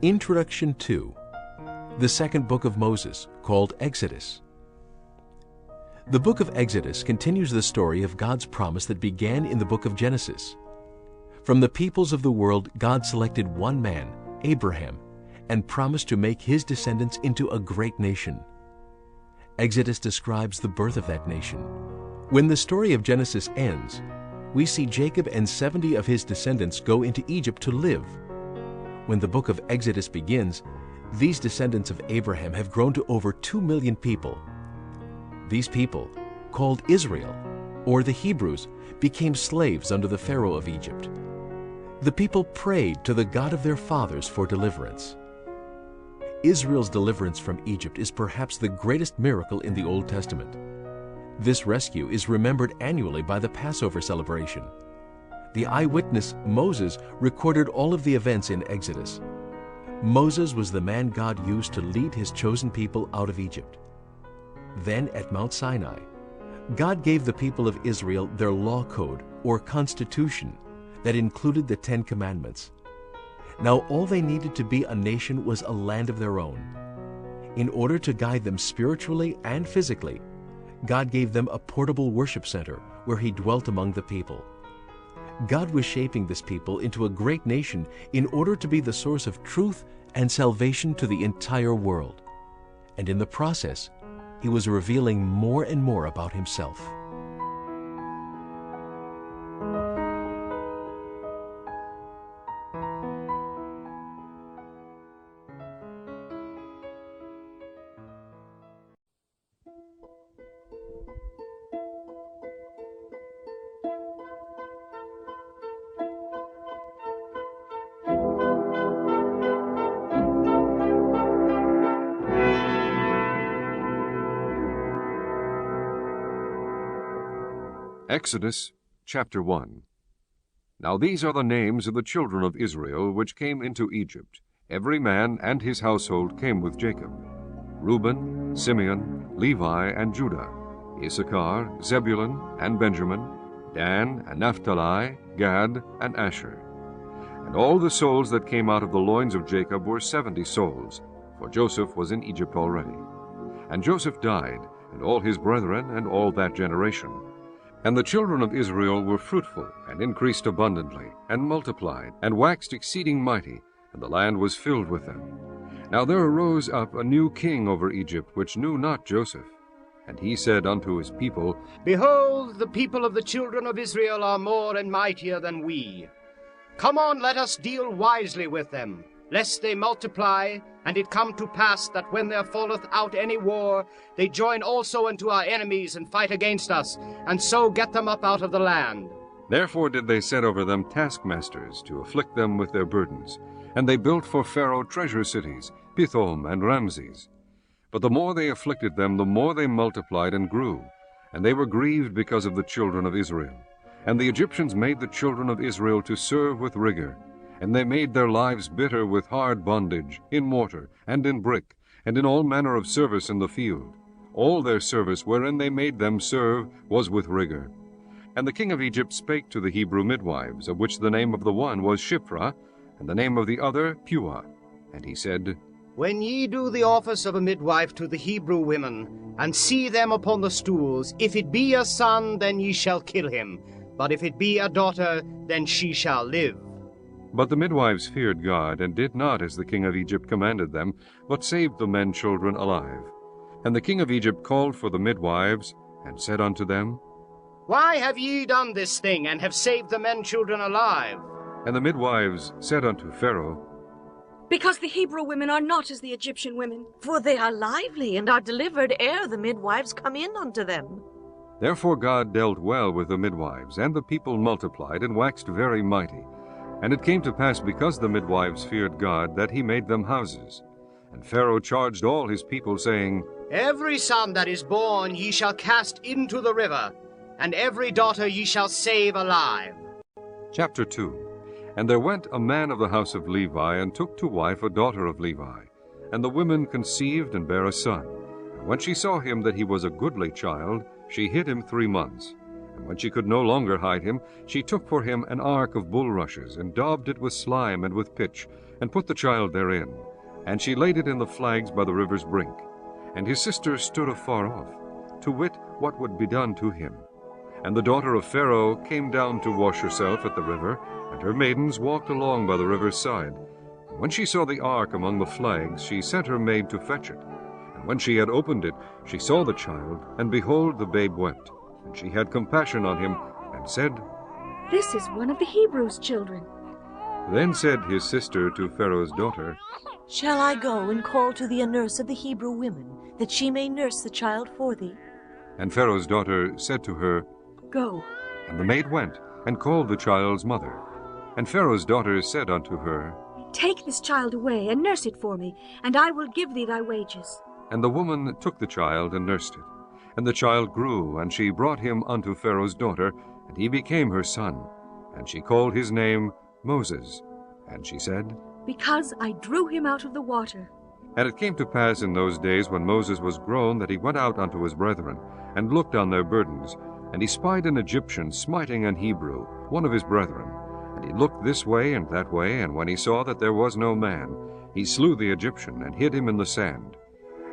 Introduction to the second book of Moses, called Exodus. The book of Exodus continues the story of God's promise that began in the book of Genesis. From the peoples of the world, God selected one man, Abraham, and promised to make his descendants into a great nation. Exodus describes the birth of that nation. When the story of Genesis ends, we see Jacob and 70 of his descendants go into Egypt to live. When the book of Exodus begins, these descendants of Abraham have grown to over 2 million people. These people, called Israel, or the Hebrews, became slaves under the Pharaoh of Egypt. The people prayed to the God of their fathers for deliverance. Israel's deliverance from Egypt is perhaps the greatest miracle in the Old Testament. This rescue is remembered annually by the Passover celebration. The eyewitness, Moses, recorded all of the events in Exodus. Moses was the man God used to lead his chosen people out of Egypt. Then at Mount Sinai, God gave the people of Israel their law code, or constitution, that included the 10 Commandments. Now all they needed to be a nation was a land of their own. In order to guide them spiritually and physically, God gave them a portable worship center where He dwelt among the people. God was shaping this people into a great nation in order to be the source of truth and salvation to the entire world. And in the process, He was revealing more and more about Himself. Exodus chapter 1. Now these are the names of the children of Israel which came into Egypt. Every man and his household came with Jacob: Reuben, Simeon, Levi, and Judah, Issachar, Zebulun, and Benjamin, Dan, and Naphtali, Gad, and Asher. And all the souls that came out of the loins of Jacob were 70 souls, for Joseph was in Egypt already. And Joseph died, and all his brethren, and all that generation. And the children of Israel were fruitful, and increased abundantly, and multiplied, and waxed exceeding mighty, and the land was filled with them. Now there arose up a new king over Egypt, which knew not Joseph. And he said unto his people, Behold, the people of the children of Israel are more and mightier than we. Come on, let us deal wisely with them, lest they multiply, and it come to pass that when there falleth out any war, they join also unto our enemies and fight against us, and so get them up out of the land. Therefore did they set over them taskmasters, to afflict them with their burdens. And they built for Pharaoh treasure cities, Pithom and Ramses. But the more they afflicted them, the more they multiplied and grew. And they were grieved because of the children of Israel. And the Egyptians made the children of Israel to serve with rigor. And they made their lives bitter with hard bondage, in mortar, and in brick, and in all manner of service in the field. All their service wherein they made them serve was with rigor. And the king of Egypt spake to the Hebrew midwives, of which the name of the one was Shiphrah, and the name of the other Puah. And he said, When ye do the office of a midwife to the Hebrew women, and see them upon the stools, if it be a son, then ye shall kill him, but if it be a daughter, then she shall live. But the midwives feared God, and did not as the king of Egypt commanded them, but saved the men children alive. And the king of Egypt called for the midwives, and said unto them, Why have ye done this thing, and have saved the men children alive? And the midwives said unto Pharaoh, Because the Hebrew women are not as the Egyptian women. For they are lively, and are delivered ere the midwives come in unto them. Therefore God dealt well with the midwives, and the people multiplied, and waxed very mighty. And it came to pass, because the midwives feared God, that he made them houses. And Pharaoh charged all his people, saying, Every son that is born ye shall cast into the river, and every daughter ye shall save alive. Chapter 2. And there went a man of the house of Levi, and took to wife a daughter of Levi. And the women conceived and bare a son. when she saw him that he was a goodly child, she hid him 3 months. And when she could no longer hide him, she took for him an ark of bulrushes, and daubed it with slime and with pitch, and put the child therein. And she laid it in the flags by the river's brink. And his sisters stood afar off, to wit what would be done to him. And the daughter of Pharaoh came down to wash herself at the river, and her maidens walked along by the river's side. And when she saw the ark among the flags, she sent her maid to fetch it. And when she had opened it, she saw the child, and behold, the babe wept. And she had compassion on him, and said, This is one of the Hebrews' children. Then said his sister to Pharaoh's daughter, Shall I go and call to thee a nurse of the Hebrew women, that she may nurse the child for thee? And Pharaoh's daughter said to her, Go. And the maid went, and called the child's mother. And Pharaoh's daughter said unto her, Take this child away, and nurse it for me, and I will give thee thy wages. And the woman took the child, and nursed it. And the child grew, and she brought him unto Pharaoh's daughter, and he became her son. And she called his name Moses. And she said, Because I drew him out of the water. And it came to pass in those days, when Moses was grown, that he went out unto his brethren, and looked on their burdens. And he spied an Egyptian smiting an Hebrew, one of his brethren. And he looked this way and that way, and when he saw that there was no man, he slew the Egyptian, and hid him in the sand.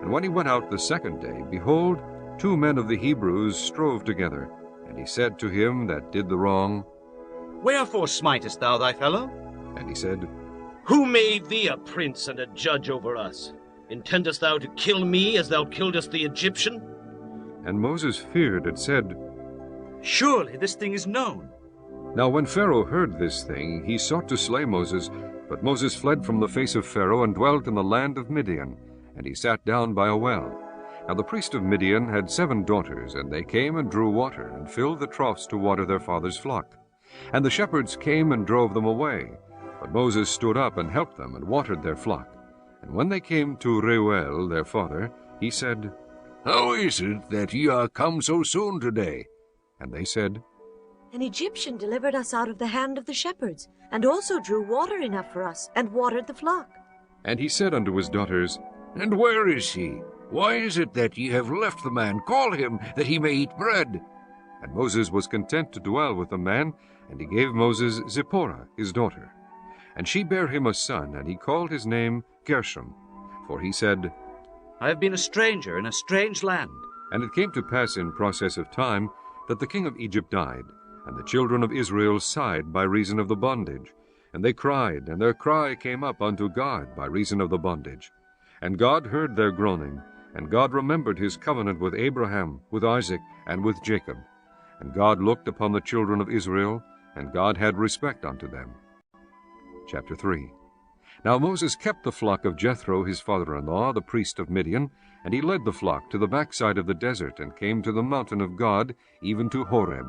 And when he went out the second day, behold, 2 men of the Hebrews strove together. And he said to him that did the wrong, Wherefore smitest thou thy fellow? And he said, Who made thee a prince and a judge over us? Intendest thou to kill me as thou killedst the Egyptian? And Moses feared, and said, Surely this thing is known. Now when Pharaoh heard this thing, he sought to slay Moses. But Moses fled from the face of Pharaoh, and dwelt in the land of Midian. And he sat down by a well. Now the priest of Midian had 7 daughters, and they came and drew water, and filled the troughs to water their father's flock. And the shepherds came and drove them away. But Moses stood up and helped them, and watered their flock. And when they came to Reuel their father, he said, How is it that ye are come so soon today? And they said, An Egyptian delivered us out of the hand of the shepherds, and also drew water enough for us, and watered the flock. And he said unto his daughters, And where is he? Why is it that ye have left the man? Call him, that he may eat bread. And Moses was content to dwell with the man, and he gave Moses Zipporah his daughter. And she bare him a son, and he called his name Gershom. For he said, I have been a stranger in a strange land. And it came to pass in process of time, that the king of Egypt died, and the children of Israel sighed by reason of the bondage. And they cried, and their cry came up unto God by reason of the bondage. And God heard their groaning, and God remembered his covenant with Abraham, with Isaac, and with Jacob. And God looked upon the children of Israel, and God had respect unto them. Chapter 3. Now Moses kept the flock of Jethro his father-in-law, the priest of Midian, and he led the flock to the backside of the desert, and came to the mountain of God, even to Horeb.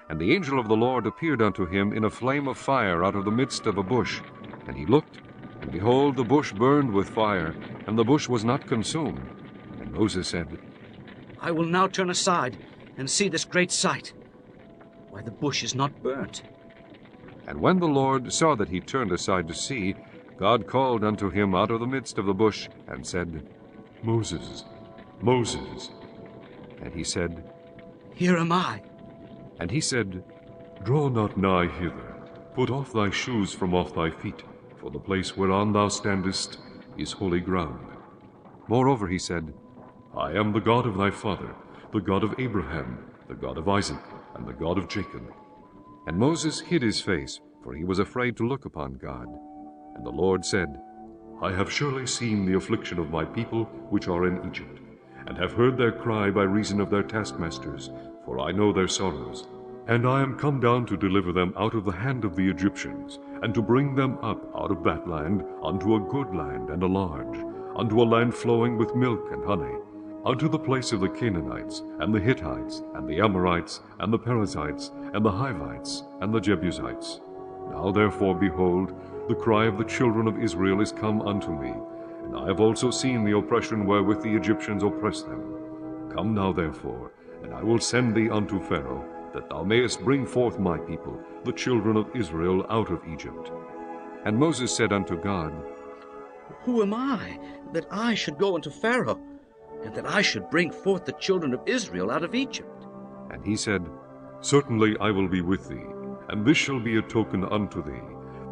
And the angel of the Lord appeared unto him in a flame of fire out of the midst of a bush. And he looked, and behold, the bush burned with fire, and the bush was not consumed. And Moses said, I will now turn aside, and see this great sight, why the bush is not burnt. And when the Lord saw that he turned aside to see, God called unto him out of the midst of the bush, and said, Moses, Moses. And he said, Here am I. And he said, Draw not nigh hither, put off thy shoes from off thy feet, for the place whereon thou standest is holy ground. Moreover he said, I am the God of thy father, the God of Abraham, the God of Isaac, and the God of Jacob. And Moses hid his face, for he was afraid to look upon God. And the Lord said, I have surely seen the affliction of my people which are in Egypt, and have heard their cry by reason of their taskmasters, for I know their sorrows. And I am come down to deliver them out of the hand of the Egyptians, and to bring them up out of that land unto a good land and a large, unto a land flowing with milk and honey, unto the place of the Canaanites, and the Hittites, and the Amorites, and the Perizzites, and the Hivites, and the Jebusites. Now therefore, behold, the cry of the children of Israel is come unto me, and I have also seen the oppression wherewith the Egyptians oppress them. Come now therefore, and I will send thee unto Pharaoh, that thou mayest bring forth my people, the children of Israel, out of Egypt. And Moses said unto God, Who am I, that I should go unto Pharaoh? and that I should bring forth the children of Israel out of Egypt. And he said, Certainly I will be with thee, and this shall be a token unto thee,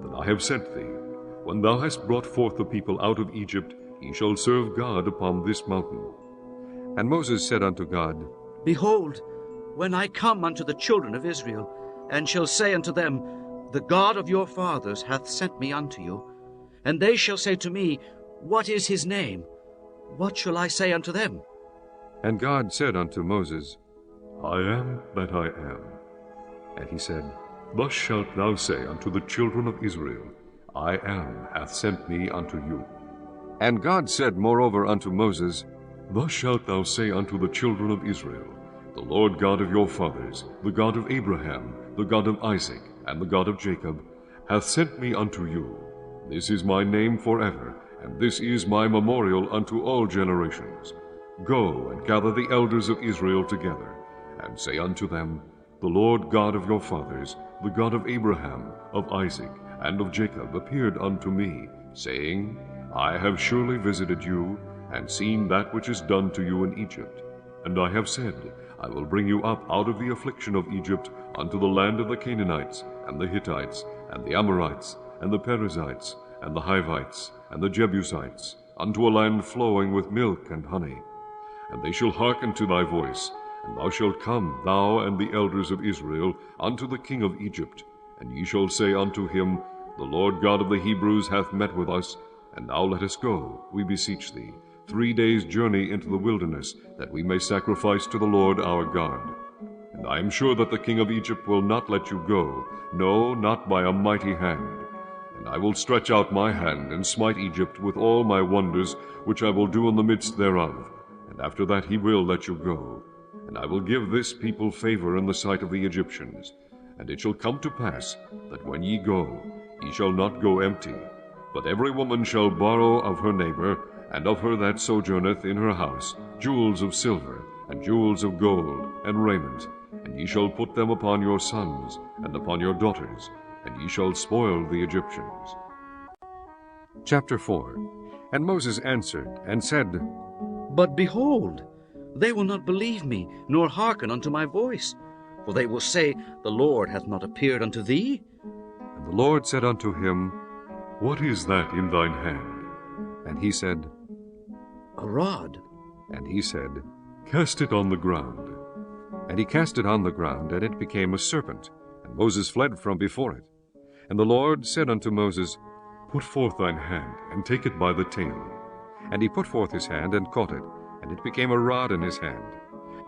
that I have sent thee. When thou hast brought forth the people out of Egypt, ye shall serve God upon this mountain. And Moses said unto God, Behold, when I come unto the children of Israel, and shall say unto them, The God of your fathers hath sent me unto you, and they shall say to me, What is his name? What shall I say unto them? And God said unto Moses, I am that I am. And he said, Thus shalt thou say unto the children of Israel, I am hath sent me unto you. And God said moreover unto Moses, Thus shalt thou say unto the children of Israel, The Lord God of your fathers, the God of Abraham, the God of Isaac, and the God of Jacob, hath sent me unto you. This is my name forever, and this is my memorial unto all generations. Go and gather the elders of Israel together, and say unto them, The Lord God of your fathers, the God of Abraham, of Isaac, and of Jacob, appeared unto me, saying, I have surely visited you, and seen that which is done to you in Egypt. And I have said, I will bring you up out of the affliction of Egypt unto the land of the Canaanites, and the Hittites, and the Amorites, and the Perizzites, and the Hivites, and the Jebusites, unto a land flowing with milk and honey. And they shall hearken to thy voice, and thou shalt come, thou and the elders of Israel, unto the king of Egypt, and ye shall say unto him, The Lord God of the Hebrews hath met with us, and now let us go, we beseech thee, 3 days' journey into the wilderness, that we may sacrifice to the Lord our God. And I am sure that the king of Egypt will not let you go, no, not by a mighty hand. And I will stretch out my hand, and smite Egypt with all my wonders, which I will do in the midst thereof. And after that he will let you go. And I will give this people favor in the sight of the Egyptians. And it shall come to pass, that when ye go, ye shall not go empty, but every woman shall borrow of her neighbor, and of her that sojourneth in her house, jewels of silver, and jewels of gold, and raiment, and ye shall put them upon your sons, and upon your daughters, and ye shall spoil the Egyptians. Chapter 4. And Moses answered, and said, But behold, they will not believe me, nor hearken unto my voice. For they will say, The Lord hath not appeared unto thee. And the Lord said unto him, What is that in thine hand? And he said, A rod. And he said, Cast it on the ground. And he cast it on the ground, and it became a serpent, and Moses fled from before it. And the Lord said unto Moses, Put forth thine hand, and take it by the tail. And he put forth his hand, and caught it, and it became a rod in his hand,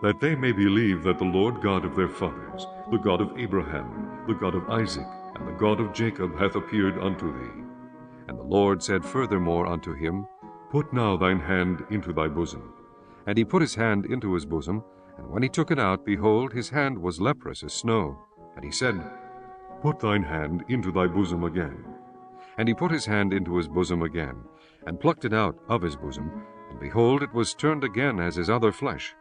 that they may believe that the Lord God of their fathers, the God of Abraham, the God of Isaac, and the God of Jacob hath appeared unto thee. And the Lord said furthermore unto him, Put now thine hand into thy bosom. And he put his hand into his bosom, and when he took it out, behold, his hand was leprous as snow. And he said, Put thine hand into thy bosom again. And he put his hand into his bosom again, and plucked it out of his bosom, and behold, it was turned again as his other flesh.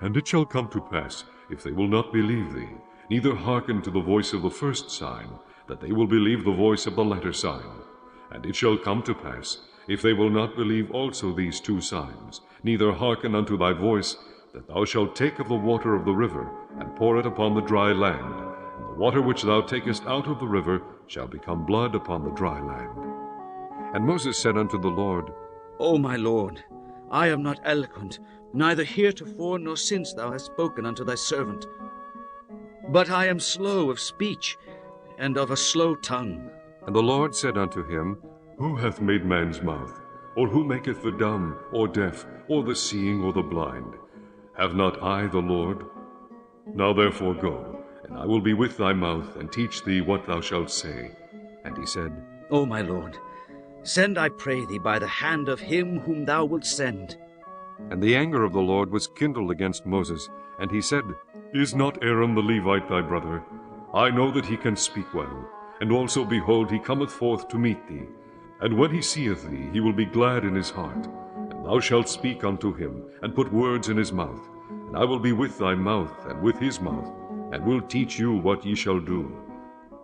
And it shall come to pass, if they will not believe thee, neither hearken to the voice of the first sign, that they will believe the voice of the latter sign. And it shall come to pass, if they will not believe also these 2 signs, neither hearken unto thy voice, that thou shalt take of the water of the river, and pour it upon the dry land, and the water which thou takest out of the river shall become blood upon the dry land. And Moses said unto the Lord, O my Lord, I am not eloquent, neither heretofore nor since thou hast spoken unto thy servant. But I am slow of speech, and of a slow tongue. And the Lord said unto him, Who hath made man's mouth? Or who maketh the dumb, or deaf, or the seeing, or the blind? Have not I the Lord? Now therefore go, and I will be with thy mouth, and teach thee what thou shalt say. And he said, O my Lord, send, I pray thee, by the hand of him whom thou wilt send. And the anger of the Lord was kindled against Moses, and he said, Is not Aaron the Levite thy brother? I know that he can speak well, and also, behold, he cometh forth to meet thee. And when he seeth thee, he will be glad in his heart. And thou shalt speak unto him, and put words in his mouth. And I will be with thy mouth, and with his mouth, and will teach you what ye shall do.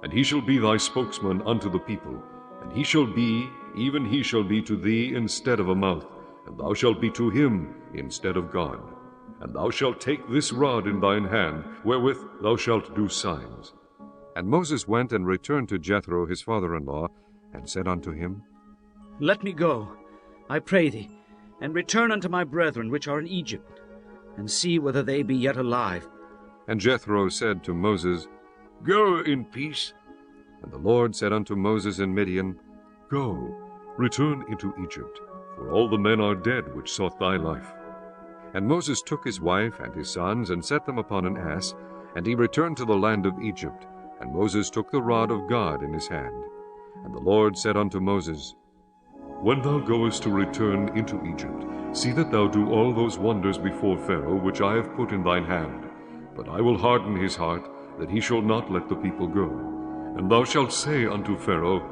And he shall be thy spokesman unto the people, and he shall be, even he shall be to thee instead of a mouth, and thou shalt be to him instead of God. And thou shalt take this rod in thine hand, wherewith thou shalt do signs. And Moses went and returned to Jethro his father-in-law, and said unto him, Let me go, I pray thee, and return unto my brethren which are in Egypt, and see whether they be yet alive. And Jethro said to Moses, Go in peace. And the Lord said unto Moses in Midian, Go, return into Egypt, for all the men are dead which sought thy life. And Moses took his wife and his sons, and set them upon an ass, and he returned to the land of Egypt. And Moses took the rod of God in his hand. And the Lord said unto Moses, When thou goest to return into Egypt, see that thou do all those wonders before Pharaoh, which I have put in thine hand. But I will harden his heart, that he shall not let the people go. And thou shalt say unto Pharaoh,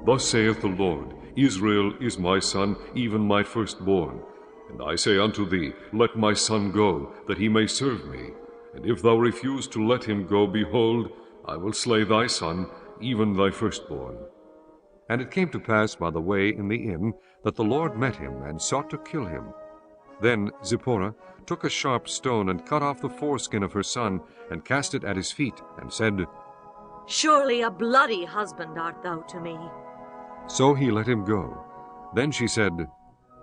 Thus saith the Lord, Israel is my son, even my firstborn. And I say unto thee, Let my son go, that he may serve me. And if thou refuse to let him go, behold, I will slay thy son, even thy firstborn. And it came to pass by the way in the inn, that the Lord met him, and sought to kill him. Then Zipporah took a sharp stone, and cut off the foreskin of her son, and cast it at his feet, and said, Surely a bloody husband art thou to me. So he let him go. Then she said,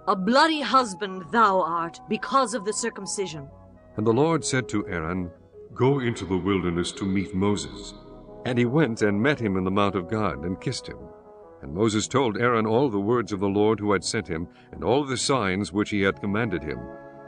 A bloody husband thou art, because of the circumcision. And the Lord said to Aaron, Go into the wilderness to meet Moses. And he went and met him in the mount of God, and kissed him. And Moses told Aaron all the words of the Lord who had sent him, and all the signs which he had commanded him.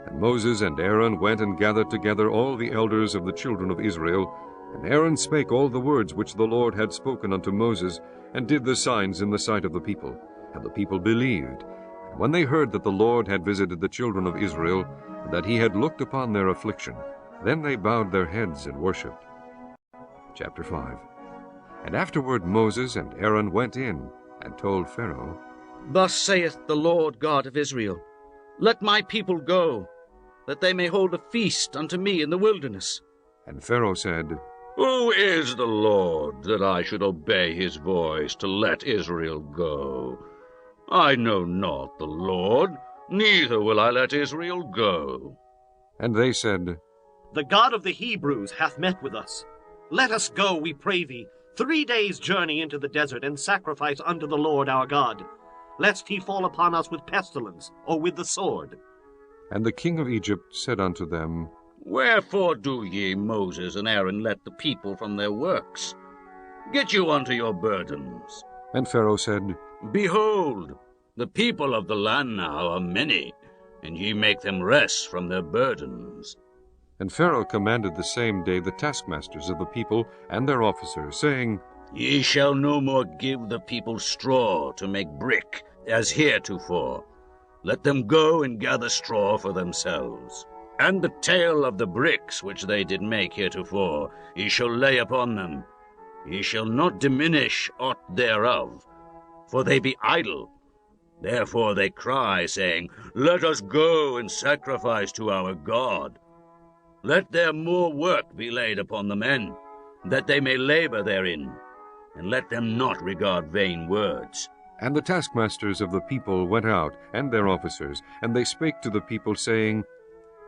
And Moses and Aaron went and gathered together all the elders of the children of Israel. And Aaron spake all the words which the Lord had spoken unto Moses, and did the signs in the sight of the people. And the people believed. And when they heard that the Lord had visited the children of Israel, and that he had looked upon their affliction, then they bowed their heads and worshipped. Chapter 5. And afterward Moses and Aaron went in, and told Pharaoh, Thus saith the Lord God of Israel, Let my people go, that they may hold a feast unto me in the wilderness. And Pharaoh said, Who is the Lord, that I should obey his voice to let Israel go? I know not the Lord, neither will I let Israel go. And they said, The God of the Hebrews hath met with us. Let us go, we pray thee, 3 days' journey into the desert, and sacrifice unto the Lord our God, lest he fall upon us with pestilence, or with the sword. And the king of Egypt said unto them, Wherefore do ye, Moses and Aaron, let the people from their works? Get you unto your burdens. And Pharaoh said, Behold, the people of the land now are many, and ye make them rest from their burdens. And Pharaoh commanded the same day the taskmasters of the people and their officers, saying, Ye shall no more give the people straw to make brick, as heretofore. Let them go and gather straw for themselves. And the tale of the bricks which they did make heretofore ye shall lay upon them. Ye shall not diminish aught thereof, for they be idle. Therefore they cry, saying, Let us go and sacrifice to our God. Let their more work be laid upon the men, that they may labor therein, and let them not regard vain words. And the taskmasters of the people went out, and their officers, and they spake to the people, saying,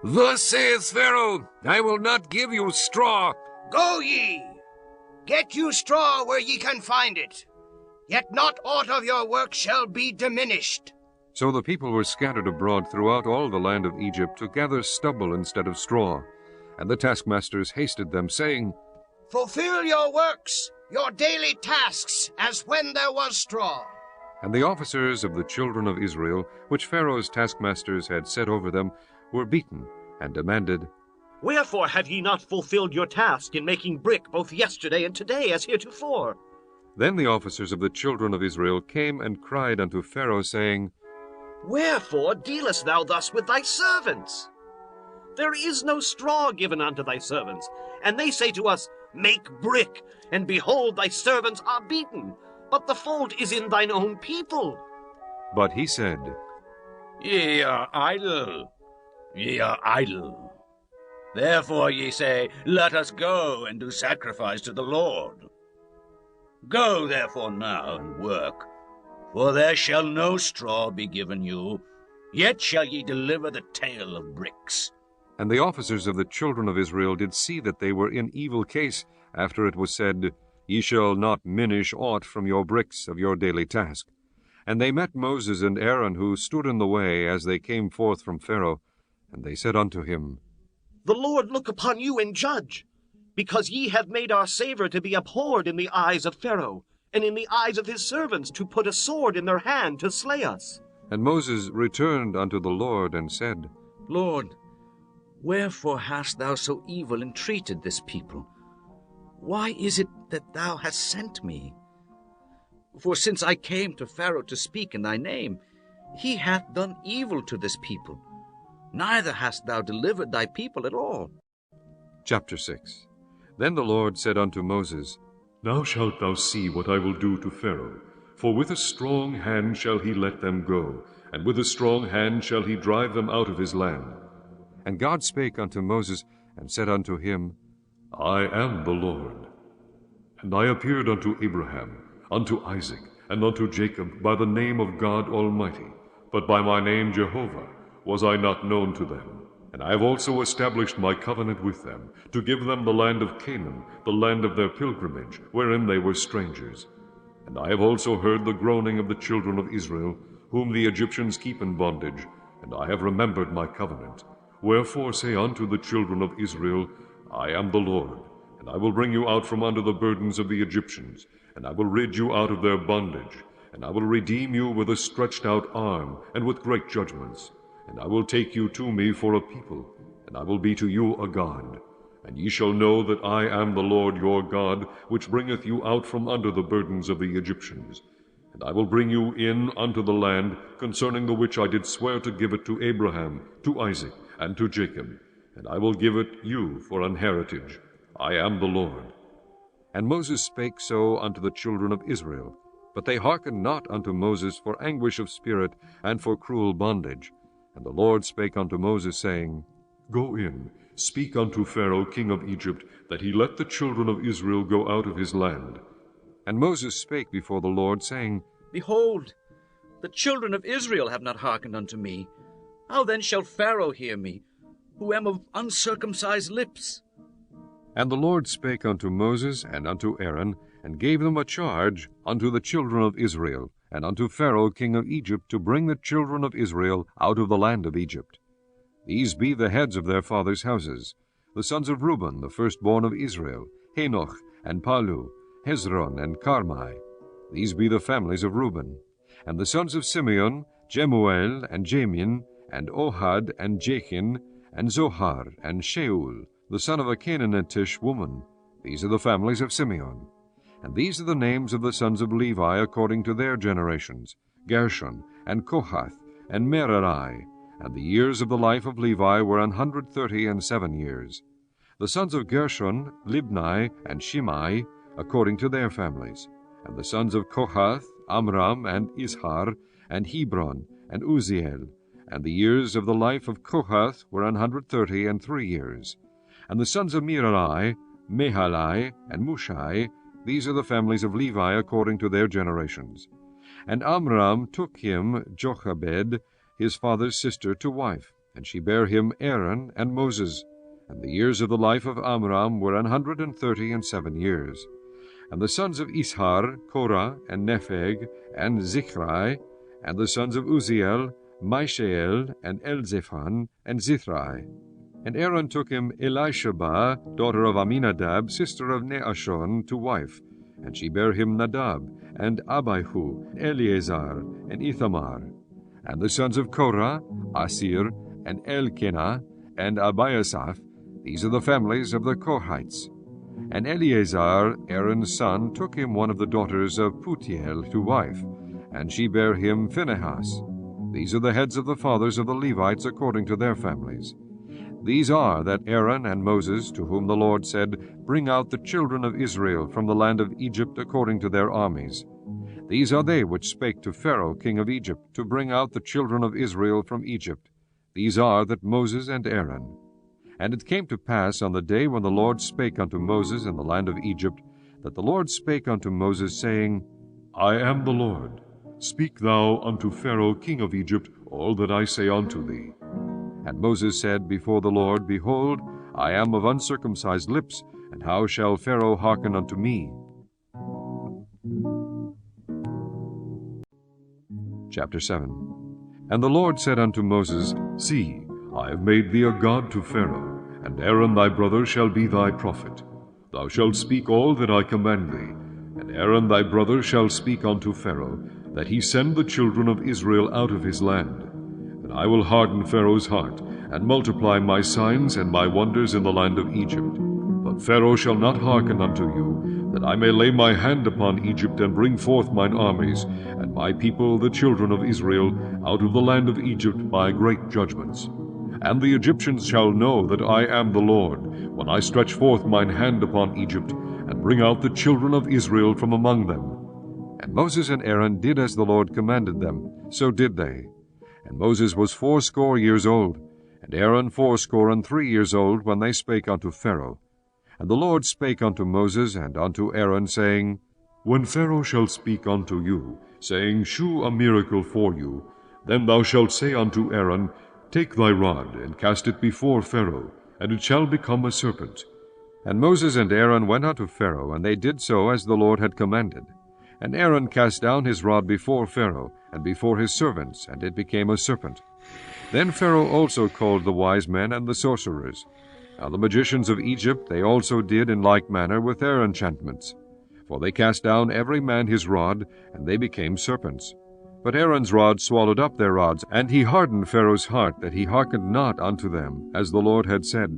Thus saith Pharaoh, I will not give you straw. Go ye, get you straw where ye can find it, yet not aught of your work shall be diminished. So the people were scattered abroad throughout all the land of Egypt to gather stubble instead of straw. And the taskmasters hasted them, saying, Fulfill your works, your daily tasks, as when there was straw. And the officers of the children of Israel, which Pharaoh's taskmasters had set over them, were beaten, and demanded, Wherefore have ye not fulfilled your task in making brick both yesterday and today, as heretofore? Then the officers of the children of Israel came and cried unto Pharaoh, saying, Wherefore dealest thou thus with thy servants? There is no straw given unto thy servants. And they say to us, Make brick, and behold, thy servants are beaten. But the fault is in thine own people. But he said, Ye are idle, ye are idle. Therefore ye say, Let us go and do sacrifice to the Lord. Go therefore now and work, for there shall no straw be given you, Yet shall ye deliver the tale of bricks. And the officers of the children of Israel did see that they were in evil case, after it was said, Ye shall not minish aught from your bricks of your daily task. And they met Moses and Aaron, who stood in the way as they came forth from Pharaoh. And they said unto him, The Lord look upon you and judge, because ye have made our savor to be abhorred in the eyes of Pharaoh, and in the eyes of his servants, to put a sword in their hand to slay us. And Moses returned unto the Lord, and said, Lord, wherefore hast thou so evil entreated this people? Why is it that thou hast sent me? For since I came to Pharaoh to speak in thy name, he hath done evil to this people. Neither hast thou delivered thy people at all. Chapter 6. Then the Lord said unto Moses, Now shalt thou see what I will do to Pharaoh. For with a strong hand shall he let them go, and with a strong hand shall he drive them out of his land. And God spake unto Moses, and said unto him, I am the Lord. And I appeared unto Abraham, unto Isaac, and unto Jacob by the name of God Almighty, but by my name Jehovah was I not known to them. And I have also established my covenant with them, to give them the land of Canaan, the land of their pilgrimage, wherein they were strangers. And I have also heard the groaning of the children of Israel, whom the Egyptians keep in bondage, and I have remembered my covenant. Wherefore say unto the children of Israel, I am the Lord, and I will bring you out from under the burdens of the Egyptians, and I will rid you out of their bondage, and I will redeem you with a stretched out arm, and with great judgments. And I will take you to me for a people, and I will be to you a God. And ye shall know that I am the Lord your God, which bringeth you out from under the burdens of the Egyptians. And I will bring you in unto the land, concerning the which I did swear to give it to Abraham, to Isaac, and to Jacob. And I will give it you for an heritage. I am the Lord. And Moses spake so unto the children of Israel. But they hearkened not unto Moses for anguish of spirit, and for cruel bondage. And the Lord spake unto Moses, saying, Go in, speak unto Pharaoh king of Egypt, that he let the children of Israel go out of his land. And Moses spake before the Lord, saying, Behold, the children of Israel have not hearkened unto me. How then shall Pharaoh hear me, who am of uncircumcised lips? And the Lord spake unto Moses and unto Aaron, and gave them a charge unto the children of Israel, and unto Pharaoh king of Egypt, to bring the children of Israel out of the land of Egypt. These be the heads of their fathers' houses: the sons of Reuben, the firstborn of Israel, Henoch, and Palu, Hezron, and Carmi. These be the families of Reuben. And the sons of Simeon, Jemuel, and Jamin, and Ohad, and Jachin, and Zohar, and Shaul, the son of a Canaanitish woman. These are the families of Simeon. And these are the names of the sons of Levi according to their generations: Gershon, and Kohath, and Merari. And the years of the life of Levi were 137 years. The sons of Gershon, Libni, and Shimei, according to their families. And the sons of Kohath, Amram, and Ishar, and Hebron, and Uzziel. And the years of the life of Kohath were 133 years. And the sons of Merari, Mahali, and Mushai. These are the families of Levi according to their generations. And Amram took him Jochebed, his father's sister, to wife, and she bare him Aaron and Moses. And the years of the life of Amram were 137 years. And the sons of Ishar, Korah, and Nepheg, and Zichri. And the sons of Uzziel, Mishael, and Elzaphan, and Zithri. And Aaron took him Elisheba, daughter of Aminadab, sister of Neashon, to wife, and she bare him Nadab, and Abihu, Eleazar, and Ithamar. And the sons of Korah, Asir, and Elkanah, and Abiasaph. These are the families of the Korhites. And Eleazar, Aaron's son, took him one of the daughters of Putiel to wife, and she bare him Phinehas. These are the heads of the fathers of the Levites according to their families. These are that Aaron and Moses, to whom the Lord said, Bring out the children of Israel from the land of Egypt according to their armies. These are they which spake to Pharaoh king of Egypt, to bring out the children of Israel from Egypt. These are that Moses and Aaron. And it came to pass on the day when the Lord spake unto Moses in the land of Egypt, that the Lord spake unto Moses, saying, I am the Lord. Speak thou unto Pharaoh king of Egypt all that I say unto thee. And Moses said before the Lord, Behold, I am of uncircumcised lips, and how shall Pharaoh hearken unto me? Chapter 7. And the Lord said unto Moses, See, I have made thee a god to Pharaoh, and Aaron thy brother shall be thy prophet. Thou shalt speak all that I command thee, and Aaron thy brother shall speak unto Pharaoh, that he send the children of Israel out of his land. And I will harden Pharaoh's heart, and multiply my signs and my wonders in the land of Egypt. But Pharaoh shall not hearken unto you, that I may lay my hand upon Egypt, and bring forth mine armies, and my people the children of Israel, out of the land of Egypt by great judgments. And the Egyptians shall know that I am the Lord, when I stretch forth mine hand upon Egypt, and bring out the children of Israel from among them. And Moses and Aaron did as the Lord commanded them, so did they. And Moses was 80 years old, and Aaron 83 years old, when they spake unto Pharaoh. And the Lord spake unto Moses and unto Aaron, saying, When Pharaoh shall speak unto you, saying, Shew a miracle for you, then thou shalt say unto Aaron, Take thy rod, and cast it before Pharaoh, and it shall become a serpent. And Moses and Aaron went unto Pharaoh, and they did so as the Lord had commanded. And Aaron cast down his rod before Pharaoh, and before his servants, and it became a serpent. Then Pharaoh also called the wise men and the sorcerers. Now the magicians of Egypt they also did in like manner with their enchantments. For they cast down every man his rod, and they became serpents. But Aaron's rod swallowed up their rods, and he hardened Pharaoh's heart, that he hearkened not unto them, as the Lord had said.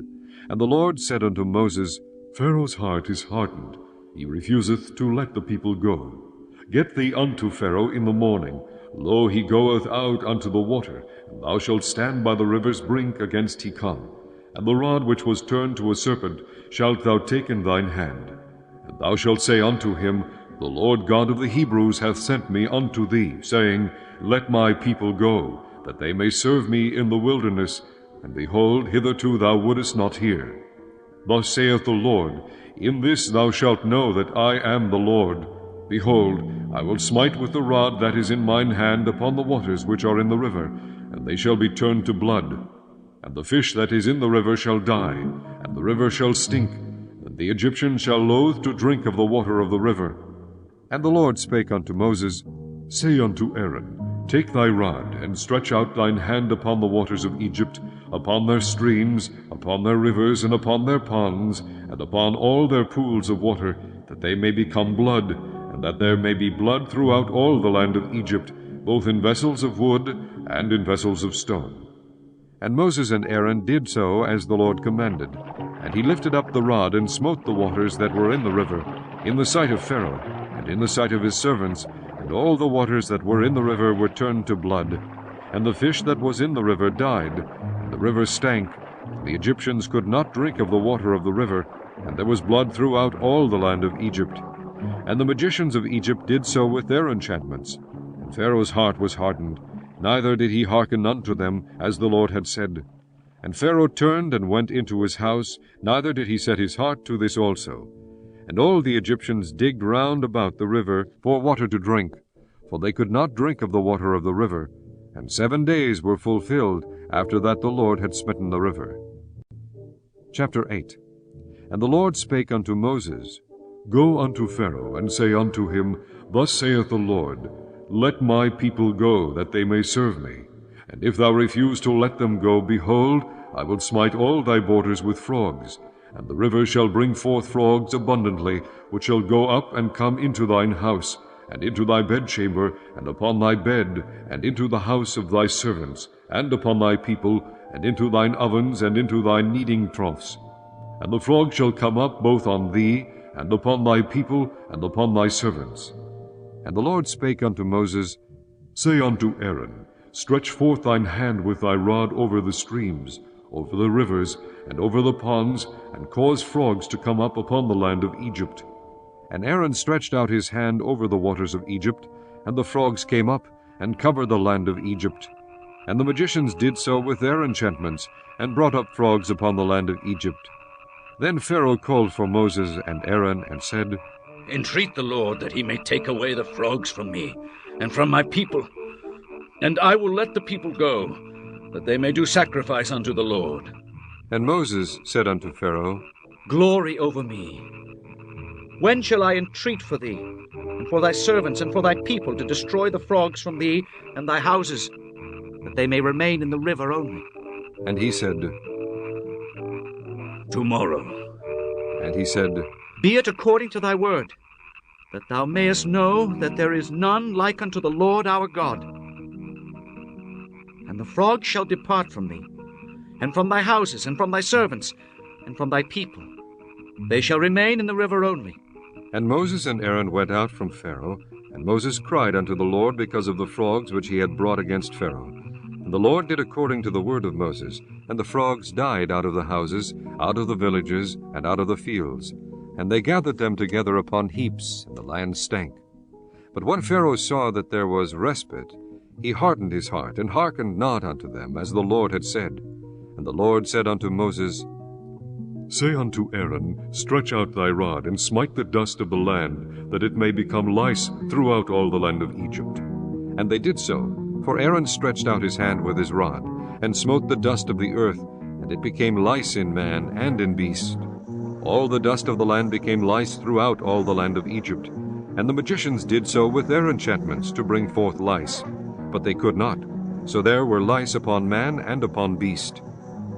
And the Lord said unto Moses, Pharaoh's heart is hardened, he refuseth to let the people go. Get thee unto Pharaoh in the morning. Lo, he goeth out unto the water, and thou shalt stand by the river's brink against he come. And the rod which was turned to a serpent shalt thou take in thine hand. And thou shalt say unto him, The Lord God of the Hebrews hath sent me unto thee, saying, Let my people go, that they may serve me in the wilderness. And behold, hitherto thou wouldest not hear. Thus saith the Lord, In this thou shalt know that I am the Lord. Behold, I will smite with the rod that is in mine hand upon the waters which are in the river, and they shall be turned to blood. And the fish that is in the river shall die, and the river shall stink, and the Egyptians shall loathe to drink of the water of the river. And the Lord spake unto Moses, Say unto Aaron, Take thy rod, and stretch out thine hand upon the waters of Egypt, upon their streams, upon their rivers, and upon their ponds, and upon all their pools of water, that they may become blood, and that there may be blood throughout all the land of Egypt, both in vessels of wood and in vessels of stone. And Moses and Aaron did so as the Lord commanded. And he lifted up the rod, and smote the waters that were in the river, in the sight of Pharaoh, and in the sight of his servants, and all the waters that were in the river were turned to blood. And the fish that was in the river died, and the river stank. The Egyptians could not drink of the water of the river, and there was blood throughout all the land of Egypt. And the magicians of Egypt did so with their enchantments. And Pharaoh's heart was hardened, neither did he hearken unto them, as the Lord had said. And Pharaoh turned and went into his house, neither did he set his heart to this also. And all the Egyptians digged round about the river for water to drink, for they could not drink of the water of the river. And 7 days were fulfilled after that the Lord had smitten the river. Chapter 8. And the Lord spake unto Moses, Go unto Pharaoh, and say unto him, Thus saith the Lord, Let my people go, that they may serve me. And if thou refuse to let them go, behold, I will smite all thy borders with frogs. And the river shall bring forth frogs abundantly, which shall go up and come into thine house, and into thy bedchamber, and upon thy bed, and into the house of thy servants, and upon thy people, and into thine ovens, and into thy kneading troughs. And the frog shall come up both on thee, and upon thy people, and upon thy servants. And the Lord spake unto Moses, Say unto Aaron, Stretch forth thine hand with thy rod over the streams, over the rivers, and over the ponds, and cause frogs to come up upon the land of Egypt. And Aaron stretched out his hand over the waters of Egypt, and the frogs came up, and covered the land of Egypt. And the magicians did so with their enchantments, and brought up frogs upon the land of Egypt. Then Pharaoh called for Moses and Aaron, and said, Entreat the Lord that he may take away the frogs from me, and from my people. And I will let the people go, that they may do sacrifice unto the Lord. And Moses said unto Pharaoh, Glory over me. When shall I entreat for thee, and for thy servants, and for thy people, to destroy the frogs from thee and thy houses, that they may remain in the river only? And he said, Tomorrow. And he said, Be it according to thy word, that thou mayest know that there is none like unto the Lord our God. And the frogs shall depart from thee, and from thy houses, and from thy servants, and from thy people. They shall remain in the river only. And Moses and Aaron went out from Pharaoh, and Moses cried unto the Lord because of the frogs which he had brought against Pharaoh. And the Lord did according to the word of Moses, and the frogs died out of the houses, out of the villages, and out of the fields. And they gathered them together upon heaps, and the land stank. But when Pharaoh saw that there was respite, he hardened his heart, and hearkened not unto them, as the Lord had said. And the Lord said unto Moses, Say unto Aaron, Stretch out thy rod, and smite the dust of the land, that it may become lice throughout all the land of Egypt. And they did so, for Aaron stretched out his hand with his rod, and smote the dust of the earth, and it became lice in man and in beast. All the dust of the land became lice throughout all the land of Egypt. And the magicians did so with their enchantments to bring forth lice, but they could not. So there were lice upon man and upon beast.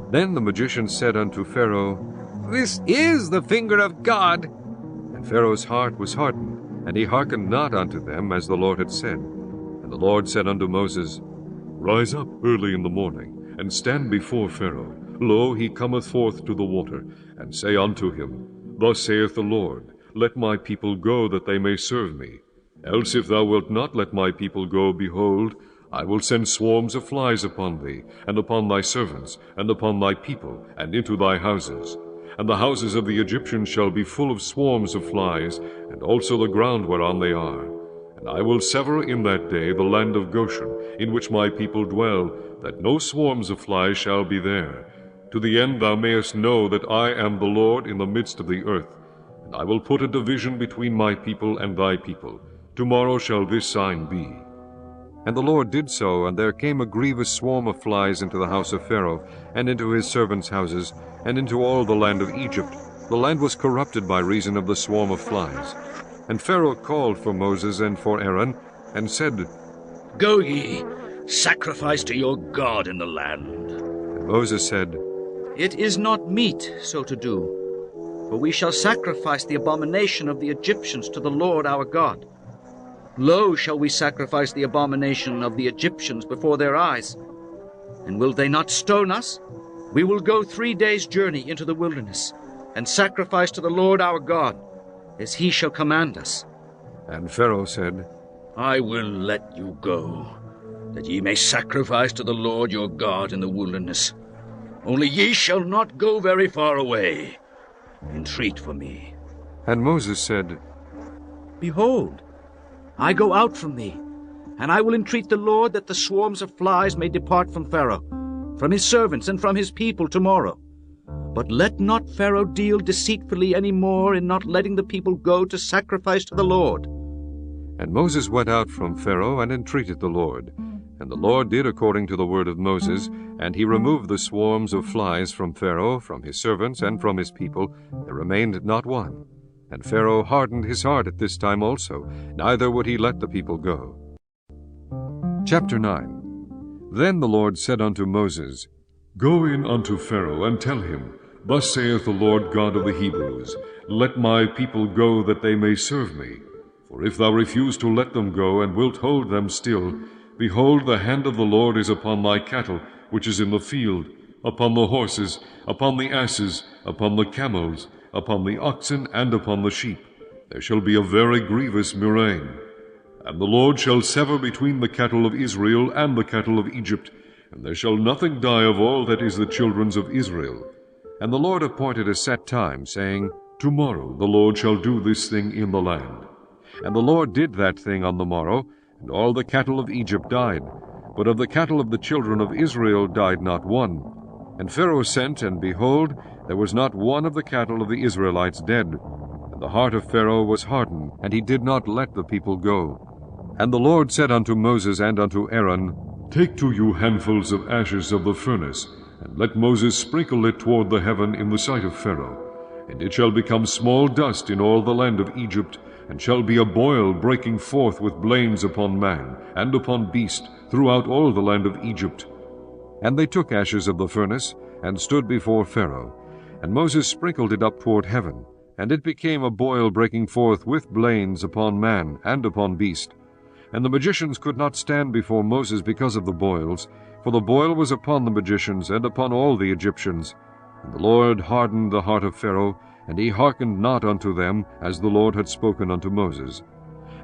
Then the magicians said unto Pharaoh, This is the finger of God. And Pharaoh's heart was hardened, and he hearkened not unto them, as the Lord had said. And the Lord said unto Moses, Rise up early in the morning, and stand before Pharaoh. Lo, he cometh forth to the water, and say unto him, Thus saith the Lord, Let my people go, that they may serve me. Else if thou wilt not let my people go, behold, I will send swarms of flies upon thee, and upon thy servants, and upon thy people, and into thy houses. And the houses of the Egyptians shall be full of swarms of flies, and also the ground whereon they are. And I will sever in that day the land of Goshen, in which my people dwell, that no swarms of flies shall be there, to the end thou mayest know that I am the Lord in the midst of the earth. And I will put a division between my people and thy people. Tomorrow shall this sign be. And the Lord did so, and there came a grievous swarm of flies into the house of Pharaoh, and into his servants' houses, and into all the land of Egypt. The land was corrupted by reason of the swarm of flies. And Pharaoh called for Moses and for Aaron, and said, Go ye, sacrifice to your God in the land. And Moses said, It is not meet so to do, for we shall sacrifice the abomination of the Egyptians to the Lord our God. Lo, shall we sacrifice the abomination of the Egyptians before their eyes? And will they not stone us? We will go 3 days' journey into the wilderness, and sacrifice to the Lord our God, as he shall command us. And Pharaoh said, I will let you go, that ye may sacrifice to the Lord your God in the wilderness. Only ye shall not go very far away. Entreat for me. And Moses said, Behold, I go out from thee, and I will entreat the Lord that the swarms of flies may depart from Pharaoh, from his servants, and from his people tomorrow. But let not Pharaoh deal deceitfully any more in not letting the people go to sacrifice to the Lord. And Moses went out from Pharaoh and entreated the Lord. And the Lord did according to the word of Moses, and he removed the swarms of flies from Pharaoh, from his servants, and from his people. There remained not one. And Pharaoh hardened his heart at this time also, neither would he let the people go. Chapter 9. Then the Lord said unto Moses, Go in unto Pharaoh, and tell him, Thus saith the Lord God of the Hebrews, Let my people go, that they may serve me. For if thou refuse to let them go, and wilt hold them still, behold, the hand of the Lord is upon thy cattle, which is in the field, upon the horses, upon the asses, upon the camels, upon the oxen, and upon the sheep. There shall be a very grievous murrain. And the Lord shall sever between the cattle of Israel and the cattle of Egypt, and there shall nothing die of all that is the children's of Israel. And the Lord appointed a set time, saying, Tomorrow the Lord shall do this thing in the land. And the Lord did that thing on the morrow, and all the cattle of Egypt died. But of the cattle of the children of Israel died not one. And Pharaoh sent, and behold, there was not one of the cattle of the Israelites dead. And the heart of Pharaoh was hardened, and he did not let the people go. And the Lord said unto Moses and unto Aaron, Take to you handfuls of ashes of the furnace, and let Moses sprinkle it toward the heaven in the sight of Pharaoh. And it shall become small dust in all the land of Egypt, and shall be a boil breaking forth with blains upon man, and upon beast, throughout all the land of Egypt. And they took ashes of the furnace, and stood before Pharaoh. And Moses sprinkled it up toward heaven, and it became a boil breaking forth with blains upon man, and upon beast. And the magicians could not stand before Moses because of the boils, for the boil was upon the magicians, and upon all the Egyptians. And the Lord hardened the heart of Pharaoh, and he hearkened not unto them, as the Lord had spoken unto Moses.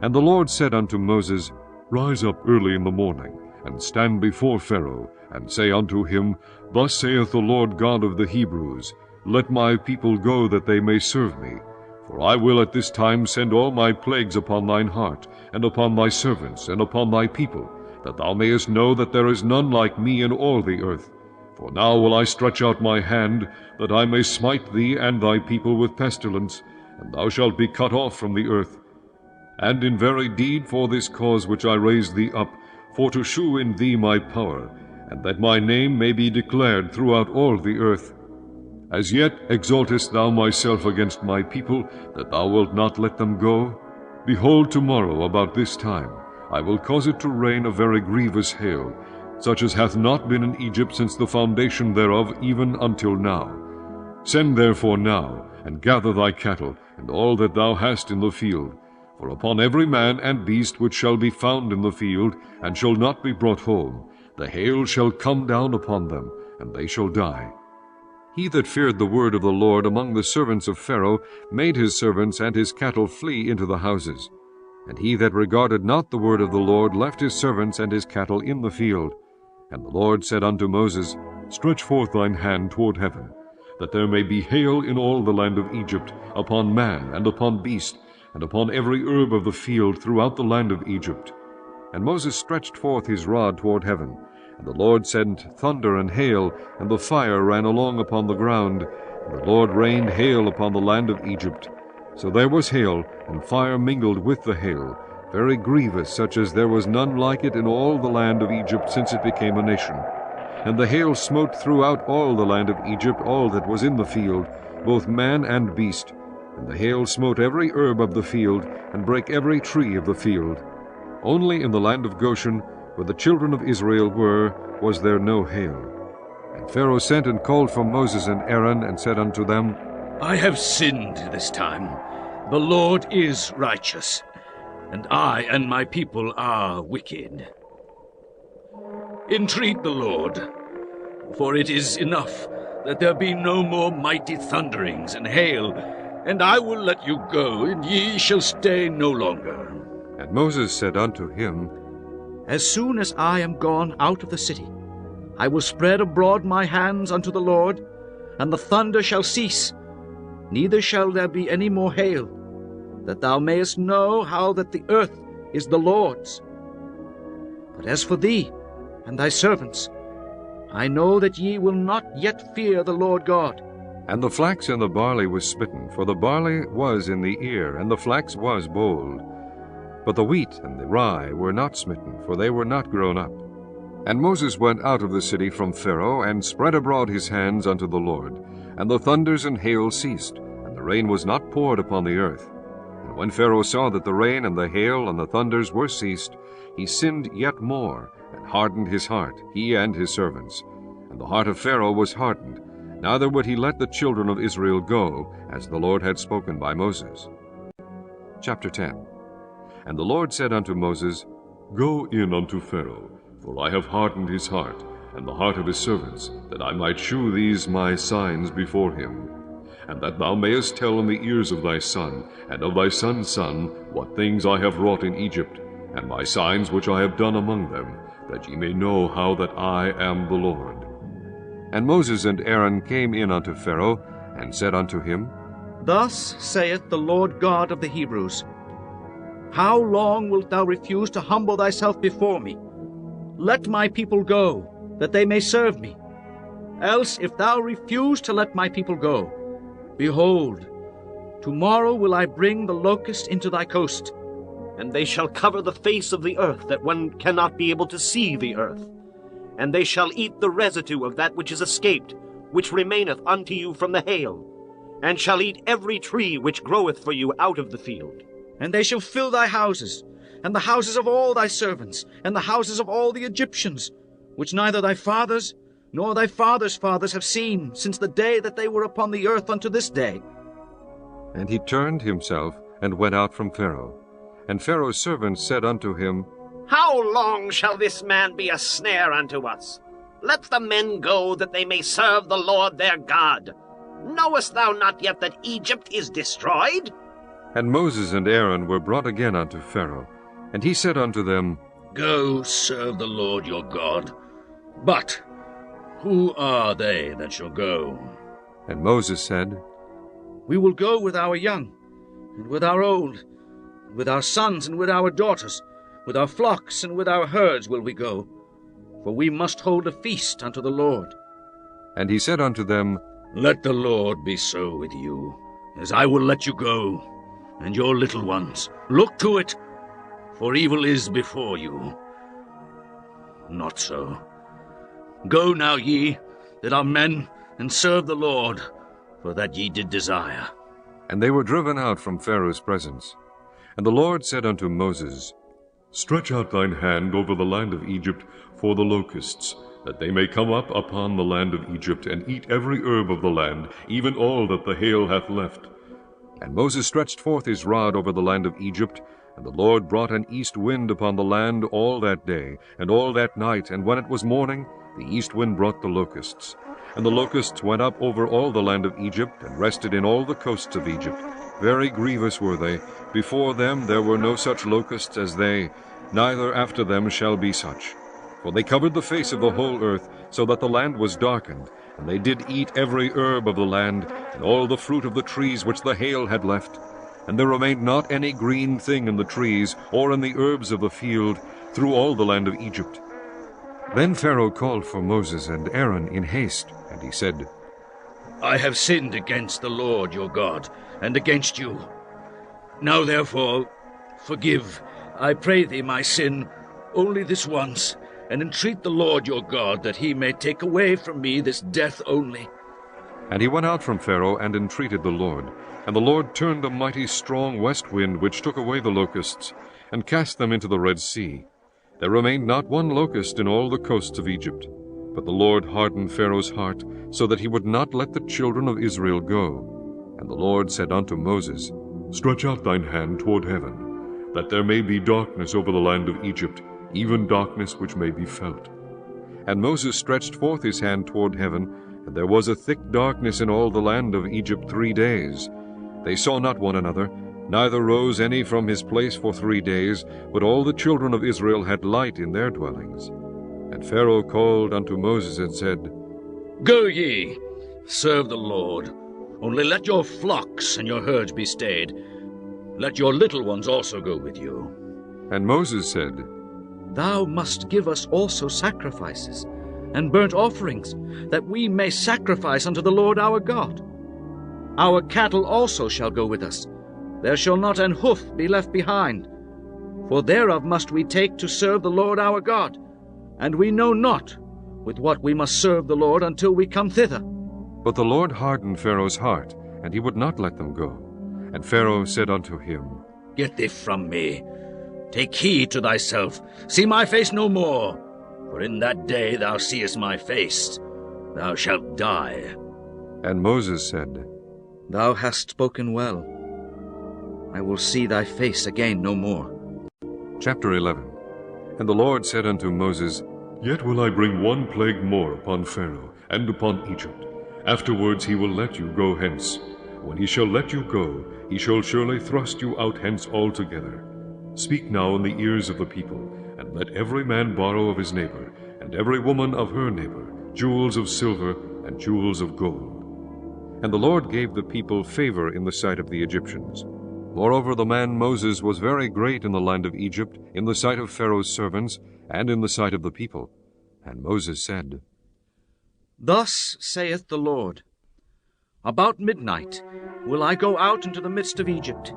And the Lord said unto Moses, Rise up early in the morning, and stand before Pharaoh, and say unto him, Thus saith the Lord God of the Hebrews, Let my people go, that they may serve me. For I will at this time send all my plagues upon thine heart, and upon thy servants, and upon thy people, that thou mayest know that there is none like me in all the earth. For now will I stretch out my hand, that I may smite thee and thy people with pestilence, and thou shalt be cut off from the earth. And in very deed for this cause which I raised thee up, for to shew in thee my power, and that my name may be declared throughout all the earth. As yet exaltest thou myself against my people, that thou wilt not let them go? Behold, tomorrow about this time I will cause it to rain a very grievous hail, such as hath not been in Egypt since the foundation thereof even until now. Send therefore now, and gather thy cattle, and all that thou hast in the field. For upon every man and beast which shall be found in the field, and shall not be brought home, the hail shall come down upon them, and they shall die. He that feared the word of the Lord among the servants of Pharaoh made his servants and his cattle flee into the houses. And he that regarded not the word of the Lord left his servants and his cattle in the field. And the Lord said unto Moses, Stretch forth thine hand toward heaven, that there may be hail in all the land of Egypt, upon man, and upon beast, and upon every herb of the field throughout the land of Egypt. And Moses stretched forth his rod toward heaven, and the Lord sent thunder and hail, and the fire ran along upon the ground, and the Lord rained hail upon the land of Egypt. So there was hail, and fire mingled with the hail, very grievous, such as there was none like it in all the land of Egypt since it became a nation. And the hail smote throughout all the land of Egypt all that was in the field, both man and beast. And the hail smote every herb of the field, and brake every tree of the field. Only in the land of Goshen, where the children of Israel were, was there no hail. And Pharaoh sent and called for Moses and Aaron, and said unto them, I have sinned this time. The Lord is righteous, and I and my people are wicked. Entreat the Lord, for it is enough that there be no more mighty thunderings and hail, and I will let you go, and ye shall stay no longer. And Moses said unto him, As soon as I am gone out of the city, I will spread abroad my hands unto the Lord, and the thunder shall cease, neither shall there be any more hail, that thou mayest know how that the earth is the Lord's. But as for thee and thy servants, I know that ye will not yet fear the Lord God. And the flax and the barley was smitten, for the barley was in the ear, and the flax was bold. But the wheat and the rye were not smitten, for they were not grown up. And Moses went out of the city from Pharaoh, and spread abroad his hands unto the Lord. And the thunders and hail ceased, and the rain was not poured upon the earth. And when Pharaoh saw that the rain and the hail and the thunders were ceased, he sinned yet more, and hardened his heart, he and his servants. And the heart of Pharaoh was hardened, neither would he let the children of Israel go, as the Lord had spoken by Moses. Chapter 10. And the Lord said unto Moses, Go in unto Pharaoh, for I have hardened his heart, and the heart of his servants, that I might shew these my signs before him, and that thou mayest tell in the ears of thy son, and of thy son's son, what things I have wrought in Egypt, and my signs which I have done among them, that ye may know how that I am the Lord. And Moses and Aaron came in unto Pharaoh, and said unto him, Thus saith the Lord God of the Hebrews, How long wilt thou refuse to humble thyself before me? Let my people go, that they may serve me. Else, if thou refuse to let my people go, behold, tomorrow will I bring the locust into thy coast. And they shall cover the face of the earth, that one cannot be able to see the earth. and they shall eat the residue of that which is escaped, which remaineth unto you from the hail, and shall eat every tree which groweth for you out of the field. And they shall fill thy houses, and the houses of all thy servants, and the houses of all the Egyptians, which neither thy fathers nor thy fathers' fathers have seen, since the day that they were upon the earth unto this day. And he turned himself and went out from Pharaoh. And Pharaoh's servants said unto him, How long shall this man be a snare unto us? Let the men go, that they may serve the Lord their God. Knowest thou not yet that Egypt is destroyed? And Moses and Aaron were brought again unto Pharaoh. And he said unto them, Go serve the Lord your God. But who are they that shall go? And Moses said, We will go with our young, and with our old, and with our sons, and with our daughters, with our flocks, and with our herds will we go. For we must hold a feast unto the Lord. And he said unto them, Let the Lord be so with you, as I will let you go, and your little ones. Look to it, for evil is before you. Not so. Go now, ye that are men, and serve the Lord, for that ye did desire. And they were driven out from Pharaoh's presence. And the Lord said unto Moses, Stretch out thine hand over the land of Egypt for the locusts, that they may come up upon the land of Egypt, and eat every herb of the land, even all that the hail hath left. And Moses stretched forth his rod over the land of Egypt, and the Lord brought an east wind upon the land all that day, and all that night, and when it was morning, the east wind brought the locusts. And the locusts went up over all the land of Egypt, and rested in all the coasts of Egypt. Very grievous were they. Before them there were no such locusts as they, neither after them shall be such. For they covered the face of the whole earth, so that the land was darkened, and they did eat every herb of the land, and all the fruit of the trees which the hail had left. And there remained not any green thing in the trees, or in the herbs of the field, through all the land of Egypt. Then Pharaoh called for Moses and Aaron in haste, and he said, I have sinned against the Lord your God, and against you. Now therefore forgive, I pray thee, my sin, only this once, and entreat the Lord your God, that he may take away from me this death only. And he went out from Pharaoh and entreated the Lord. And the Lord turned a mighty strong west wind, which took away the locusts, and cast them into the Red Sea. There remained not one locust in all the coasts of Egypt. But the Lord hardened Pharaoh's heart, so that he would not let the children of Israel go. And the Lord said unto Moses, Stretch out thine hand toward heaven, that there may be darkness over the land of Egypt, even darkness which may be felt. And Moses stretched forth his hand toward heaven, and there was a thick darkness in all the land of Egypt 3 days. They saw not one another, neither rose any from his place for 3 days, but all the children of Israel had light in their dwellings. And Pharaoh called unto Moses and said, Go ye, serve the Lord. Only let your flocks and your herds be stayed. Let your little ones also go with you. And Moses said, Thou must give us also sacrifices, and burnt offerings, that we may sacrifice unto the Lord our God. Our cattle also shall go with us. There shall not an hoof be left behind. For thereof must we take to serve the Lord our God, and we know not with what we must serve the Lord until we come thither. But the Lord hardened Pharaoh's heart, and he would not let them go. And Pharaoh said unto him, Get thee from me. Take heed to thyself. See my face no more. For in that day thou seest my face, thou shalt die. And Moses said, Thou hast spoken well. I will see thy face again no more. Chapter 11. And the Lord said unto Moses, Yet will I bring one plague more upon Pharaoh, and upon Egypt. Afterwards he will let you go hence. When he shall let you go, he shall surely thrust you out hence altogether. Speak now in the ears of the people, and let every man borrow of his neighbor, and every woman of her neighbor, jewels of silver and jewels of gold. And the Lord gave the people favor in the sight of the Egyptians. Moreover, the man Moses was very great in the land of Egypt, in the sight of Pharaoh's servants, and in the sight of the people. And Moses said, Thus saith the Lord, About midnight will I go out into the midst of Egypt,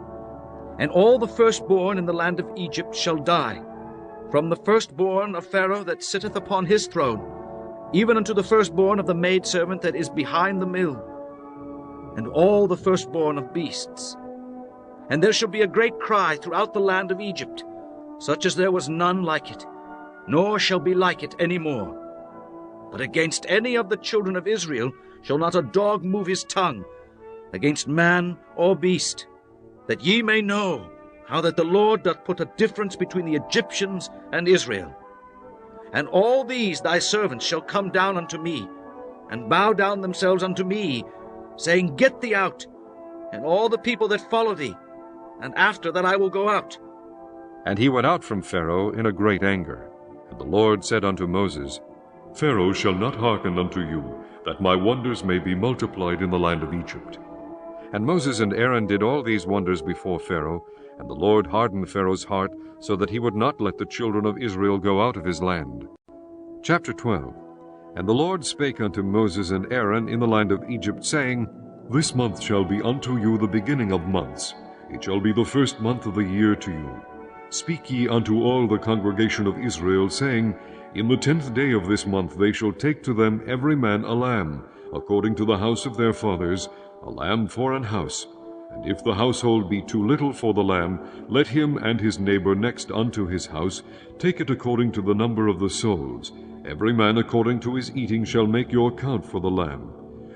and all the firstborn in the land of Egypt shall die, from the firstborn of Pharaoh that sitteth upon his throne, even unto the firstborn of the maidservant that is behind the mill, and all the firstborn of beasts. And there shall be a great cry throughout the land of Egypt, such as there was none like it, nor shall be like it any more. But against any of the children of Israel shall not a dog move his tongue, against man or beast, that ye may know how that the Lord doth put a difference between the Egyptians and Israel. And all these thy servants shall come down unto me, and bow down themselves unto me, saying, Get thee out, and all the people that follow thee, and after that I will go out. And he went out from Pharaoh in a great anger. And the Lord said unto Moses, Pharaoh shall not hearken unto you, that my wonders may be multiplied in the land of Egypt. And Moses and Aaron did all these wonders before Pharaoh, and the Lord hardened Pharaoh's heart, so that he would not let the children of Israel go out of his land. Chapter 12. And the Lord spake unto Moses and Aaron in the land of Egypt, saying, This month shall be unto you the beginning of months. It shall be the first month of the year to you. Speak ye unto all the congregation of Israel, saying, In the 10th day of this month they shall take to them every man a lamb, according to the house of their fathers, a lamb for an house. And if the household be too little for the lamb, let him and his neighbor next unto his house take it according to the number of the souls. Every man according to his eating shall make your count for the lamb.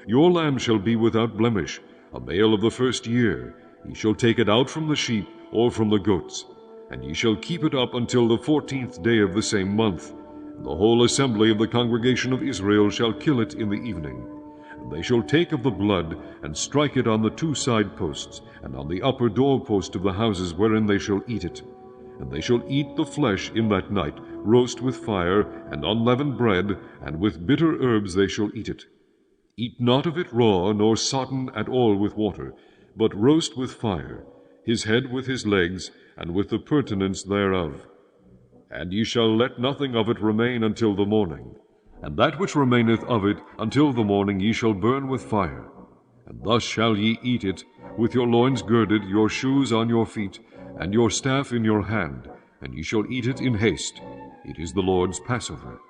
Your lamb shall be without blemish, a male of the first year. Ye shall take it out from the sheep or from the goats. And ye shall keep it up until the 14th day of the same month. And the whole assembly of the congregation of Israel shall kill it in the evening. And they shall take of the blood, and strike it on the 2 side posts, and on the upper door post of the houses wherein they shall eat it. And they shall eat the flesh in that night, roast with fire, and unleavened bread, and with bitter herbs they shall eat it. Eat not of it raw, nor sodden at all with water, but roast with fire, his head with his legs, and with the purtenance thereof. And ye shall let nothing of it remain until the morning. And that which remaineth of it until the morning ye shall burn with fire. And thus shall ye eat it, with your loins girded, your shoes on your feet, and your staff in your hand, and ye shall eat it in haste. It is the Lord's Passover.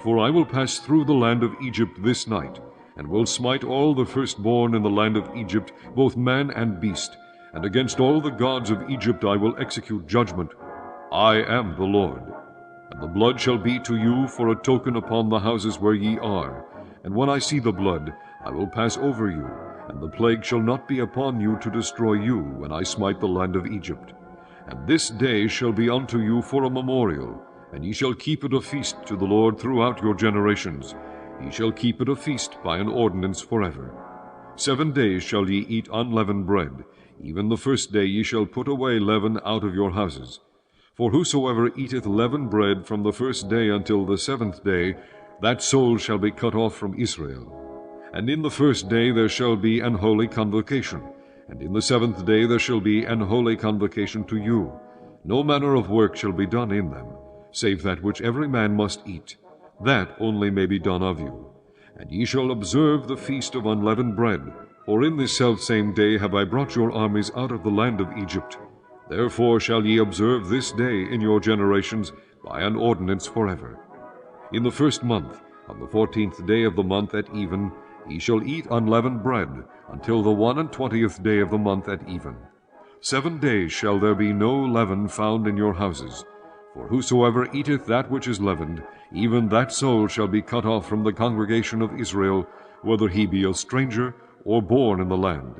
For I will pass through the land of Egypt this night, and will smite all the firstborn in the land of Egypt, both man and beast, and against all the gods of Egypt I will execute judgment. I am the Lord. And the blood shall be to you for a token upon the houses where ye are. And when I see the blood, I will pass over you, and the plague shall not be upon you to destroy you when I smite the land of Egypt. And this day shall be unto you for a memorial, and ye shall keep it a feast to the Lord throughout your generations. Ye shall keep it a feast by an ordinance forever. 7 days shall ye eat unleavened bread. Even the first day ye shall put away leaven out of your houses. For whosoever eateth leavened bread from the first day until the 7th day, that soul shall be cut off from Israel. And in the first day there shall be an holy convocation, and in the 7th day there shall be an holy convocation to you. No manner of work shall be done in them, save that which every man must eat. That only may be done of you. And ye shall observe the feast of unleavened bread, for in this selfsame day have I brought your armies out of the land of Egypt. Therefore shall ye observe this day in your generations by an ordinance forever. In the 1st month, on the 14th day of the month at even, ye shall eat unleavened bread, until the 21st day of the month at even. 7 days shall there be no leaven found in your houses. For whosoever eateth that which is leavened, even that soul shall be cut off from the congregation of Israel, whether he be a stranger or born in the land.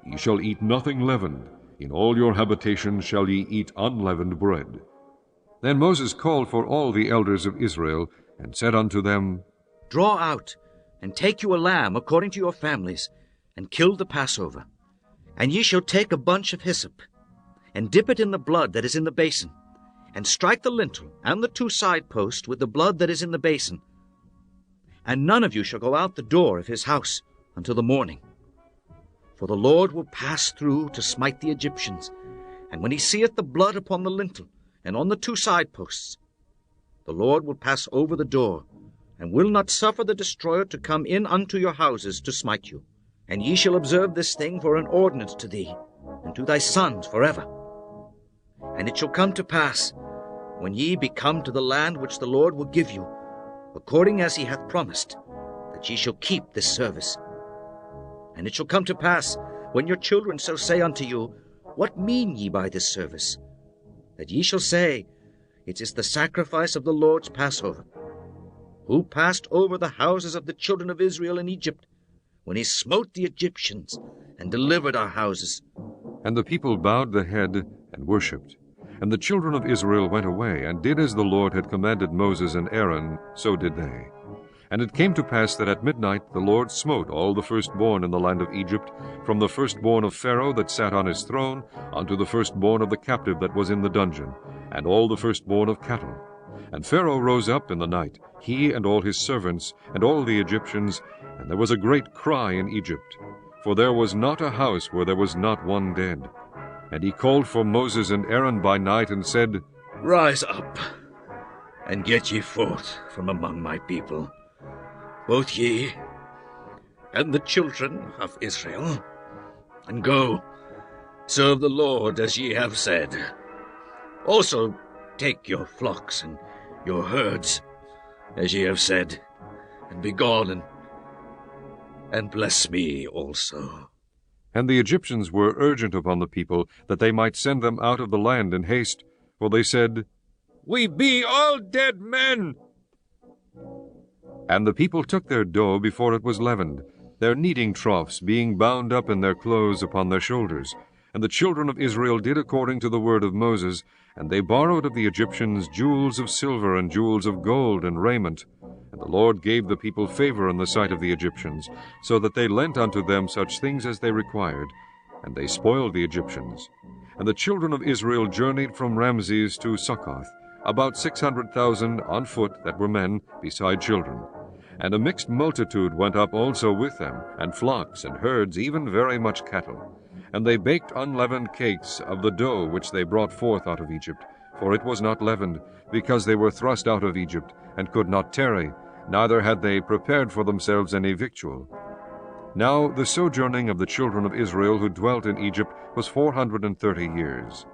Ye shall eat nothing leavened. In all your habitations shall ye eat unleavened bread. Then Moses called for all the elders of Israel, and said unto them, Draw out, and take you a lamb according to your families, and kill the Passover. And ye shall take a bunch of hyssop, and dip it in the blood that is in the basin, and strike the lintel and the 2 side posts with the blood that is in the basin. And none of you shall go out the door of his house until the morning. For the Lord will pass through to smite the Egyptians, and when he seeth the blood upon the lintel and on the 2 side posts, the Lord will pass over the door, and will not suffer the destroyer to come in unto your houses to smite you. And ye shall observe this thing for an ordinance to thee, and to thy sons forever. And it shall come to pass, when ye be come to the land which the Lord will give you, according as he hath promised, that ye shall keep this service. And it shall come to pass, when your children shall say unto you, What mean ye by this service? That ye shall say, It is the sacrifice of the Lord's Passover, who passed over the houses of the children of Israel in Egypt, when he smote the Egyptians and delivered our houses. And the people bowed the head and worshipped. And the children of Israel went away, and did as the Lord had commanded Moses and Aaron, so did they. And it came to pass that at midnight the Lord smote all the firstborn in the land of Egypt, from the firstborn of Pharaoh that sat on his throne, unto the firstborn of the captive that was in the dungeon, and all the firstborn of cattle. And Pharaoh rose up in the night, he and all his servants, and all the Egyptians, and there was a great cry in Egypt. For there was not a house where there was not one dead. And he called for Moses and Aaron by night, and said, Rise up, and get ye forth from among my people, both ye and the children of Israel, and go, serve the Lord as ye have said. Also take your flocks and your herds, as ye have said, and be gone, and bless me also. And the Egyptians were urgent upon the people, that they might send them out of the land in haste. For they said, We be all dead men. And the people took their dough before it was leavened, their kneading troughs being bound up in their clothes upon their shoulders. And the children of Israel did according to the word of Moses, and they borrowed of the Egyptians jewels of silver and jewels of gold and raiment. And the Lord gave the people favor in the sight of the Egyptians, so that they lent unto them such things as they required, and they spoiled the Egyptians. And the children of Israel journeyed from Ramses to Succoth, about 600,000 on foot that were men, beside children. And a mixed multitude went up also with them, and flocks and herds, even very much cattle. And they baked unleavened cakes of the dough which they brought forth out of Egypt, for it was not leavened, because they were thrust out of Egypt, and could not tarry, neither had they prepared for themselves any victual. Now the sojourning of the children of Israel who dwelt in Egypt was 430 years.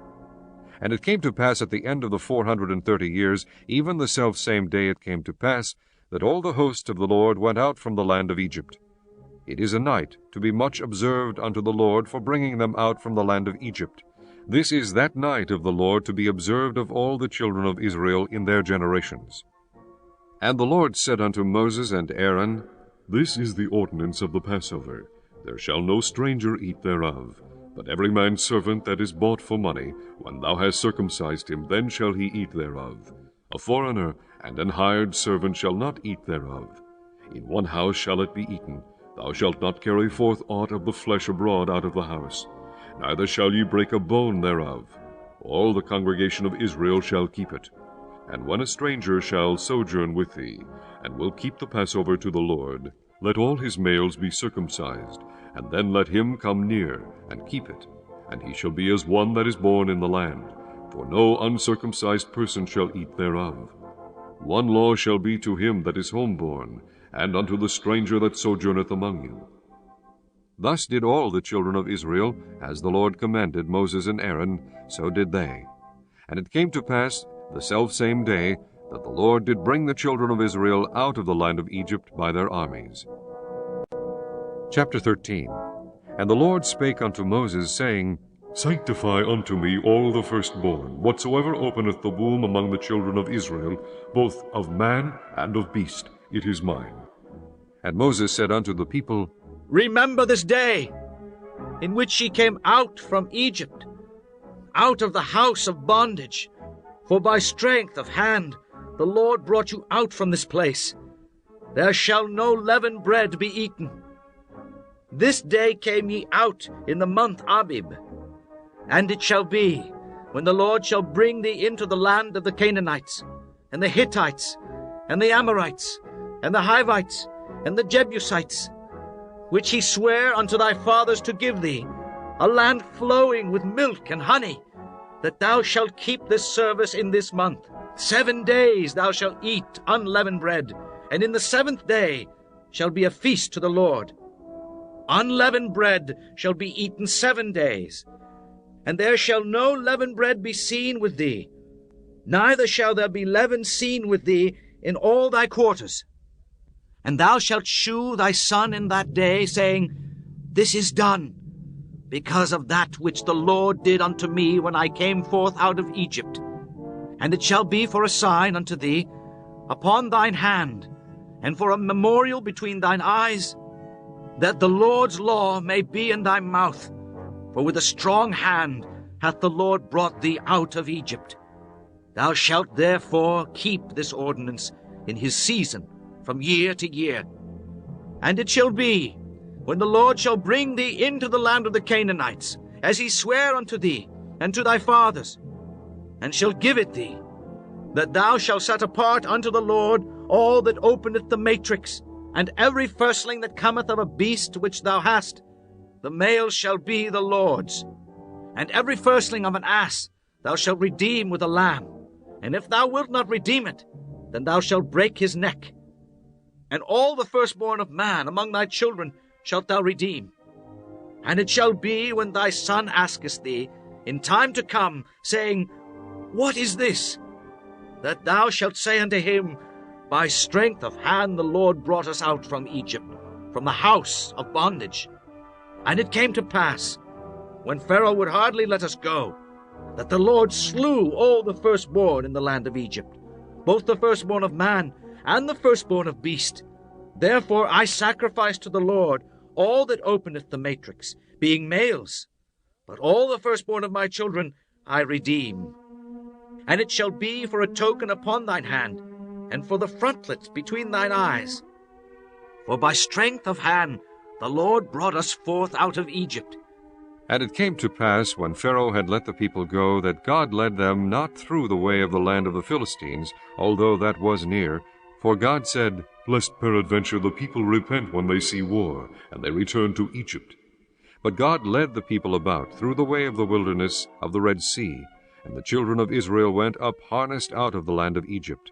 And it came to pass at the end of the 430 years, even the selfsame day it came to pass, that all the host of the Lord went out from the land of Egypt. It is a night to be much observed unto the Lord for bringing them out from the land of Egypt. This is that night of the Lord to be observed of all the children of Israel in their generations. And the Lord said unto Moses and Aaron, This is the ordinance of the Passover. There shall no stranger eat thereof, but every man's servant that is bought for money, when thou hast circumcised him, then shall he eat thereof. A foreigner and an hired servant shall not eat thereof. In one house shall it be eaten. Thou shalt not carry forth aught of the flesh abroad out of the house, neither shall ye break a bone thereof. All the congregation of Israel shall keep it. And when a stranger shall sojourn with thee, and will keep the Passover to the Lord, let all his males be circumcised, and then let him come near, and keep it. And he shall be as one that is born in the land, for no uncircumcised person shall eat thereof. One law shall be to him that is homeborn, and unto the stranger that sojourneth among you. Thus did all the children of Israel, as the Lord commanded Moses and Aaron, so did they. And it came to pass the selfsame day that the Lord did bring the children of Israel out of the land of Egypt by their armies. Chapter 13. And the Lord spake unto Moses, saying, Sanctify unto me all the firstborn, whatsoever openeth the womb among the children of Israel, both of man and of beast, it is mine. And Moses said unto the people, Remember this day, in which ye came out from Egypt, out of the house of bondage. For by strength of hand the Lord brought you out from this place. There shall no leavened bread be eaten. This day came ye out in the month Abib. And it shall be, when the Lord shall bring thee into the land of the Canaanites, and the Hittites, and the Amorites, and the Hivites, and the Jebusites, which he sware unto thy fathers to give thee, a land flowing with milk and honey, that thou shalt keep this service in this month. 7 days thou shalt eat unleavened bread, and in the 7th day shall be a feast to the Lord. Unleavened bread shall be eaten 7 days, and there shall no leavened bread be seen with thee. neither shall there be leaven seen with thee in all thy quarters. And thou shalt shew thy son in that day, saying, This is done, because of that which the Lord did unto me when I came forth out of Egypt. And it shall be for a sign unto thee upon thine hand, and for a memorial between thine eyes, that the Lord's law may be in thy mouth. For with a strong hand hath the Lord brought thee out of Egypt. Thou shalt therefore keep this ordinance in his season, from year to year. And it shall be, when the Lord shall bring thee into the land of the Canaanites, as he sware unto thee and to thy fathers, and shall give it thee, that thou shalt set apart unto the Lord all that openeth the matrix, and every firstling that cometh of a beast which thou hast, the male shall be the Lord's. And every firstling of an ass thou shalt redeem with a lamb. And if thou wilt not redeem it, then thou shalt break his neck. And all the firstborn of man among thy children shalt thou redeem. And it shall be, when thy son asketh thee in time to come, saying, What is this? That thou shalt say unto him, By strength of hand the Lord brought us out from Egypt, from the house of bondage. And it came to pass, when Pharaoh would hardly let us go, that the Lord slew all the firstborn in the land of Egypt, both the firstborn of man and the firstborn of beast. Therefore I sacrifice to the Lord all that openeth the matrix, being males. But all the firstborn of my children I redeem. And it shall be for a token upon thine hand, and for the frontlets between thine eyes. For by strength of hand the Lord brought us forth out of Egypt. And it came to pass, when Pharaoh had let the people go, that God led them not through the way of the land of the Philistines, although that was near. For God said, Lest peradventure the people repent when they see war, and they return to Egypt. But God led the people about through the way of the wilderness of the Red Sea, and the children of Israel went up harnessed out of the land of Egypt.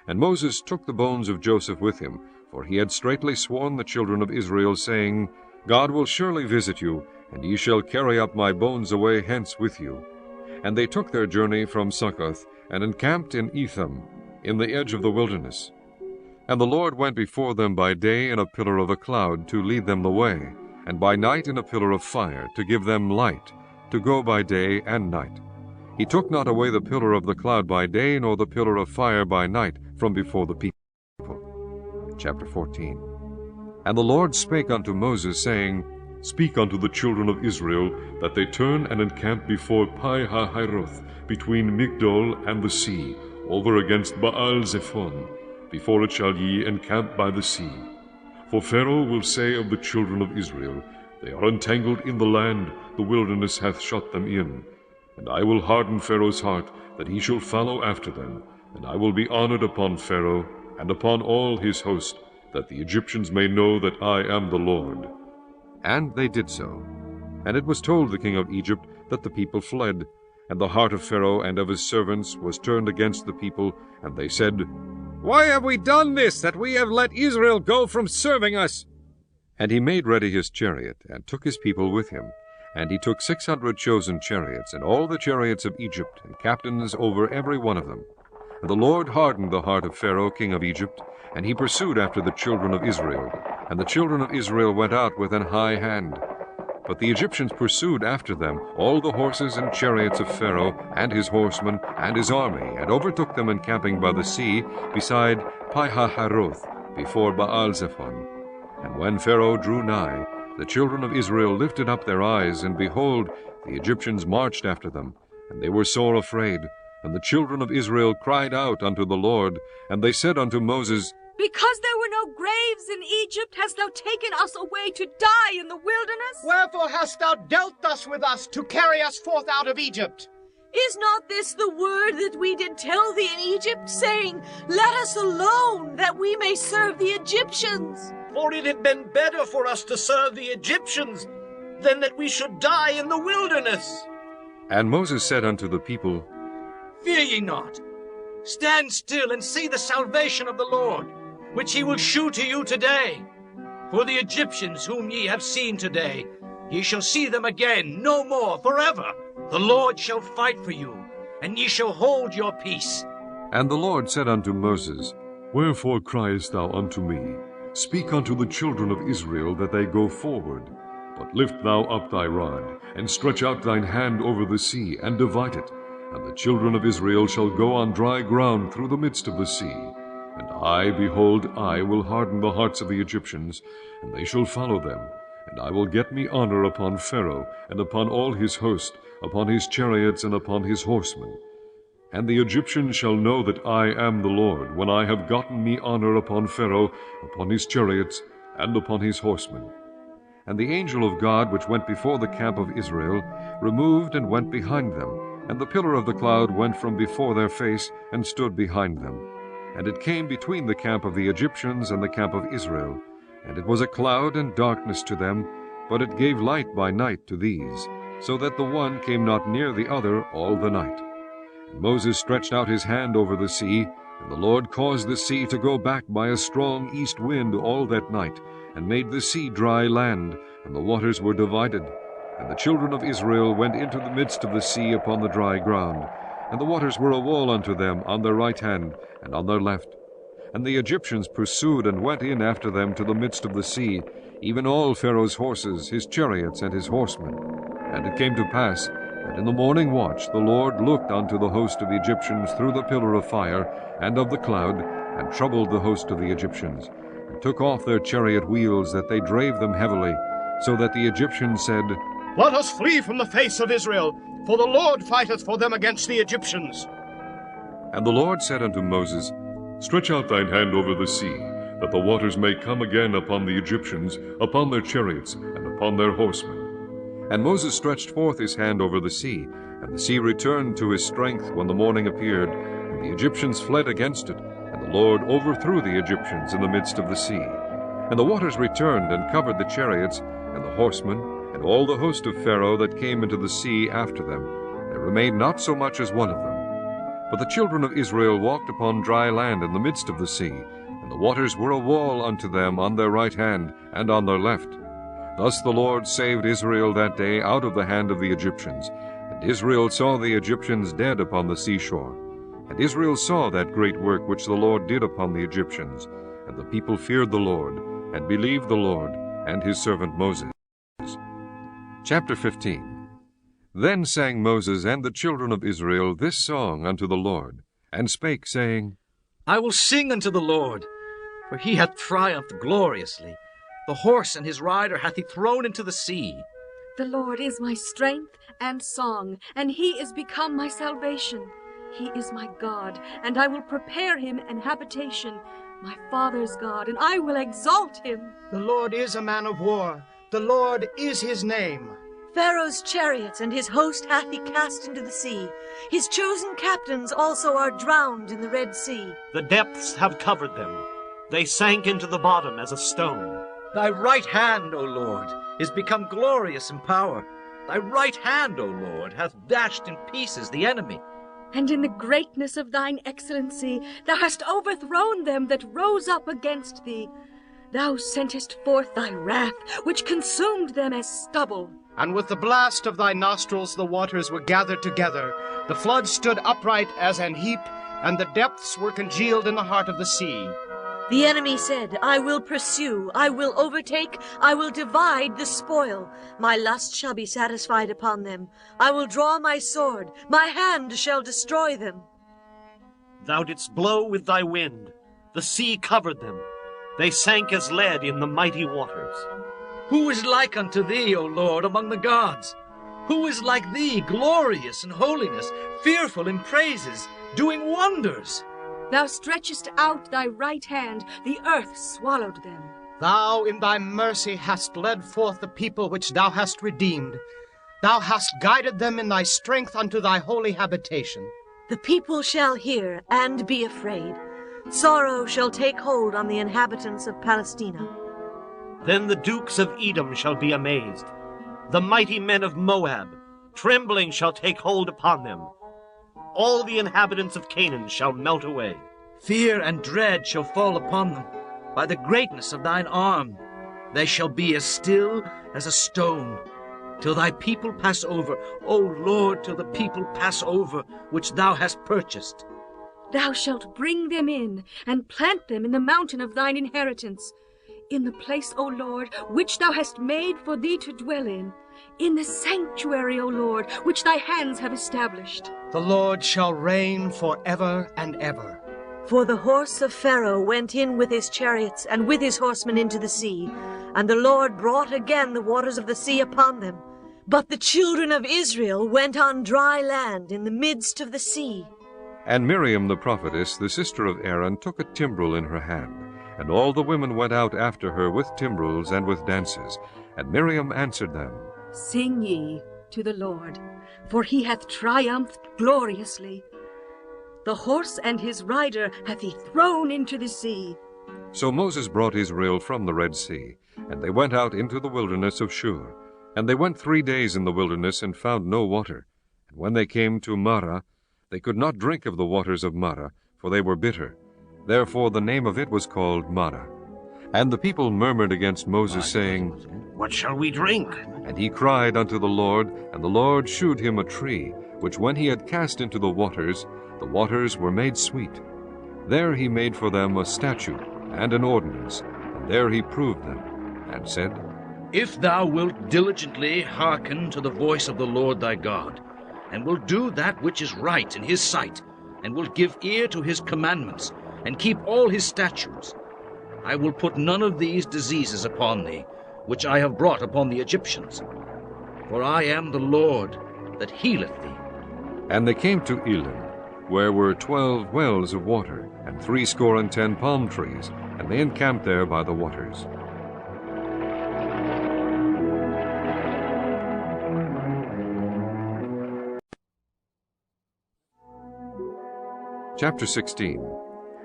And Moses took the bones of Joseph with him, for he had straitly sworn the children of Israel, saying, God will surely visit you, and ye shall carry up my bones away hence with you. And they took their journey from Succoth, and encamped in Etham, in the edge of the wilderness. And the Lord went before them by day in a pillar of a cloud, to lead them the way, and by night in a pillar of fire, to give them light, to go by day and night. He took not away the pillar of the cloud by day, nor the pillar of fire by night, from before the people. Chapter 14. And the Lord spake unto Moses, saying, Speak unto the children of Israel, that they turn and encamp before Pi-hahiroth, between Migdol and the sea, over against Baal-zephon, before it shall ye encamp by the sea. For Pharaoh will say of the children of Israel, They are entangled in the land, the wilderness hath shut them in. And I will harden Pharaoh's heart, that he shall follow after them, and I will be honored upon Pharaoh, and upon all his host, that the Egyptians may know that I am the Lord. And they did so. And it was told the king of Egypt that the people fled, and the heart of Pharaoh and of his servants was turned against the people, and they said, Why have we done this, that we have let Israel go from serving us? And he made ready his chariot, and took his people with him. And he took 600 chosen chariots, and all the chariots of Egypt, and captains over every one of them. And the Lord hardened the heart of Pharaoh king of Egypt, and he pursued after the children of Israel. And the children of Israel went out with an high hand. But the Egyptians pursued after them all the horses and chariots of Pharaoh, and his horsemen, and his army, and overtook them encamping by the sea, beside Pi-hahiroth, before Baal-zephon. And when Pharaoh drew nigh, the children of Israel lifted up their eyes, and behold, the Egyptians marched after them, and they were sore afraid. And the children of Israel cried out unto the Lord, and they said unto Moses, Because there were no graves in Egypt, hast thou taken us away to die in the wilderness? Wherefore hast thou dealt thus with us, to carry us forth out of Egypt? Is not this the word that we did tell thee in Egypt, saying, Let us alone, that we may serve the Egyptians? For it had been better for us to serve the Egyptians, than that we should die in the wilderness. And Moses said unto the people, Fear ye not. Stand still and see the salvation of the Lord, which he will shew to you today. For the Egyptians whom ye have seen today, ye shall see them again no more forever. The Lord shall fight for you, and ye shall hold your peace. And the Lord said unto Moses, Wherefore criest thou unto me? Speak unto the children of Israel that they go forward. But lift thou up thy rod, and stretch out thine hand over the sea, and divide it. And the children of Israel shall go on dry ground through the midst of the sea. And I, behold, I will harden the hearts of the Egyptians, and they shall follow them. And I will get me honor upon Pharaoh, and upon all his host, upon his chariots, and upon his horsemen. And the Egyptians shall know that I am the Lord, when I have gotten me honor upon Pharaoh, upon his chariots, and upon his horsemen. And the angel of God, which went before the camp of Israel, removed and went behind them. And the pillar of the cloud went from before their face, and stood behind them. And it came between the camp of the Egyptians and the camp of Israel. And it was a cloud and darkness to them, but it gave light by night to these, so that the one came not near the other all the night. And Moses stretched out his hand over the sea, and the Lord caused the sea to go back by a strong east wind all that night, and made the sea dry land, and the waters were divided. And the children of Israel went into the midst of the sea upon the dry ground, and the waters were a wall unto them on their right hand and on their left. And the Egyptians pursued and went in after them to the midst of the sea, even all Pharaoh's horses, his chariots, and his horsemen. And it came to pass that in the morning watch the Lord looked unto the host of the Egyptians through the pillar of fire and of the cloud, and troubled the host of the Egyptians, and took off their chariot wheels, that they drave them heavily, so that the Egyptians said, Let us flee from the face of Israel, for the Lord fighteth for them against the Egyptians. And the Lord said unto Moses, Stretch out thine hand over the sea, that the waters may come again upon the Egyptians, upon their chariots, and upon their horsemen. And Moses stretched forth his hand over the sea, and the sea returned to his strength when the morning appeared, and the Egyptians fled against it, and the Lord overthrew the Egyptians in the midst of the sea. And the waters returned and covered the chariots, and the horsemen, and all the host of Pharaoh that came into the sea after them. There remained not so much as one of them. But the children of Israel walked upon dry land in the midst of the sea, and the waters were a wall unto them on their right hand and on their left. Thus the Lord saved Israel that day out of the hand of the Egyptians. And Israel saw the Egyptians dead upon the seashore. And Israel saw that great work which the Lord did upon the Egyptians. And the people feared the Lord, and believed the Lord, and his servant Moses. Chapter 15. Then sang Moses and the children of Israel this song unto the Lord, and spake, saying, I will sing unto the Lord, for he hath triumphed gloriously. The horse and his rider hath he thrown into the sea. The Lord is my strength and song, and he is become my salvation. He is my God, and I will prepare him an habitation, my father's God, and I will exalt him. The Lord is a man of war. The Lord is his name. Pharaoh's chariots and his host hath he cast into the sea. His chosen captains also are drowned in the Red Sea. The depths have covered them. They sank into the bottom as a stone. Thy right hand, O Lord, is become glorious in power. Thy right hand, O Lord, hath dashed in pieces the enemy. And in the greatness of thine excellency thou hast overthrown them that rose up against thee. Thou sentest forth thy wrath, which consumed them as stubble. And with the blast of thy nostrils the waters were gathered together. The flood stood upright as an heap, and the depths were congealed in the heart of the sea. The enemy said, I will pursue, I will overtake, I will divide the spoil. My lust shall be satisfied upon them. I will draw my sword, my hand shall destroy them. Thou didst blow with thy wind. The sea covered them. They sank as lead in the mighty waters. Who is like unto thee, O Lord, among the gods? Who is like thee, glorious in holiness, fearful in praises, doing wonders? Thou stretchest out thy right hand, the earth swallowed them. Thou in thy mercy hast led forth the people which thou hast redeemed. Thou hast guided them in thy strength unto thy holy habitation. The people shall hear and be afraid. Sorrow shall take hold on the inhabitants of Palestina. Then the dukes of Edom shall be amazed. The mighty men of Moab, trembling shall take hold upon them. All the inhabitants of Canaan shall melt away. Fear and dread shall fall upon them. By the greatness of thine arm, they shall be as still as a stone. till thy people pass over. O Lord, till the people pass over, which thou hast purchased. Thou shalt bring them in, and plant them in the mountain of thine inheritance, in the place, O Lord, which thou hast made for thee to dwell in the sanctuary, O Lord, which thy hands have established. The Lord shall reign forever and ever. For the horse of Pharaoh went in with his chariots and with his horsemen into the sea, and the Lord brought again the waters of the sea upon them. But the children of Israel went on dry land in the midst of the sea. And Miriam the prophetess, the sister of Aaron, took a timbrel in her hand, and all the women went out after her with timbrels and with dances. And Miriam answered them, Sing ye to the Lord, for he hath triumphed gloriously. The horse and his rider hath he thrown into the sea. So Moses brought Israel from the Red Sea, and they went out into the wilderness of Shur. And they went 3 days in the wilderness, and found no water. And when they came to Marah, they could not drink of the waters of Marah, for they were bitter. Therefore the name of it was called Marah. And the people murmured against Moses, saying, What shall we drink? And he cried unto the Lord, and the Lord shewed him a tree, which when he had cast into the waters were made sweet. There he made for them a statute and an ordinance, and there he proved them, and said, If thou wilt diligently hearken to the voice of the Lord thy God, and wilt do that which is right in his sight, and wilt give ear to his commandments, and keep all his statutes, I will put none of these diseases upon thee, which I have brought upon the Egyptians. For I am the Lord that healeth thee. And they came to Elim, where were 12 wells of water, and 70 palm trees, and they encamped there by the waters. Chapter 16.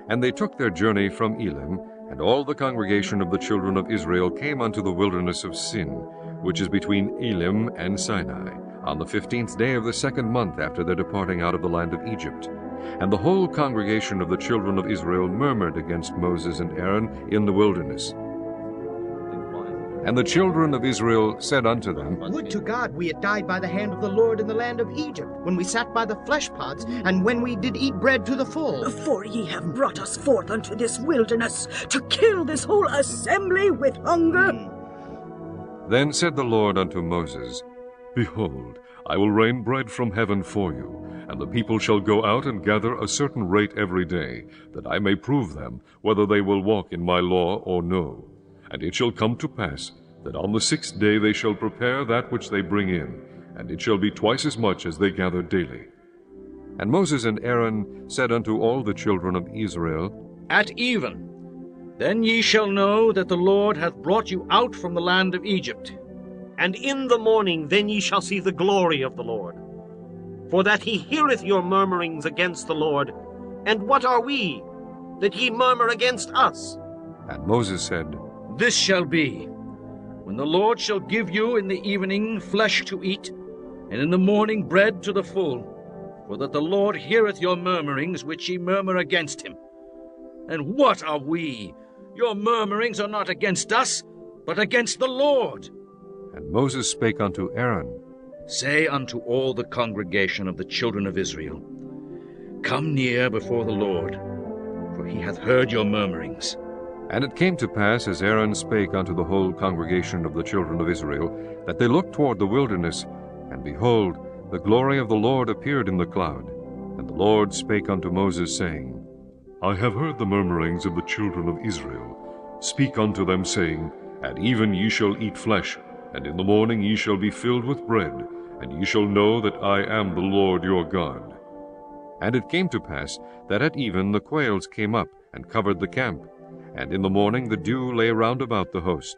And they took their journey from Elim, and all the congregation of the children of Israel came unto the wilderness of Sin, which is between Elim and Sinai, on the 15th day of the 2nd month after their departing out of the land of Egypt. And the whole congregation of the children of Israel murmured against Moses and Aaron in the wilderness. And the children of Israel said unto them, Would to God we had died by the hand of the Lord in the land of Egypt, when we sat by the flesh pots, and when we did eat bread to the full. For ye have brought us forth unto this wilderness, to kill this whole assembly with hunger. Then said the Lord unto Moses, Behold, I will rain bread from heaven for you, and the people shall go out and gather a certain rate every day, that I may prove them, whether they will walk in my law or no. And it shall come to pass, that on the 6th day they shall prepare that which they bring in, and it shall be twice as much as they gather daily. And Moses and Aaron said unto all the children of Israel, At even, then ye shall know that the Lord hath brought you out from the land of Egypt. And in the morning then ye shall see the glory of the Lord. For that he heareth your murmurings against the Lord. And what are we, that ye murmur against us? And Moses said, This shall be, when the Lord shall give you in the evening flesh to eat, and in the morning bread to the full, for that the Lord heareth your murmurings which ye murmur against him. And what are we? Your murmurings are not against us, but against the Lord. And Moses spake unto Aaron, Say unto all the congregation of the children of Israel, Come near before the Lord, for he hath heard your murmurings. And it came to pass, as Aaron spake unto the whole congregation of the children of Israel, that they looked toward the wilderness, and behold, the glory of the Lord appeared in the cloud. And the Lord spake unto Moses, saying, I have heard the murmurings of the children of Israel. Speak unto them, saying, At even ye shall eat flesh, and in the morning ye shall be filled with bread, and ye shall know that I am the Lord your God. And it came to pass, that at even the quails came up, and covered the camp. And in the morning the dew lay round about the host.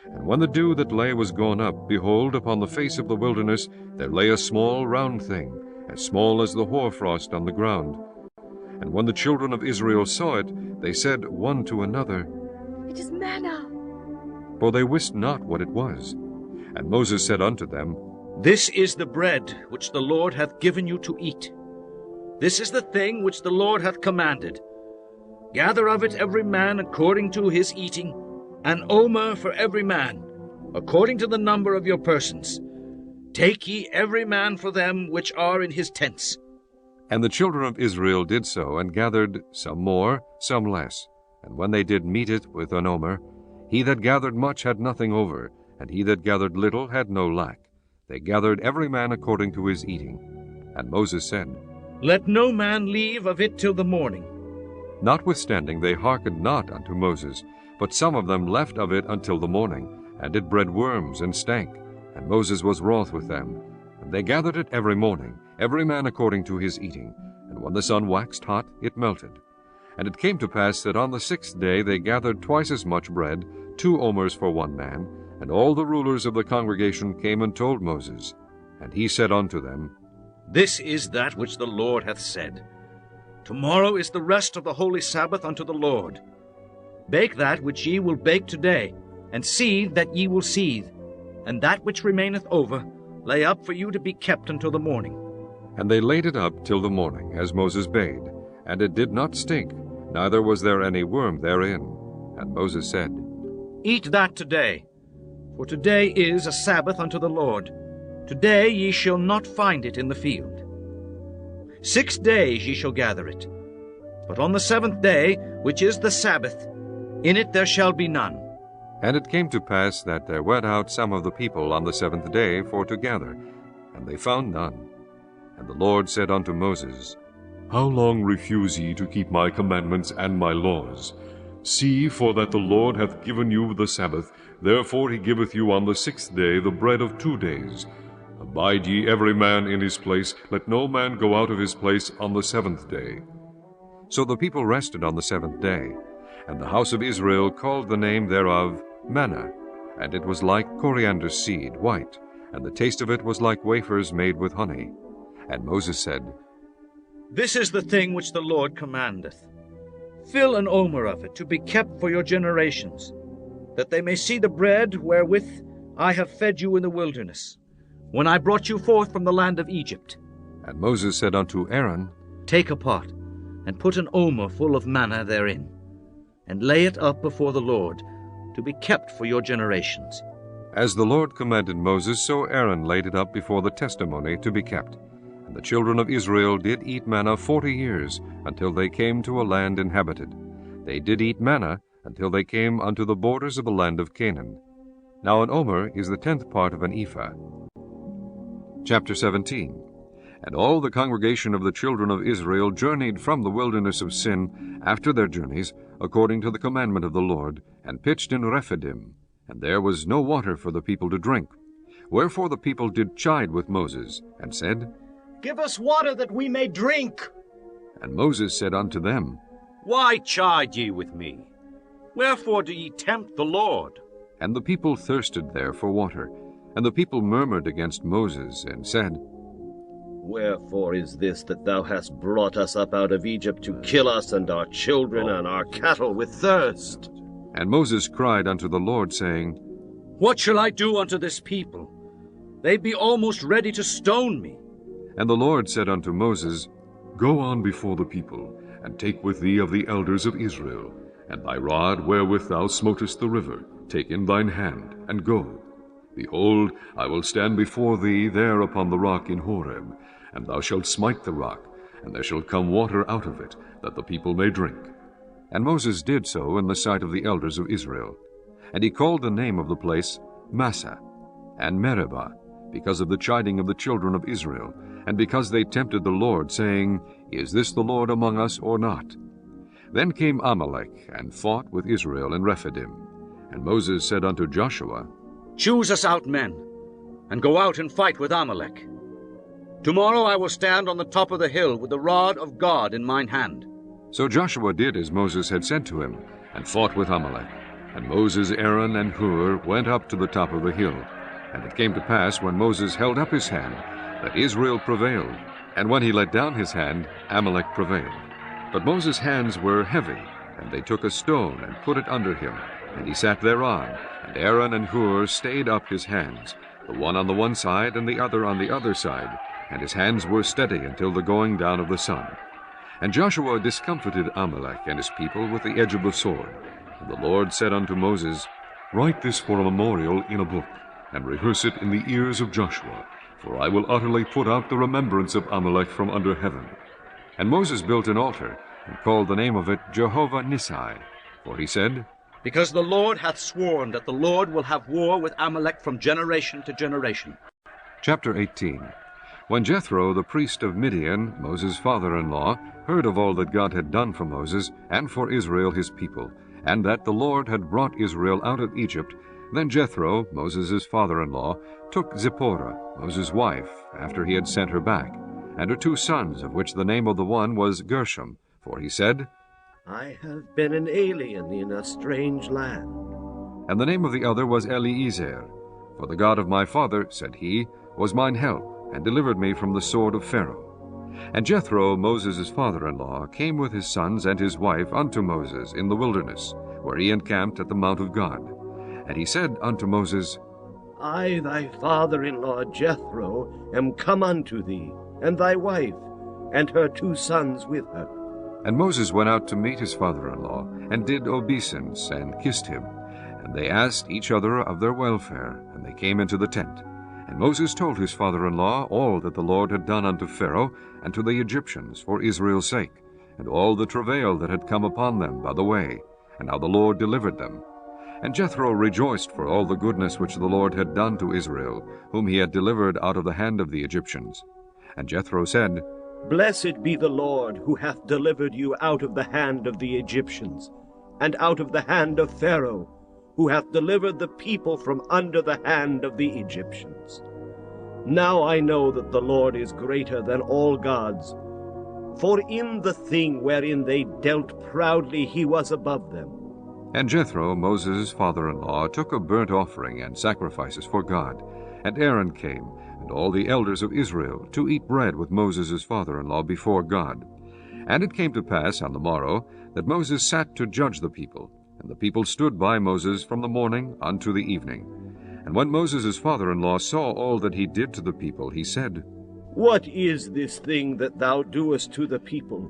And when the dew that lay was gone up, behold, upon the face of the wilderness there lay a small round thing, as small as the hoarfrost on the ground. And when the children of Israel saw it, they said one to another, It is manna. For they wist not what it was. And Moses said unto them, This is the bread which the Lord hath given you to eat. This is the thing which the Lord hath commanded. Gather of it every man according to his eating, an omer for every man, according to the number of your persons. Take ye every man for them which are in his tents. And the children of Israel did so, and gathered some more, some less. And when they did meet it with an omer, he that gathered much had nothing over, and he that gathered little had no lack. They gathered every man according to his eating. And Moses said, Let no man leave of it till the morning. Notwithstanding they hearkened not unto Moses, but some of them left of it until the morning, and did bread worms, and stank. And Moses was wroth with them. And they gathered it every morning, every man according to his eating. And when the sun waxed hot, it melted. And it came to pass that on the 6th day they gathered twice as much bread, 2 omers for one man. And all the rulers of the congregation came and told Moses. And he said unto them, This is that which the Lord hath said. Tomorrow is the rest of the holy Sabbath unto the Lord. Bake that which ye will bake today, and seethe that ye will seethe, and that which remaineth over lay up for you to be kept until the morning. And they laid it up till the morning, as Moses bade. And it did not stink, neither was there any worm therein. And Moses said, Eat that today, for today is a Sabbath unto the Lord. Today ye shall not find it in the field. 6 days ye shall gather it. But on the 7th day, which is the Sabbath, in it there shall be none. And it came to pass that there went out some of the people on the 7th day for to gather, and they found none. And the Lord said unto Moses, How long refuse ye to keep my commandments and my laws? See, for that the Lord hath given you the Sabbath, therefore he giveth you on the 6th day the bread of 2 days. Abide ye every man in his place, let no man go out of his place on the 7th day. So the people rested on the 7th day. And the house of Israel called the name thereof manna, and it was like coriander seed, white, and the taste of it was like wafers made with honey. And Moses said, This is the thing which the Lord commandeth. Fill an omer of it to be kept for your generations, that they may see the bread wherewith I have fed you in the wilderness, when I brought you forth from the land of Egypt. And Moses said unto Aaron, Take a pot, and put an omer full of manna therein, and lay it up before the Lord, to be kept for your generations. As the Lord commanded Moses, so Aaron laid it up before the testimony to be kept. And the children of Israel did eat manna 40 years, until they came to a land inhabited. They did eat manna until they came unto the borders of the land of Canaan. Now an omer is the 10th part of an ephah. Chapter 17. And all the congregation of the children of Israel journeyed from the wilderness of Sin after their journeys, according to the commandment of the Lord, and pitched in Rephidim. And there was no water for the people to drink. Wherefore the people did chide with Moses, and said, Give us water that we may drink. And Moses said unto them, Why chide ye with me? Wherefore do ye tempt the Lord? And the people thirsted there for water. And the people murmured against Moses, and said, Wherefore is this that thou hast brought us up out of Egypt to kill us and our children and our cattle with thirst? And Moses cried unto the Lord, saying, What shall I do unto this people? They be almost ready to stone me. And the Lord said unto Moses, Go on before the people, and take with thee of the elders of Israel, and thy rod wherewith thou smotest the river, take in thine hand, and go. Behold, I will stand before thee there upon the rock in Horeb, and thou shalt smite the rock, and there shall come water out of it, that the people may drink. And Moses did so in the sight of the elders of Israel. And he called the name of the place Massah, and Meribah, because of the chiding of the children of Israel, and because they tempted the Lord, saying, Is this the Lord among us or not? Then came Amalek, and fought with Israel in Rephidim. And Moses said unto Joshua, Choose us out men, and go out and fight with Amalek. Tomorrow I will stand on the top of the hill with the rod of God in mine hand. So Joshua did as Moses had said to him, and fought with Amalek. And Moses, Aaron, and Hur went up to the top of the hill. And it came to pass, when Moses held up his hand, that Israel prevailed. And when he let down his hand, Amalek prevailed. But Moses' hands were heavy, and they took a stone and put it under him, and he sat thereon. And Aaron and Hur stayed up his hands, the one on the one side and the other on the other side, and his hands were steady until the going down of the sun. And Joshua discomfited Amalek and his people with the edge of the sword. And the Lord said unto Moses, Write this for a memorial in a book, and rehearse it in the ears of Joshua, for I will utterly put out the remembrance of Amalek from under heaven. And Moses built an altar, and called the name of it Jehovah Nissi. For he said, Because the Lord hath sworn that the Lord will have war with Amalek from generation to generation. Chapter 18. When Jethro, the priest of Midian, Moses' father-in-law, heard of all that God had done for Moses and for Israel his people, and that the Lord had brought Israel out of Egypt, then Jethro, Moses' father-in-law, took Zipporah, Moses' wife, after he had sent her back, and her 2 sons, of which the name of the one was Gershom, for he said, I have been an alien in a strange land. and the name of the other was Eliezer. For the God of my father, said he, was mine help, and delivered me from the sword of Pharaoh. And Jethro, Moses' father-in-law, came with his sons and his wife unto Moses in the wilderness, where he encamped at the mount of God. And he said unto Moses, I, thy father-in-law Jethro, am come unto thee, and thy wife, and her 2 sons with her. And Moses went out to meet his father-in-law, and did obeisance, and kissed him. And they asked each other of their welfare, and they came into the tent. And Moses told his father-in-law all that the Lord had done unto Pharaoh and to the Egyptians for Israel's sake, and all the travail that had come upon them by the way, and how the Lord delivered them. And Jethro rejoiced for all the goodness which the Lord had done to Israel, whom he had delivered out of the hand of the Egyptians. And Jethro said, Blessed be the Lord, who hath delivered you out of the hand of the Egyptians, and out of the hand of Pharaoh, who hath delivered the people from under the hand of the Egyptians. Now I know that the Lord is greater than all gods, for in the thing wherein they dealt proudly he was above them. And Jethro, Moses' father-in-law, took a burnt offering and sacrifices for God. And Aaron came, and all the elders of Israel, to eat bread with Moses' father-in-law before God. And it came to pass on the morrow that Moses sat to judge the people. And the people stood by Moses from the morning unto the evening. And when Moses' father-in-law saw all that he did to the people, he said, What is this thing that thou doest to the people?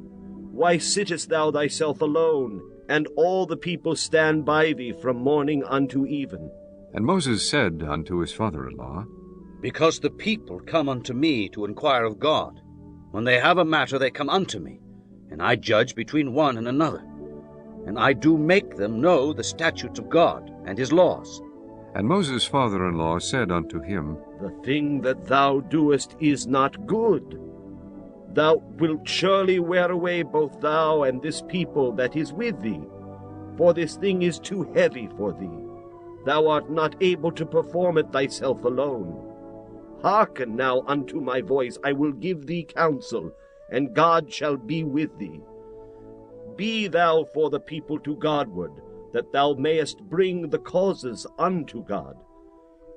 Why sittest thou thyself alone, and all the people stand by thee from morning unto even? And Moses said unto his father-in-law, Because the people come unto me to inquire of God. When they have a matter, they come unto me, and I judge between one and another. And I do make them know the statutes of God and his laws. And Moses' father-in-law said unto him, The thing that thou doest is not good. Thou wilt surely wear away both thou and this people that is with thee, for this thing is too heavy for thee. Thou art not able to perform it thyself alone. Hearken now unto my voice, I will give thee counsel, and God shall be with thee. Be thou for the people to Godward, that thou mayest bring the causes unto God.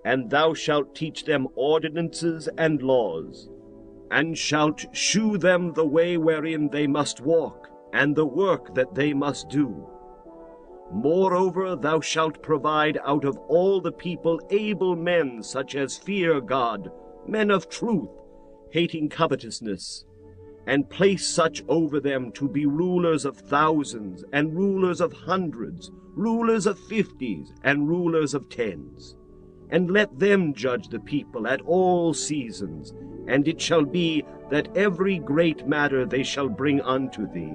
And thou shalt teach them ordinances and laws, and shalt shew them the way wherein they must walk, and the work that they must do. Moreover, thou shalt provide out of all the people able men, such as fear God, men of truth, hating covetousness, and place such over them to be rulers of thousands, and rulers of hundreds, rulers of 50s, and rulers of 10s. And let them judge the people at all seasons, and it shall be that every great matter they shall bring unto thee,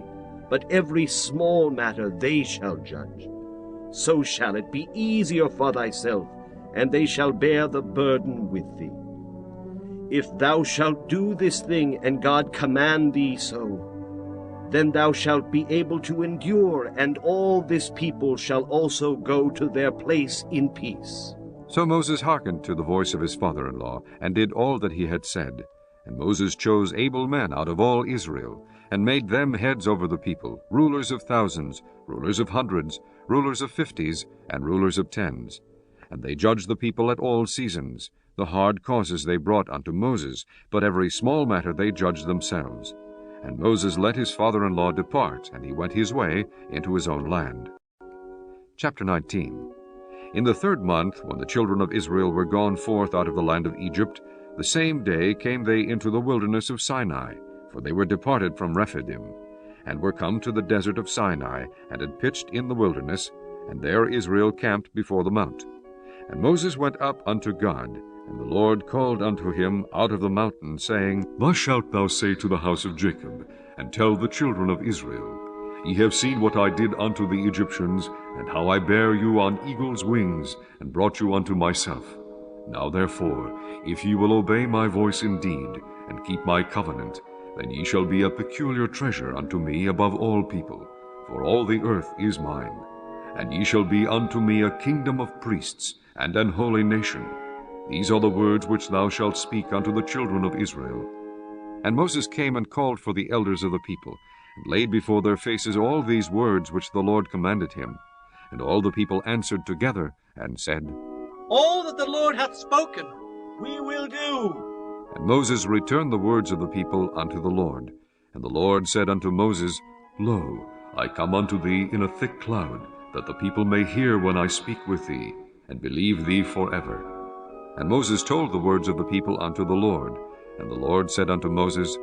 but every small matter they shall judge. So shall it be easier for thyself, and they shall bear the burden with thee. If thou shalt do this thing, and God command thee so, then thou shalt be able to endure, and all this people shall also go to their place in peace. So Moses hearkened to the voice of his father-in-law, and did all that he had said. And Moses chose able men out of all Israel, and made them heads over the people, rulers of thousands, rulers of hundreds, rulers of 50s, and rulers of 10s. And they judged the people at all seasons. The hard causes they brought unto Moses, but every small matter they judged themselves. And Moses let his father-in-law depart, and he went his way into his own land. Chapter 19. In the 3rd month, when the children of Israel were gone forth out of the land of Egypt, the same day came they into the wilderness of Sinai, for they were departed from Rephidim, and were come to the desert of Sinai, and had pitched in the wilderness, and there Israel camped before the mount. And Moses went up unto God, And the Lord called unto him out of the mountain, saying, Thus shalt thou say to the house of Jacob, and tell the children of Israel, Ye have seen what I did unto the Egyptians, and how I bare you on eagle's wings, and brought you unto myself. Now therefore, if ye will obey my voice indeed, and keep my covenant, then ye shall be a peculiar treasure unto me above all people, for all the earth is mine. And ye shall be unto me a kingdom of priests, and an holy nation. These are the words which thou shalt speak unto the children of Israel. And Moses came and called for the elders of the people, and laid before their faces all these words which the Lord commanded him. And all the people answered together, and said, All that the Lord hath spoken, we will do. And Moses returned the words of the people unto the Lord. And the Lord said unto Moses, Lo, I come unto thee in a thick cloud, that the people may hear when I speak with thee, and believe thee forever. And Moses told the words of the people unto the Lord. And the Lord said unto Moses,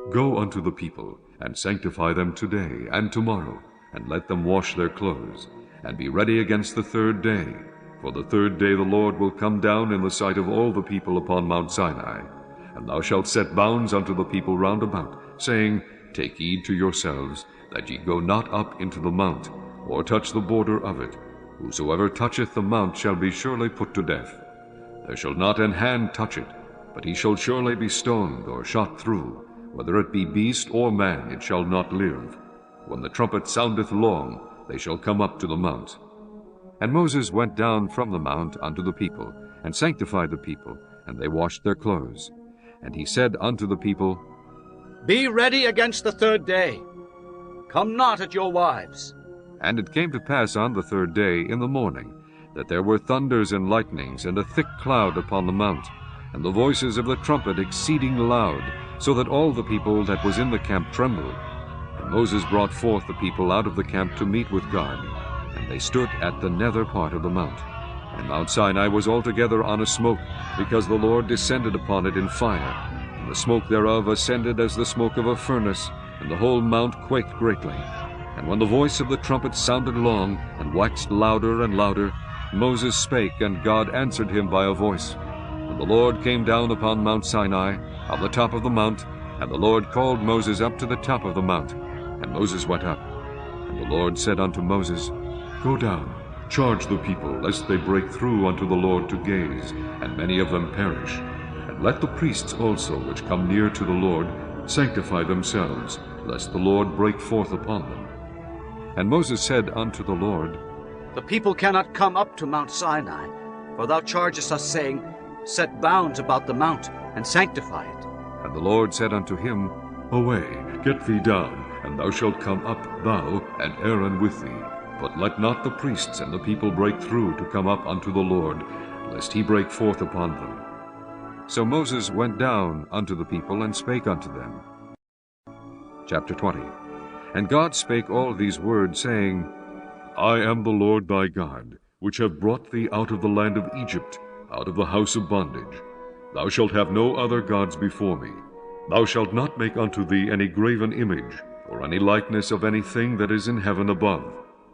Go unto the people, and sanctify them today and tomorrow, and let them wash their clothes, and be ready against the third day. For the third day the Lord will come down in the sight of all the people upon Mount Sinai. And thou shalt set bounds unto the people round about, saying, Take heed to yourselves, that ye go not up into the mount, or touch the border of it. Whosoever toucheth the mount shall be surely put to death. There shall not an hand touch it, but he shall surely be stoned or shot through. Whether it be beast or man, it shall not live. When the trumpet soundeth long, they shall come up to the mount. And Moses went down from the mount unto the people, and sanctified the people, and they washed their clothes. And he said unto the people, Be ready against the third day. Come not at your wives. And it came to pass on the third day in the morning, that there were thunders and lightnings, and a thick cloud upon the mount, and the voices of the trumpet exceeding loud, so that all the people that was in the camp trembled. And Moses brought forth the people out of the camp to meet with God, and they stood at the nether part of the mount. And Mount Sinai was altogether on a smoke, because the Lord descended upon it in fire, and the smoke thereof ascended as the smoke of a furnace, and the whole mount quaked greatly. And when the voice of the trumpet sounded long, and waxed louder and louder, Moses spake, and God answered him by a voice. And the Lord came down upon Mount Sinai, on the top of the mount, and the Lord called Moses up to the top of the mount. And Moses went up. And the Lord said unto Moses, Go down, charge the people, lest they break through unto the Lord to gaze, and many of them perish. And let the priests also, which come near to the Lord, sanctify themselves, lest the Lord break forth upon them. And Moses said unto the Lord, The people cannot come up to Mount Sinai, for thou chargest us, saying, Set bounds about the mount, and sanctify it. And the Lord said unto him, Away, get thee down, and thou shalt come up, thou and Aaron with thee. But let not the priests and the people break through to come up unto the Lord, lest he break forth upon them. So Moses went down unto the people, and spake unto them. Chapter 20. And God spake all these words, saying, I am the Lord thy God, which have brought thee out of the land of Egypt, out of the house of bondage. Thou shalt have no other gods before me. Thou shalt not make unto thee any graven image, or any likeness of anything that is in heaven above,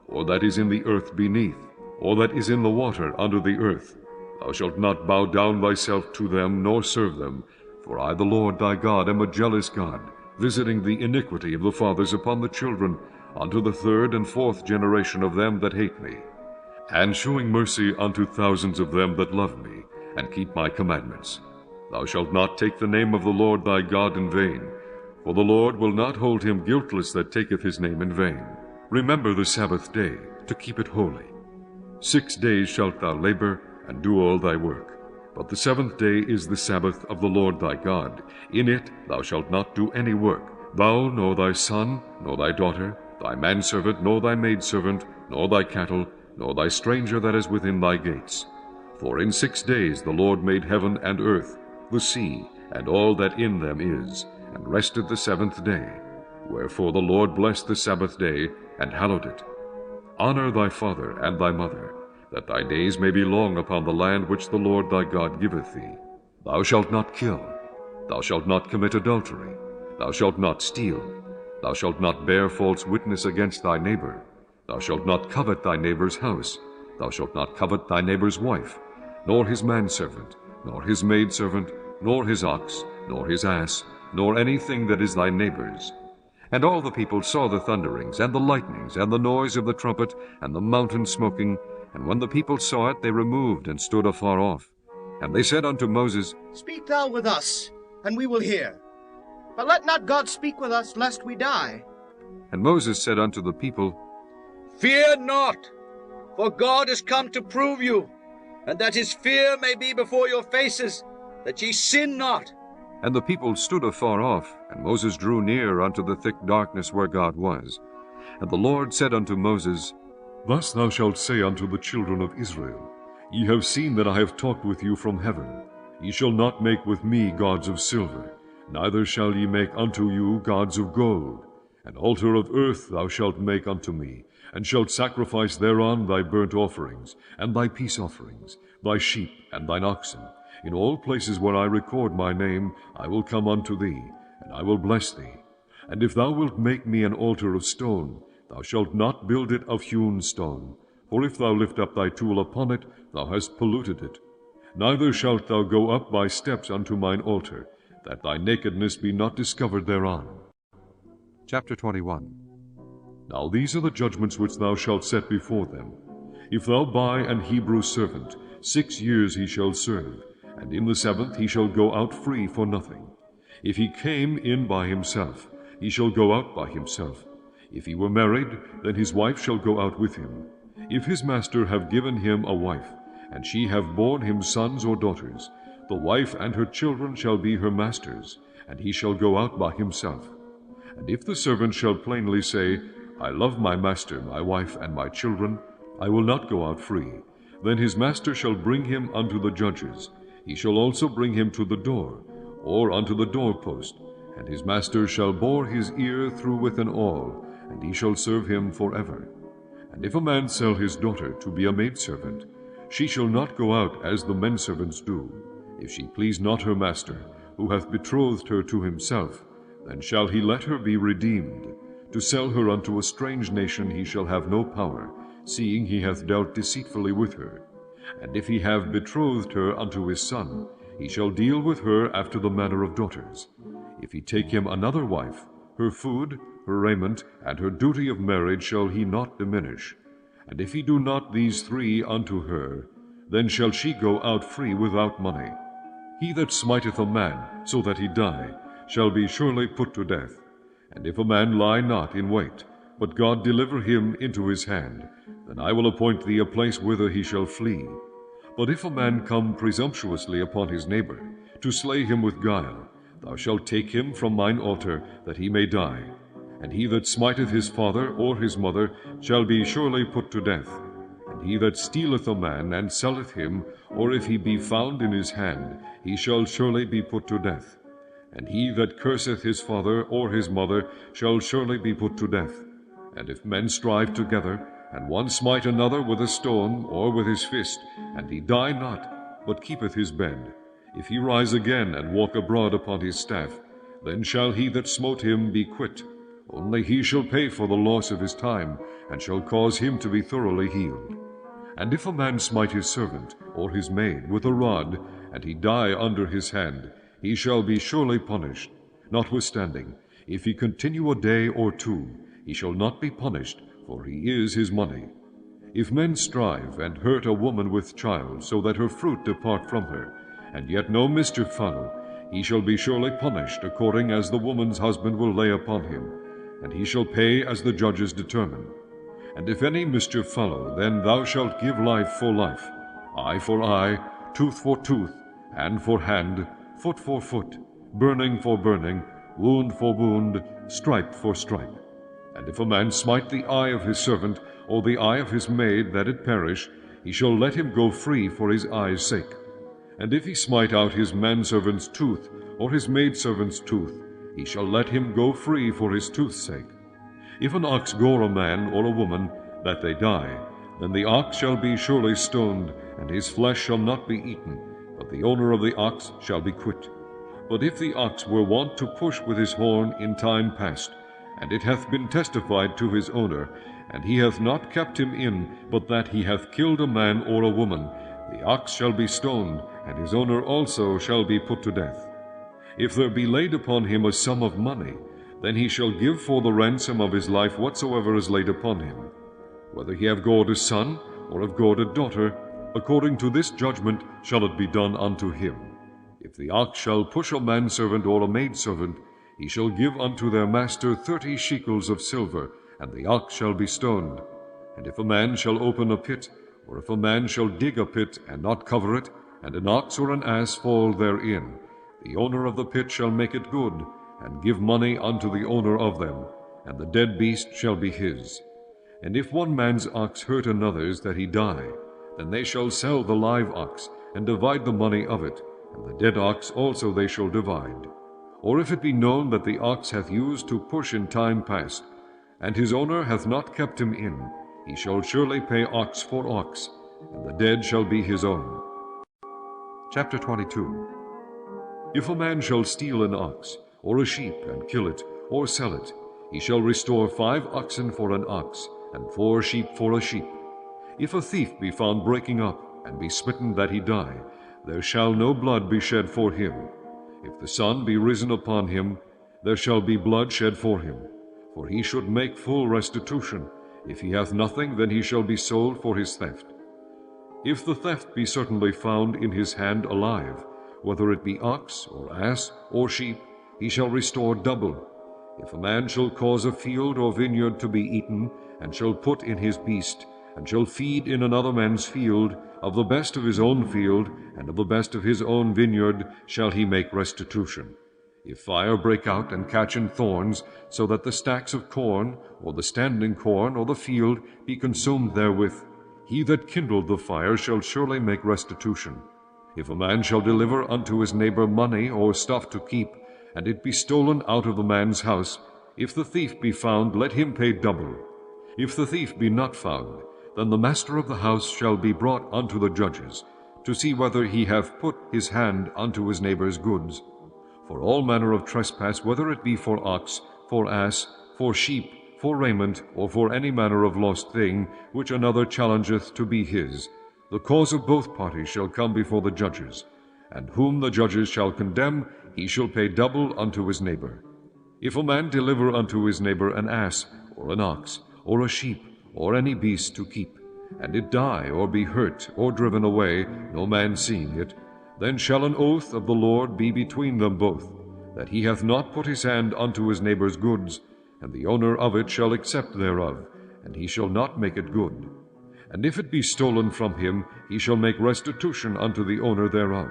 or that is in the earth beneath, or that is in the water under the earth. Thou shalt not bow down thyself to them, nor serve them. For I, the Lord thy God, am a jealous God, visiting the iniquity of the fathers upon the children, unto the third and fourth generation of them that hate me, and shewing mercy unto thousands of them that love me, and keep my commandments. Thou shalt not take the name of the Lord thy God in vain, for the Lord will not hold him guiltless that taketh his name in vain. Remember the Sabbath day, to keep it holy. 6 days shalt thou labor, and do all thy work. But the seventh day is the Sabbath of the Lord thy God. In it thou shalt not do any work, thou, nor thy son, nor thy daughter, thy manservant, nor thy maidservant, nor thy cattle, nor thy stranger that is within thy gates. For in 6 days the Lord made heaven and earth, the sea, and all that in them is, and rested the seventh day. Wherefore the Lord blessed the Sabbath day, and hallowed it. Honor thy father and thy mother, that thy days may be long upon the land which the Lord thy God giveth thee. Thou shalt not kill. Thou shalt not commit adultery. Thou shalt not steal. Thou shalt not bear false witness against thy neighbor. Thou shalt not covet thy neighbor's house. Thou shalt not covet thy neighbor's wife, nor his manservant, nor his maidservant, nor his ox, nor his ass, nor anything that is thy neighbor's. And all the people saw the thunderings, and the lightnings, and the noise of the trumpet, and the mountain smoking. And when the people saw it, they removed, and stood afar off. And they said unto Moses, Speak thou with us, and we will hear. But let not God speak with us, lest we die. And Moses said unto the people, Fear not, for God is come to prove you, and that his fear may be before your faces, that ye sin not. And the people stood afar off, and Moses drew near unto the thick darkness where God was. And the Lord said unto Moses, Thus thou shalt say unto the children of Israel, Ye have seen that I have talked with you from heaven. Ye shall not make with me gods of silver, neither shall ye make unto you gods of gold. An altar of earth thou shalt make unto me, and shalt sacrifice thereon thy burnt offerings, and thy peace offerings, thy sheep and thine oxen. In all places where I record my name, I will come unto thee, and I will bless thee. And if thou wilt make me an altar of stone, thou shalt not build it of hewn stone. For if thou lift up thy tool upon it, thou hast polluted it. Neither shalt thou go up by steps unto mine altar, that thy nakedness be not discovered thereon. Chapter 21. Now these are the judgments which thou shalt set before them. If thou buy an Hebrew servant, 6 years he shall serve, and in the 7th he shall go out free for nothing. If he came in by himself, he shall go out by himself. If he were married, then his wife shall go out with him. If his master have given him a wife, and she have borne him sons or daughters, the wife and her children shall be her master's, and he shall go out by himself. And if the servant shall plainly say, I love my master, my wife, and my children, I will not go out free, then his master shall bring him unto the judges. He shall also bring him to the door, or unto the doorpost, and his master shall bore his ear through with an awl, and he shall serve him forever. And if a man sell his daughter to be a maidservant, she shall not go out as the menservants do. If she please not her master, who hath betrothed her to himself, then shall he let her be redeemed. To sell her unto a strange nation he shall have no power, seeing he hath dealt deceitfully with her. And if he have betrothed her unto his son, he shall deal with her after the manner of daughters. If he take him another wife, her food, her raiment, and her duty of marriage shall he not diminish. And if he do not these 3 unto her, then shall she go out free without money. He that smiteth a man, so that he die, shall be surely put to death. And if a man lie not in wait, but God deliver him into his hand, then I will appoint thee a place whither he shall flee. But if a man come presumptuously upon his neighbor, to slay him with guile, thou shalt take him from mine altar, that he may die. And he that smiteth his father or his mother shall be surely put to death. And he that stealeth a man and selleth him, or if he be found in his hand, he shall surely be put to death. And he that curseth his father or his mother shall surely be put to death. And if men strive together, and one smite another with a stone or with his fist, and he die not, but keepeth his bed, if he rise again and walk abroad upon his staff, then shall he that smote him be quit. Only he shall pay for the loss of his time, and shall cause him to be thoroughly healed. And if a man smite his servant or his maid with a rod, and he die under his hand, he shall be surely punished. Notwithstanding, if he continue a day or 2, he shall not be punished, for he is his money. If men strive and hurt a woman with child, so that her fruit depart from her, and yet no mischief follow, he shall be surely punished, according as the woman's husband will lay upon him, and he shall pay as the judges determine. And if any mischief follow, then thou shalt give life for life, eye for eye, tooth for tooth, hand for hand, foot for foot, burning for burning, wound for wound, stripe for stripe. And if a man smite the eye of his servant, or the eye of his maid, that it perish, he shall let him go free for his eye's sake. And if he smite out his manservant's tooth, or his maidservant's tooth, he shall let him go free for his tooth's sake. If an ox gore a man or a woman, that they die, then the ox shall be surely stoned, and his flesh shall not be eaten, but the owner of the ox shall be quit. But if the ox were wont to push with his horn in time past, and it hath been testified to his owner, and he hath not kept him in, but that he hath killed a man or a woman, The ox shall be stoned, and his owner also shall be put to death. If there be laid upon him a sum of money, then he shall give for the ransom of his life whatsoever is laid upon him. Whether he have gored a son, or have gored a daughter, according to this judgment shall it be done unto him. If the ox shall push a manservant or a maidservant, he shall give unto their master 30 shekels of silver, and the ox shall be stoned. And if a man shall open a pit, or if a man shall dig a pit, and not cover it, and an ox or an ass fall therein, the owner of the pit shall make it good, and give money unto the owner of them, and the dead beast shall be his. And if one man's ox hurt another's that he die, then they shall sell the live ox, and divide the money of it, and the dead ox also they shall divide. Or if it be known that the ox hath used to push in time past, and his owner hath not kept him in, he shall surely pay ox for ox, and the dead shall be his own. Chapter 22. If a man shall steal an ox, or a sheep, and kill it, or sell it, he shall restore 5 oxen for an ox, and 4 sheep for a sheep. If a thief be found breaking up, and be smitten that he die, there shall no blood be shed for him. If the sun be risen upon him, there shall be blood shed for him. For he should make full restitution. If he hath nothing, then he shall be sold for his theft. If the theft be certainly found in his hand alive, whether it be ox, or ass, or sheep, he shall restore double. If a man shall cause a field or vineyard to be eaten, and shall put in his beast, and shall feed in another man's field, of the best of his own field, and of the best of his own vineyard, shall he make restitution. If fire break out and catch in thorns, so that the stacks of corn, or the standing corn, or the field, be consumed therewith, he that kindled the fire shall surely make restitution. If a man shall deliver unto his neighbor money or stuff to keep, and it be stolen out of the man's house, if the thief be found, let him pay double. If the thief be not found, then the master of the house shall be brought unto the judges, to see whether he have put his hand unto his neighbor's goods. For all manner of trespass, whether it be for ox, for ass, for sheep, for raiment, or for any manner of lost thing, which another challengeth to be his, the cause of both parties shall come before the judges, and whom the judges shall condemn, he shall pay double unto his neighbor. If a man deliver unto his neighbor an ass, or an ox, or a sheep, or any beast to keep, and it die, or be hurt, or driven away, no man seeing it, then shall an oath of the Lord be between them both, that he hath not put his hand unto his neighbor's goods, and the owner of it shall accept thereof, and he shall not make it good. And if it be stolen from him, he shall make restitution unto the owner thereof.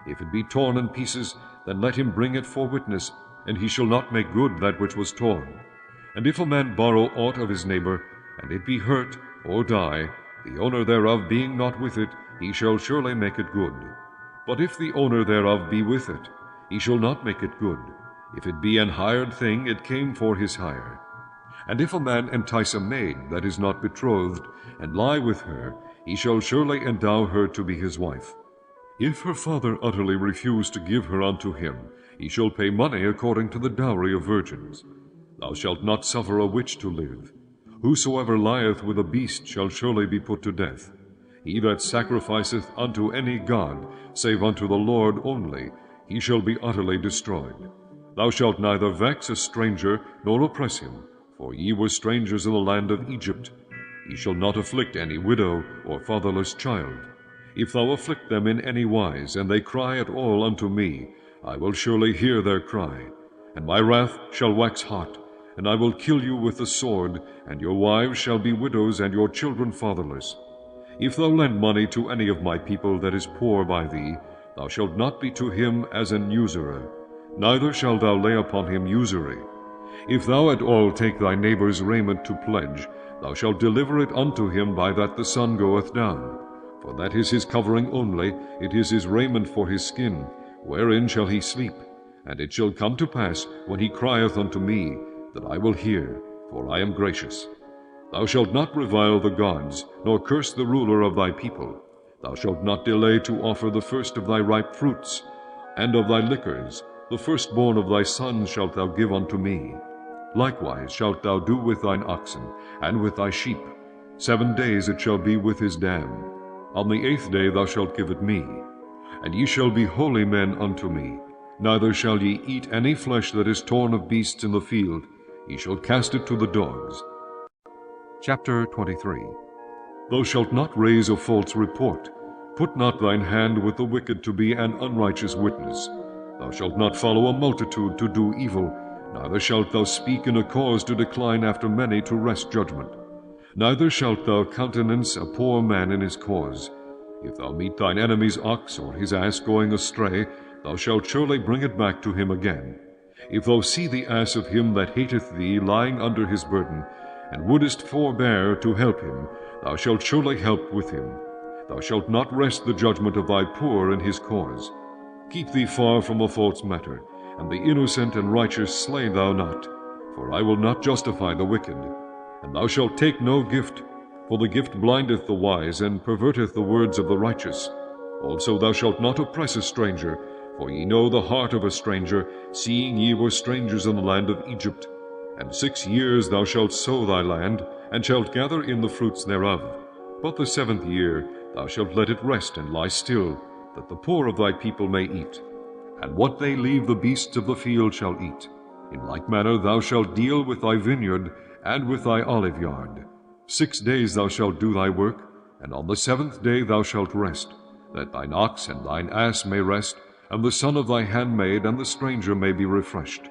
If it be torn in pieces, then let him bring it for witness, and he shall not make good that which was torn. And if a man borrow aught of his neighbor, and it be hurt, or die, the owner thereof being not with it, he shall surely make it good. But if the owner thereof be with it, he shall not make it good. If it be an hired thing, it came for his hire. And if a man entice a maid that is not betrothed, and lie with her, he shall surely endow her to be his wife. If her father utterly refuse to give her unto him, he shall pay money according to the dowry of virgins. Thou shalt not suffer a witch to live. Whosoever lieth with a beast shall surely be put to death. He that sacrificeth unto any god, save unto the Lord only, he shall be utterly destroyed. Thou shalt neither vex a stranger, nor oppress him, for ye were strangers in the land of Egypt. Ye shall not afflict any widow or fatherless child. If thou afflict them in any wise, and they cry at all unto me, I will surely hear their cry. And my wrath shall wax hot, and I will kill you with the sword, and your wives shall be widows, and your children fatherless. If thou lend money to any of my people that is poor by thee, thou shalt not be to him as an usurer, neither shalt thou lay upon him usury. If thou at all take thy neighbor's raiment to pledge, thou shalt deliver it unto him by that the sun goeth down. For that is his covering only, it is his raiment for his skin, wherein shall he sleep. And it shall come to pass, when he crieth unto me, that I will hear, for I am gracious. Thou shalt not revile the gods, nor curse the ruler of thy people. Thou shalt not delay to offer the first of thy ripe fruits, and of thy liquors, the firstborn of thy sons shalt thou give unto me. Likewise shalt thou do with thine oxen, and with thy sheep. 7 days it shall be with his dam. On the 8th day thou shalt give it me. And ye shall be holy men unto me. Neither shall ye eat any flesh that is torn of beasts in the field. Ye shall cast it to the dogs. Chapter 23. Thou shalt not raise a false report. Put not thine hand with the wicked to be an unrighteous witness. Thou shalt not follow a multitude to do evil, neither shalt thou speak in a cause to decline after many to wrest judgment. Neither shalt thou countenance a poor man in his cause. If thou meet thine enemy's ox or his ass going astray, thou shalt surely bring it back to him again. If thou see the ass of him that hateth thee lying under his burden, and wouldest forbear to help him, thou shalt surely help with him. Thou shalt not wrest the judgment of thy poor in his cause. Keep thee far from a false matter, and the innocent and righteous slay thou not. For I will not justify the wicked. And thou shalt take no gift, for the gift blindeth the wise, and perverteth the words of the righteous. Also thou shalt not oppress a stranger, for ye know the heart of a stranger, seeing ye were strangers in the land of Egypt. And 6 years thou shalt sow thy land, and shalt gather in the fruits thereof. But the 7th year thou shalt let it rest and lie still, that the poor of thy people may eat. And what they leave the beasts of the field shall eat. In like manner thou shalt deal with thy vineyard, and with thy olive yard. 6 days thou shalt do thy work, and on the 7th day thou shalt rest, that thine ox and thine ass may rest, and the son of thy handmaid and the stranger may be refreshed.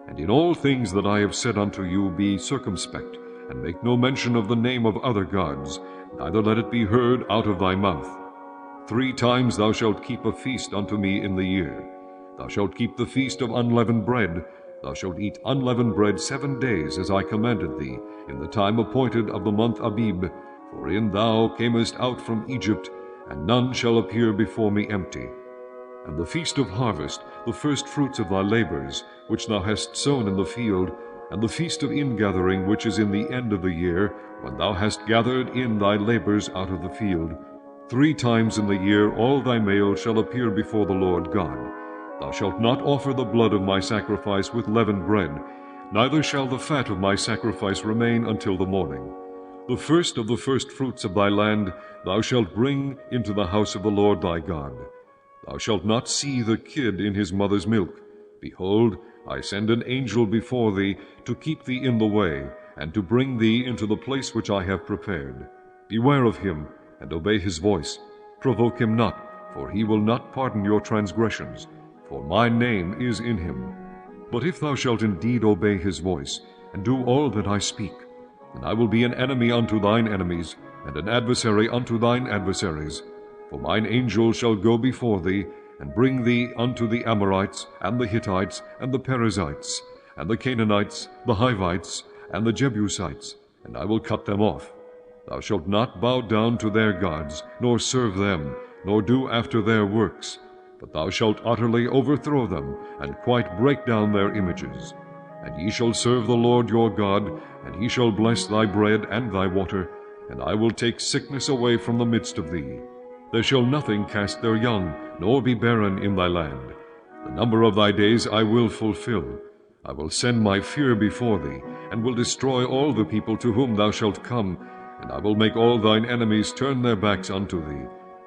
And in all things that I have said unto you be circumspect, and make no mention of the name of other gods, neither let it be heard out of thy mouth. 3 times thou shalt keep a feast unto me in the year. Thou shalt keep the feast of unleavened bread. Thou shalt eat unleavened bread 7 days, as I commanded thee, in the time appointed of the month Abib, wherein thou camest out from Egypt, and none shall appear before me empty. And the feast of harvest, the first fruits of thy labors, which thou hast sown in the field, and the feast of ingathering, which is in the end of the year, when thou hast gathered in thy labors out of the field. 3 times in the year all thy males shall appear before the Lord God. Thou shalt not offer the blood of my sacrifice with leavened bread, neither shall the fat of my sacrifice remain until the morning. The first of the first fruits of thy land thou shalt bring into the house of the Lord thy God. Thou shalt not see the kid in his mother's milk. Behold, I send an angel before thee to keep thee in the way, and to bring thee into the place which I have prepared. Beware of him, and obey his voice. Provoke him not, for he will not pardon your transgressions, for my name is in him. But if thou shalt indeed obey his voice, and do all that I speak, then I will be an enemy unto thine enemies, and an adversary unto thine adversaries. For mine angel shall go before thee, and bring thee unto the Amorites, and the Hittites, and the Perizzites, and the Canaanites, the Hivites, and the Jebusites, and I will cut them off. Thou shalt not bow down to their gods, nor serve them, nor do after their works, but thou shalt utterly overthrow them, and quite break down their images. And ye shall serve the Lord your God, and he shall bless thy bread and thy water, and I will take sickness away from the midst of thee. There shall nothing cast their young, nor be barren in thy land. The number of thy days I will fulfill. I will send my fear before thee, and will destroy all the people to whom thou shalt come, and I will make all thine enemies turn their backs unto thee.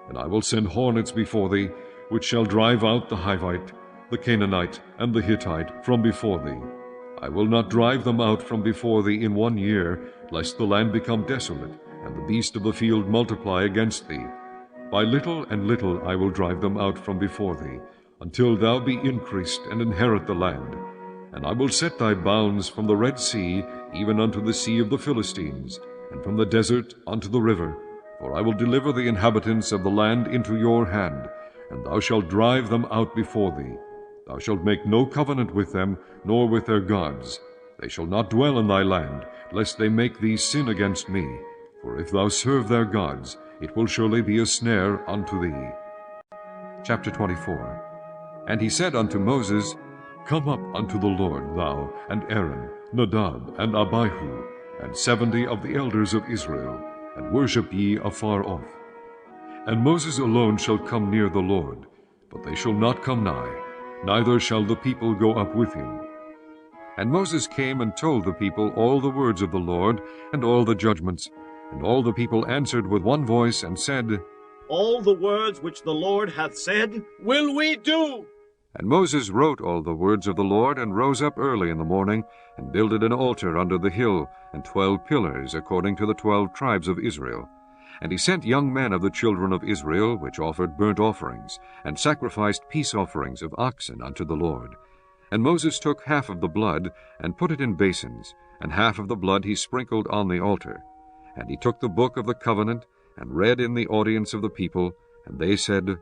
And I will send hornets before thee, which shall drive out the Hivite, the Canaanite, and the Hittite from before thee. I will not drive them out from before thee in 1 year, lest the land become desolate, and the beast of the field multiply against thee. By little and little I will drive them out from before thee, until thou be increased and inherit the land. And I will set thy bounds from the Red Sea even unto the sea of the Philistines, and from the desert unto the river. For I will deliver the inhabitants of the land into your hand, and thou shalt drive them out before thee. Thou shalt make no covenant with them, nor with their gods. They shall not dwell in thy land, lest they make thee sin against me. For if thou serve their gods, it will surely be a snare unto thee. Chapter 24. And he said unto Moses, Come up unto the Lord, thou, and Aaron, Nadab, and Abihu, and 70 of the elders of Israel, and worship ye afar off. And Moses alone shall come near the Lord, but they shall not come nigh, neither shall the people go up with him. And Moses came and told the people all the words of the Lord, and all the judgments. And all the people answered with one voice, and said, All the words which the Lord hath said will we do. And Moses wrote all the words of the Lord, and rose up early in the morning, and builded an altar under the hill, and 12 pillars, according to the 12 tribes of Israel. And he sent young men of the children of Israel, which offered burnt offerings, and sacrificed peace offerings of oxen unto the Lord. And Moses took half of the blood, and put it in basins, and half of the blood he sprinkled on the altar. And he took the book of the covenant, and read in the audience of the people, and they said,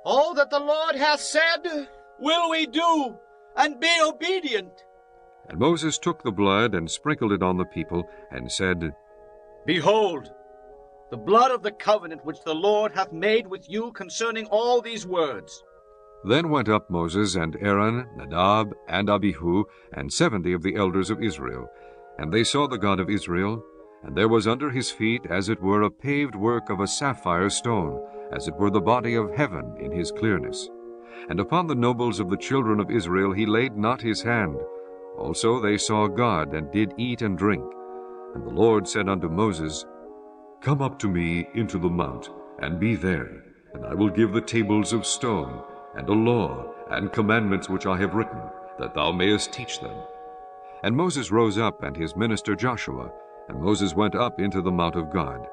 All that the Lord hath said will we do, and be obedient. And Moses took the blood, and sprinkled it on the people, and said, Behold, the blood of the covenant which the Lord hath made with you concerning all these words. Then went up Moses and Aaron, Nadab, and Abihu, and 70 of the elders of Israel. And they saw the God of Israel, and there was under his feet as it were a paved work of a sapphire stone, as it were the body of heaven in his clearness. And upon the nobles of the children of Israel he laid not his hand. Also they saw God, and did eat and drink. And the Lord said unto Moses, Come up to me into the mount, and be there, and I will give the tables of stone, and a law, and commandments which I have written, that thou mayest teach them. And Moses rose up, and his minister Joshua, and Moses went up into the mount of God.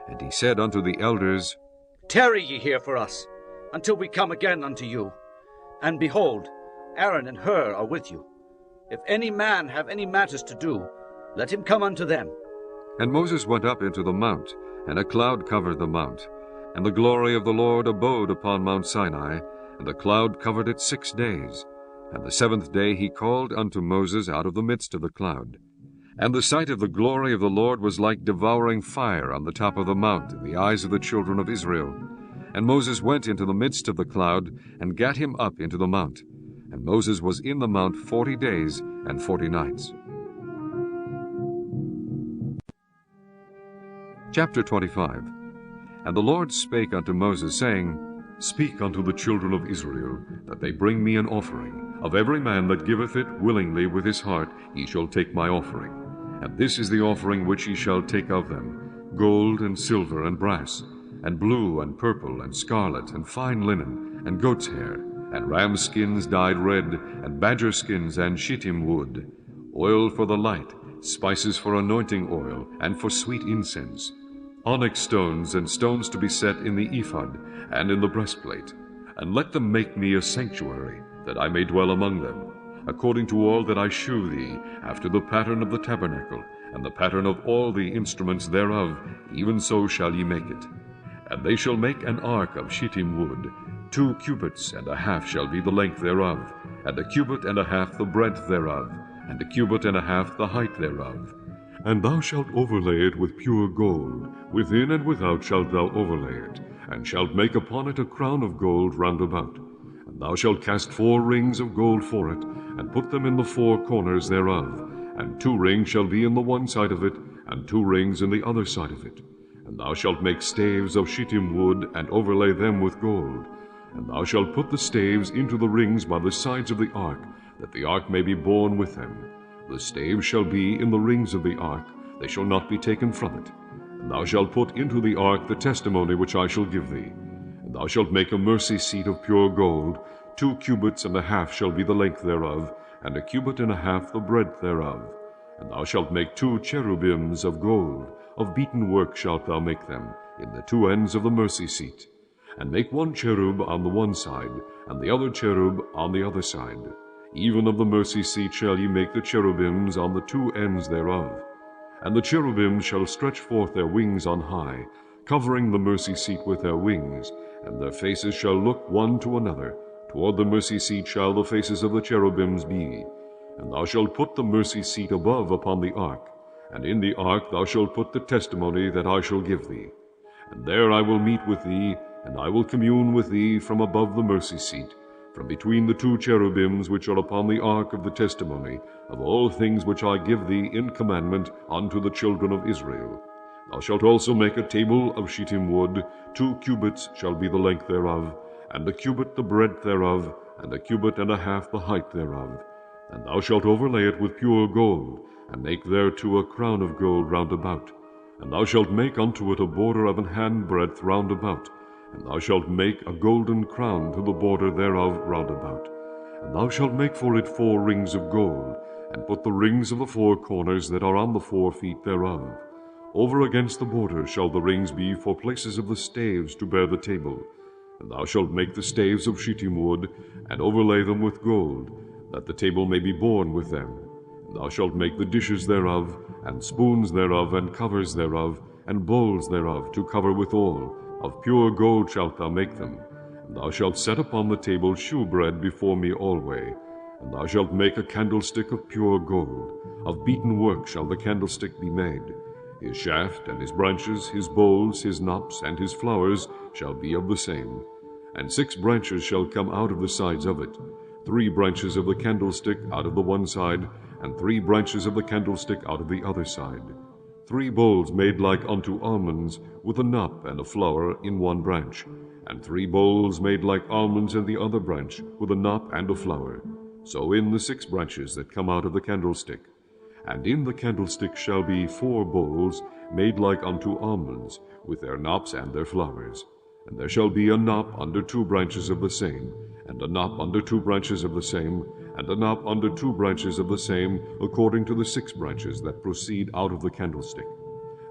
And he said unto the elders, Tarry ye here for us, until we come again unto you. And behold, Aaron and Hur are with you. If any man have any matters to do, let him come unto them. And Moses went up into the mount, and a cloud covered the mount. And the glory of the Lord abode upon Mount Sinai, and the cloud covered it 6 days. And the 7th day he called unto Moses out of the midst of the cloud. And the sight of the glory of the Lord was like devouring fire on the top of the mount in the eyes of the children of Israel. And Moses went into the midst of the cloud, and gat him up into the mount. And Moses was in the mount 40 days and 40 nights. Chapter 25. And the Lord spake unto Moses, saying, Speak unto the children of Israel, that they bring me an offering. Of every man that giveth it willingly with his heart, ye shall take my offering. And this is the offering which ye shall take of them, gold and silver and brass, and blue and purple and scarlet, and fine linen, and goat's hair, and ram skins dyed red, and badger skins, and shittim wood, oil for the light, spices for anointing oil, and for sweet incense, onyx stones, and stones to be set in the ephod, and in the breastplate. And let them make me a sanctuary, that I may dwell among them, according to all that I shew thee, after the pattern of the tabernacle, and the pattern of all the instruments thereof, even so shall ye make it. And they shall make an ark of shittim wood. 2 cubits and a half shall be the length thereof, and 1 cubit and a half the breadth thereof, and 1 cubit and a half the height thereof. And thou shalt overlay it with pure gold, within and without shalt thou overlay it, and shalt make upon it a crown of gold round about. And thou shalt cast 4 rings of gold for it, and put them in the 4 corners thereof, and 2 rings shall be in the one side of it, and 2 rings in the other side of it. And thou shalt make staves of shittim wood, and overlay them with gold. And thou shalt put the staves into the rings by the sides of the ark, that the ark may be borne with them. The staves shall be in the rings of the ark, they shall not be taken from it. And thou shalt put into the ark the testimony which I shall give thee. And thou shalt make a mercy seat of pure gold. 2 cubits and a half shall be the length thereof, and 1 cubit and a half the breadth thereof. And thou shalt make 2 cherubims of gold. Of beaten work shalt thou make them, in the 2 ends of the mercy seat. And make 1 cherub on the one side, and the other cherub on the other side. Even of the mercy seat shall ye make the cherubims on the 2 ends thereof. And the cherubims shall stretch forth their wings on high, covering the mercy seat with their wings, and their faces shall look one to another. Toward the mercy seat shall the faces of the cherubims be. And thou shalt put the mercy seat above upon the ark, and in the ark thou shalt put the testimony that I shall give thee. And there I will meet with thee, and I will commune with thee from above the mercy seat, from between the 2 cherubims which are upon the ark of the testimony, of all things which I give thee in commandment unto the children of Israel. Thou shalt also make a table of shittim wood. 2 cubits shall be the length thereof, and 1 cubit the breadth thereof, and 1 cubit and a half the height thereof. And thou shalt overlay it with pure gold, and make thereto a crown of gold round about. And thou shalt make unto it a border of an handbreadth round about, And thou shalt make a golden crown to the border thereof round about. And thou shalt make for it 4 rings of gold, and put the rings of the 4 corners that are on the 4 feet thereof. Over against the border shall the rings be for places of the staves to bear the table. And thou shalt make the staves of shittim wood, and overlay them with gold, that the table may be borne with them. And thou shalt make the dishes thereof, and spoons thereof, and covers thereof, and bowls thereof, to cover withal. Of pure gold shalt thou make them. And thou shalt set upon the table shewbread before me alway. And thou shalt make a candlestick of pure gold. Of beaten work shall the candlestick be made. His shaft and his branches, his bowls, his knops, and his flowers shall be of the same. And 6 branches shall come out of the sides of it, 3 branches of the candlestick out of the one side, and 3 branches of the candlestick out of the other side. 3 bowls made like unto almonds, with a knop and a flower in one branch, and 3 bowls made like almonds in the other branch, with a knop and a flower. So in the 6 branches that come out of the candlestick. And in the candlestick shall be 4 bowls made like unto almonds, with their knops and their flowers. And there shall be a knop under 2 branches of the same, and a knop under 2 branches of the same, and a knop under 2 branches of the same, according to the 6 branches that proceed out of the candlestick.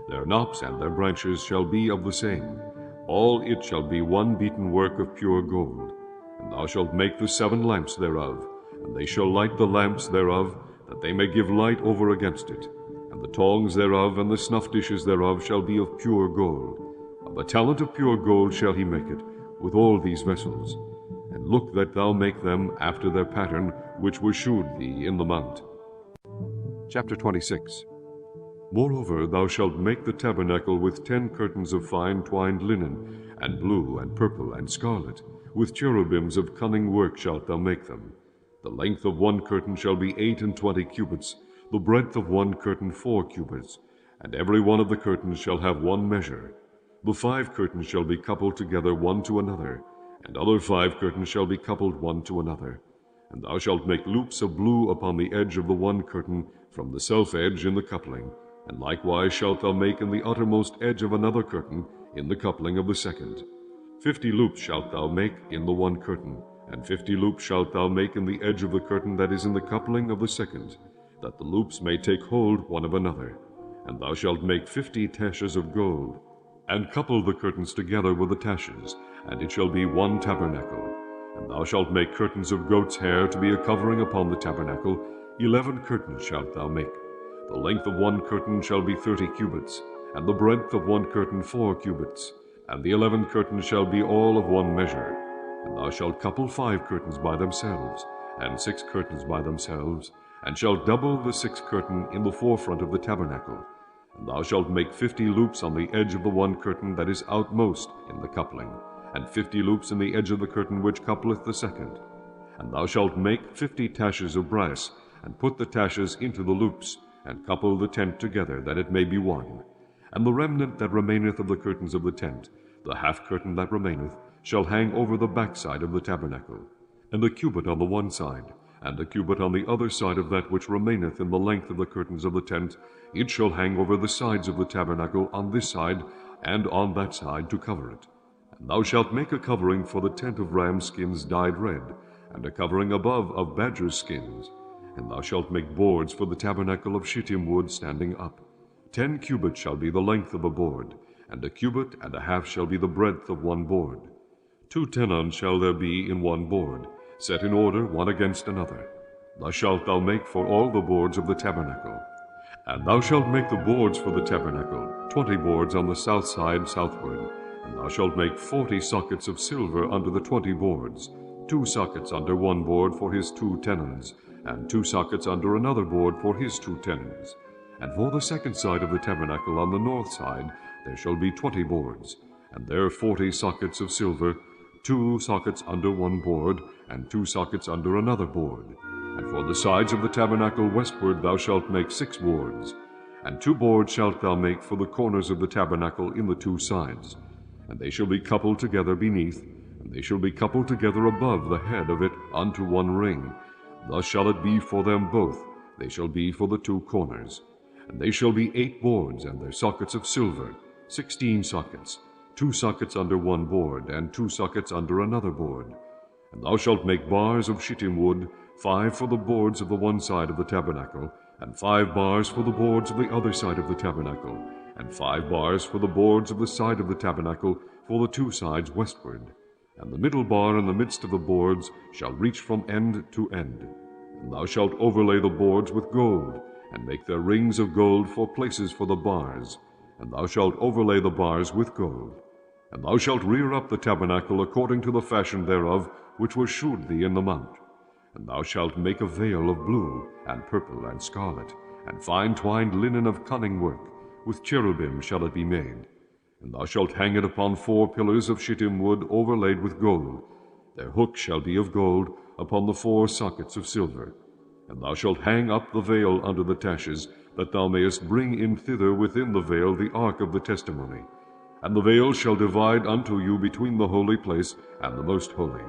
Their knops and their branches shall be of the same. All it shall be one beaten work of pure gold. And thou shalt make the 7 lamps thereof, and they shall light the lamps thereof, that they may give light over against it. And the tongs thereof and the snuff dishes thereof shall be of pure gold. Of a talent of pure gold shall he make it, with all these vessels. And look that thou make them after their pattern, which was shewed thee in the mount. Chapter 26. Moreover, thou shalt make the tabernacle with 10 curtains of fine twined linen, and blue, and purple, and scarlet. With cherubims of cunning work shalt thou make them. The length of one curtain shall be 28 cubits, the breadth of one curtain 4 cubits, and every one of the curtains shall have one measure. The 5 curtains shall be coupled together one to another, and other 5 curtains shall be coupled one to another. And thou shalt make loops of blue upon the edge of the one curtain from the self-edge in the coupling, and likewise shalt thou make in the uttermost edge of another curtain in the coupling of the second. 50 loops shalt thou make in the one curtain, and 50 loops shalt thou make in the edge of the curtain that is in the coupling of the second, that the loops may take hold one of another. And thou shalt make 50 taches of gold, and couple the curtains together with the taches, and it shall be one tabernacle. And thou shalt make curtains of goat's hair to be a covering upon the tabernacle. 11 curtains shalt thou make. The length of one curtain shall be 30 cubits, and the breadth of one curtain 4 cubits, and the 11 curtains shall be all of one measure. And thou shalt couple 5 curtains by themselves, and 6 curtains by themselves, and shalt double the 6th curtain in the forefront of the tabernacle. And thou shalt make 50 loops on the edge of the one curtain that is outmost in the coupling, and 50 loops in the edge of the curtain which coupleth the second. And thou shalt make 50 taches of brass, and put the taches into the loops, and couple the tent together, that it may be one. And the remnant that remaineth of the curtains of the tent, the half curtain that remaineth, shall hang over the backside of the tabernacle, and a cubit on the one side, and a cubit on the other side of that which remaineth in the length of the curtains of the tent. It shall hang over the sides of the tabernacle on this side and on that side to cover it. And thou shalt make a covering for the tent of ram skins dyed red, and a covering above of badger skins. And thou shalt make boards for the tabernacle of shittim wood standing up. 10 cubits shall be the length of a board, and a cubit and a half shall be the breadth of one board. 2 tenons shall there be in one board, set in order one against another. Thus shalt thou make for all the boards of the tabernacle. And thou shalt make the boards for the tabernacle, 20 boards on the south side southward. And thou shalt make 40 sockets of silver under the 20 boards, 2 sockets under one board for his 2 tenons, and 2 sockets under another board for his 2 tenons. And for the second side of the tabernacle on the north side there shall be 20 boards, and there 40 sockets of silver, 2 sockets under one board, and 2 sockets under another board. And for the sides of the tabernacle westward thou shalt make 6 boards. And 2 boards shalt thou make for the corners of the tabernacle in the 2 sides. And they shall be coupled together beneath, and they shall be coupled together above the head of it unto one ring. Thus shall it be for them both. They shall be for the 2 corners. And they shall be 8 boards, and their sockets of silver, 16 sockets, 2 sockets under one board, and 2 sockets under another board. And thou shalt make bars of shittim wood, 5 for the boards of the one side of the tabernacle, and 5 bars for the boards of the other side of the tabernacle, and 5 bars for the boards of the side of the tabernacle for the 2 sides westward. And the middle bar in the midst of the boards shall reach from end to end. And thou shalt overlay the boards with gold, and make their rings of gold for places for the bars. And thou shalt overlay the bars with gold. And thou shalt rear up the tabernacle according to the fashion thereof, which was shewed thee in the mount. And thou shalt make a veil of blue, and purple, and scarlet, and fine twined linen of cunning work. With cherubim shall it be made. And thou shalt hang it upon 4 pillars of shittim wood overlaid with gold. Their hooks shall be of gold, upon the 4 sockets of silver. And thou shalt hang up the veil under the taches, that thou mayest bring in thither within the veil the ark of the testimony. And the veil shall divide unto you between the holy place and the most holy.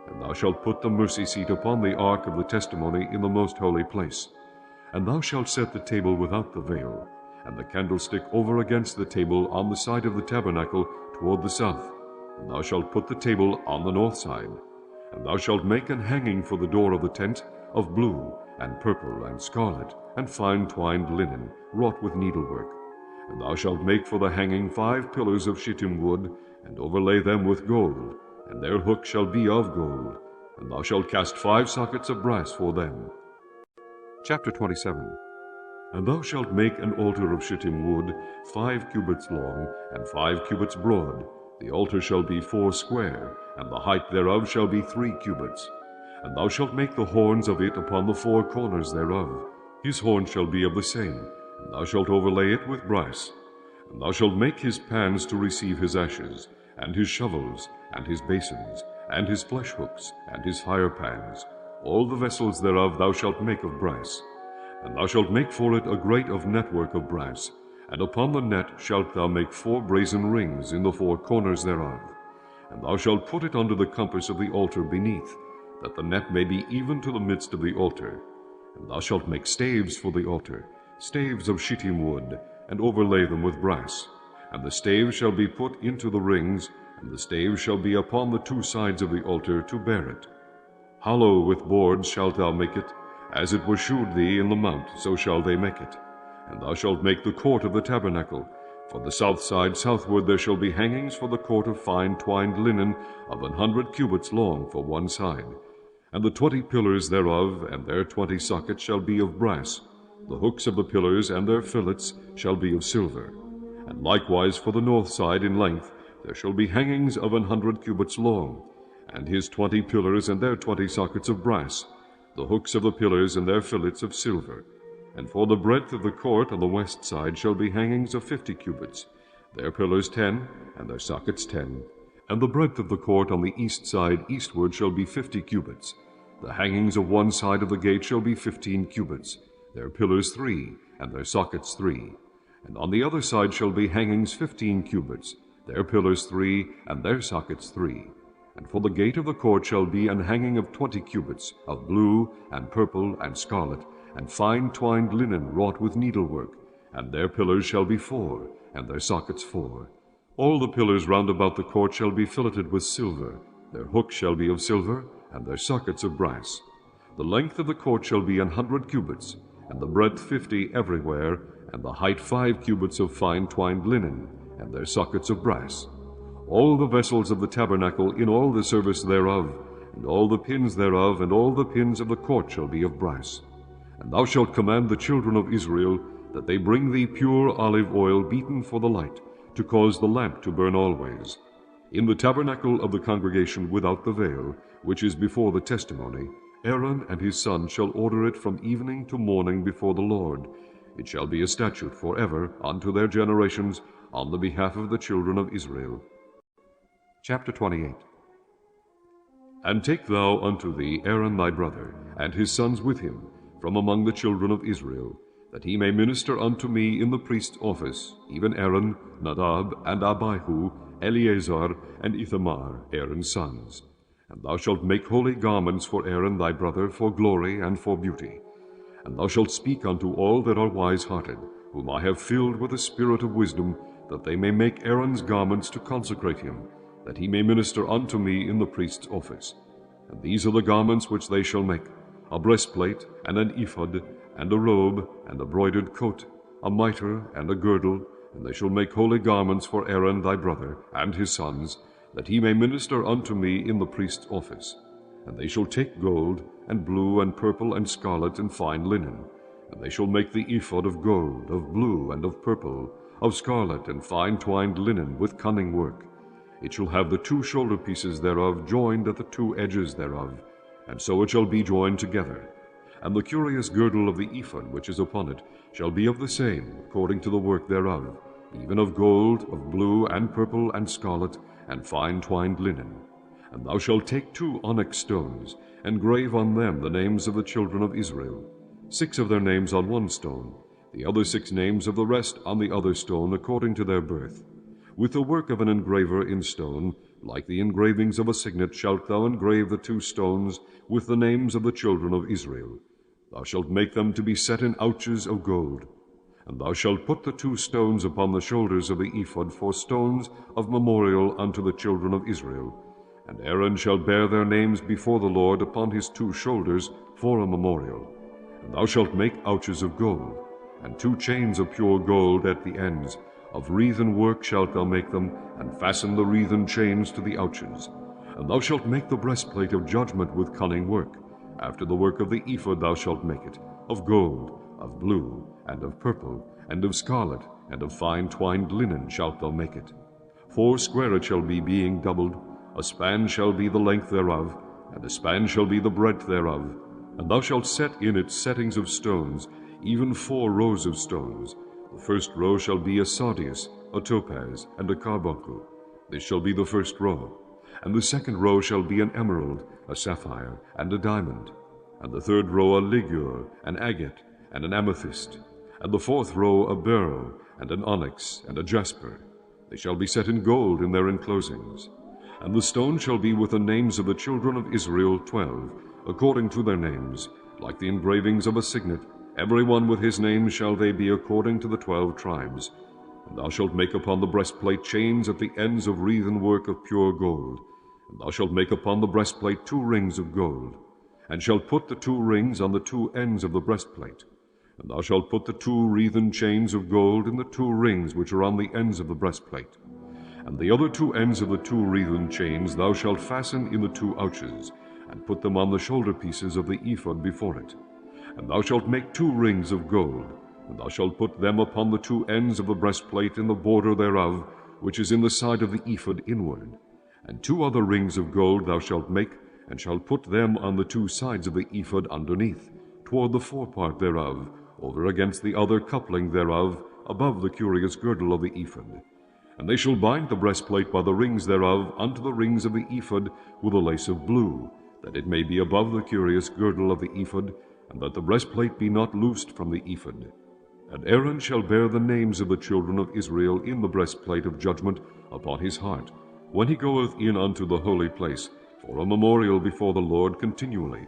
And thou shalt put the mercy seat upon the ark of the testimony in the most holy place. And thou shalt set the table without the veil, and the candlestick over against the table on the side of the tabernacle toward the south. And thou shalt put the table on the north side. And thou shalt make an hanging for the door of the tent of blue, and purple, and scarlet, and fine twined linen, wrought with needlework. And thou shalt make for the hanging 5 pillars of shittim wood, and overlay them with gold, and their hook shall be of gold. And thou shalt cast 5 sockets of brass for them. Chapter 27. And thou shalt make an altar of shittim wood, 5 cubits long, and 5 cubits broad. The altar shall be 4 square, and the height thereof shall be 3 cubits. And thou shalt make the horns of it upon the 4 corners thereof. His horn shall be of the same, and thou shalt overlay it with brass. And thou shalt make his pans to receive his ashes, and his shovels, and his basins, and his flesh hooks, and his fire pans. All the vessels thereof thou shalt make of brass. And thou shalt make for it a grate of network of brass, and upon the net shalt thou make 4 brazen rings in the 4 corners thereof. And thou shalt put it under the compass of the altar beneath, that the net may be even to the midst of the altar. And thou shalt make staves for the altar, staves of shittim wood, and overlay them with brass. And the staves shall be put into the rings, and the staves shall be upon the 2 sides of the altar to bear it. Hollow with boards shalt thou make it, as it was shewed thee in the mount, so shall they make it. And thou shalt make the court of the tabernacle. For the south side southward there shall be hangings for the court of fine twined linen of 100 cubits long for one side. And the 20 pillars thereof, and their 20 sockets shall be of brass. The hooks of the pillars and their fillets shall be of silver. And likewise for the north side in length there shall be hangings of 100 cubits long, and his 20 pillars and their 20 sockets of brass, the hooks of the pillars and their fillets of silver. And for the breadth of the court on the west side shall be hangings of 50 cubits, their pillars 10, and their sockets 10. And the breadth of the court on the east side eastward shall be 50 cubits. The hangings of one side of the gate shall be 15 cubits, their pillars 3, and their sockets 3. And on the other side shall be hangings 15 cubits, their pillars 3, and their sockets 3. And for the gate of the court shall be an hanging of 20 cubits, of blue, and purple, and scarlet, and fine twined linen wrought with needlework. And their pillars shall be 4, and their sockets 4. All the pillars round about the court shall be filleted with silver. Their hooks shall be of silver, and their sockets of brass. The length of the court shall be 100 cubits, and the breadth 50 everywhere, and the height 5 cubits of fine twined linen, and their sockets of brass. All the vessels of the tabernacle in all the service thereof, and all the pins thereof, and all the pins of the court shall be of brass. And thou shalt command the children of Israel that they bring thee pure olive oil beaten for the light, to cause the lamp to burn always. In the tabernacle of the congregation without the veil, which is before the testimony, Aaron and his sons shall order it from evening to morning before the Lord. It shall be a statute forever unto their generations on the behalf of the children of Israel. Chapter 28. And take thou unto thee Aaron thy brother, and his sons with him, from among the children of Israel, that he may minister unto me in the priest's office, even Aaron, Nadab, and Abihu, Eleazar, and Ithamar, Aaron's sons. And thou shalt make holy garments for Aaron thy brother, for glory and for beauty. And thou shalt speak unto all that are wise-hearted, whom I have filled with the spirit of wisdom, that they may make Aaron's garments to consecrate him, that he may minister unto me in the priest's office. And these are the garments which they shall make: a breastplate, and an ephod, and a robe, and a broidered coat, a mitre, and a girdle. And they shall make holy garments for Aaron thy brother, and his sons, that he may minister unto me in the priest's office. And they shall take gold, and blue, and purple, and scarlet, and fine linen. And they shall make the ephod of gold, of blue, and of purple, of scarlet, and fine twined linen, with cunning work. It shall have the 2 shoulder pieces thereof joined at the 2 edges thereof, and so it shall be joined together. And the curious girdle of the ephod which is upon it shall be of the same, according to the work thereof, even of gold, of blue, and purple, and scarlet, and fine twined linen. And thou shalt take 2 onyx stones, and grave on them the names of the children of Israel, 6 of their names on one stone, the other 6 names of the rest on the other stone, according to their birth. With the work of an engraver in stone, like the engravings of a signet, shalt thou engrave the 2 stones with the names of the children of Israel. Thou shalt make them to be set in ouches of gold. And thou shalt put the 2 stones upon the shoulders of the ephod for stones of memorial unto the children of Israel. And Aaron shall bear their names before the Lord upon his 2 shoulders for a memorial. And thou shalt make ouches of gold, and 2 chains of pure gold at the ends. Of wreathen work shalt thou make them, and fasten the wreathen chains to the ouches. And thou shalt make the breastplate of judgment with cunning work. After the work of the ephod thou shalt make it, of gold, of blue, and of purple, and of scarlet, and of fine twined linen shalt thou make it. 4 square it shall be, being doubled. A span shall be the length thereof, and a span shall be the breadth thereof. And thou shalt set in it settings of stones, even 4 rows of stones. The first row shall be a sardius, a topaz, and a carbuncle. This shall be the first row. And the second row shall be an emerald, a sapphire, and a diamond. And the third row a ligure, an agate, and an amethyst. And the 4th row a beryl, and an onyx, and a jasper. They shall be set in gold in their enclosings. And the stone shall be with the names of the children of Israel 12, according to their names, like the engravings of a signet. Every one with his name shall they be according to the 12 tribes. And thou shalt make upon the breastplate chains at the ends of wreathen work of pure gold. And thou shalt make upon the breastplate 2 rings of gold, and shalt put the 2 rings on the 2 ends of the breastplate. And thou shalt put the 2 wreathen chains of gold in the 2 rings which are on the ends of the breastplate. And the other 2 ends of the 2 wreathen chains thou shalt fasten in the 2 ouches, and put them on the shoulder pieces of the ephod before it. And thou shalt make 2 rings of gold, and thou shalt put them upon the 2 ends of the breastplate in the border thereof, which is in the side of the ephod inward. And 2 other rings of gold thou shalt make, and shalt put them on the 2 sides of the ephod underneath, toward the forepart thereof, over against the other coupling thereof, above the curious girdle of the ephod. And they shall bind the breastplate by the rings thereof unto the rings of the ephod with a lace of blue, that it may be above the curious girdle of the ephod, and that the breastplate be not loosed from the ephod. And Aaron shall bear the names of the children of Israel in the breastplate of judgment upon his heart, when he goeth in unto the holy place, for a memorial before the Lord continually.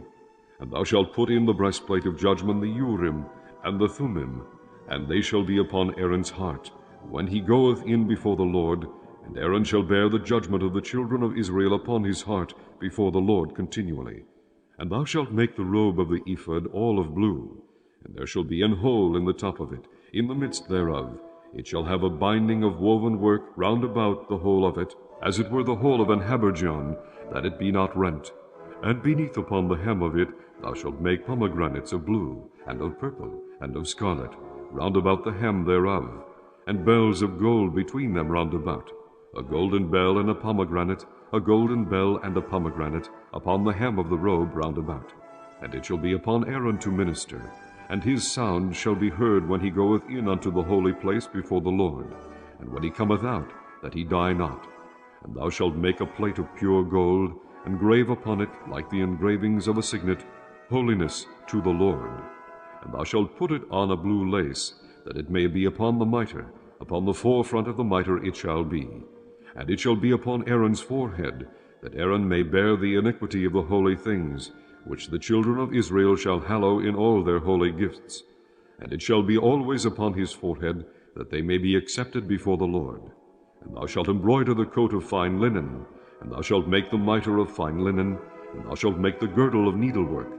And thou shalt put in the breastplate of judgment the Urim and the Thummim, and they shall be upon Aaron's heart, when he goeth in before the Lord. And Aaron shall bear the judgment of the children of Israel upon his heart before the Lord continually. And thou shalt make the robe of the ephod all of blue, and there shall be an hole in the top of it, in the midst thereof. It shall have a binding of woven work round about the whole of it, as it were the hole of an habergeon, that it be not rent. And beneath upon the hem of it thou shalt make pomegranates of blue, and of purple, and of scarlet, round about the hem thereof, and bells of gold between them round about, a golden bell and a pomegranate, a golden bell and a pomegranate, upon the hem of the robe round about. And it shall be upon Aaron to minister, and his sound shall be heard when he goeth in unto the holy place before the Lord, and when he cometh out, that he die not. And thou shalt make a plate of pure gold, and grave upon it, like the engravings of a signet, Holiness to the Lord. And thou shalt put it on a blue lace, that it may be upon the mitre, upon the forefront of the mitre it shall be. And it shall be upon Aaron's forehead, that Aaron may bear the iniquity of the holy things, which the children of Israel shall hallow in all their holy gifts. And it shall be always upon his forehead, that they may be accepted before the Lord. And thou shalt embroider the coat of fine linen, and thou shalt make the mitre of fine linen, and thou shalt make the girdle of needlework.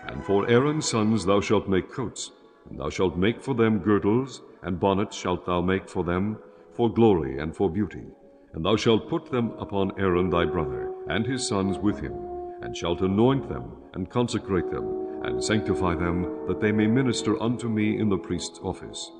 And for Aaron's sons thou shalt make coats, and thou shalt make for them girdles, and bonnets shalt thou make for them, for glory and for beauty. And thou shalt put them upon Aaron thy brother, and his sons with him, and shalt anoint them, and consecrate them, and sanctify them, that they may minister unto me in the priest's office.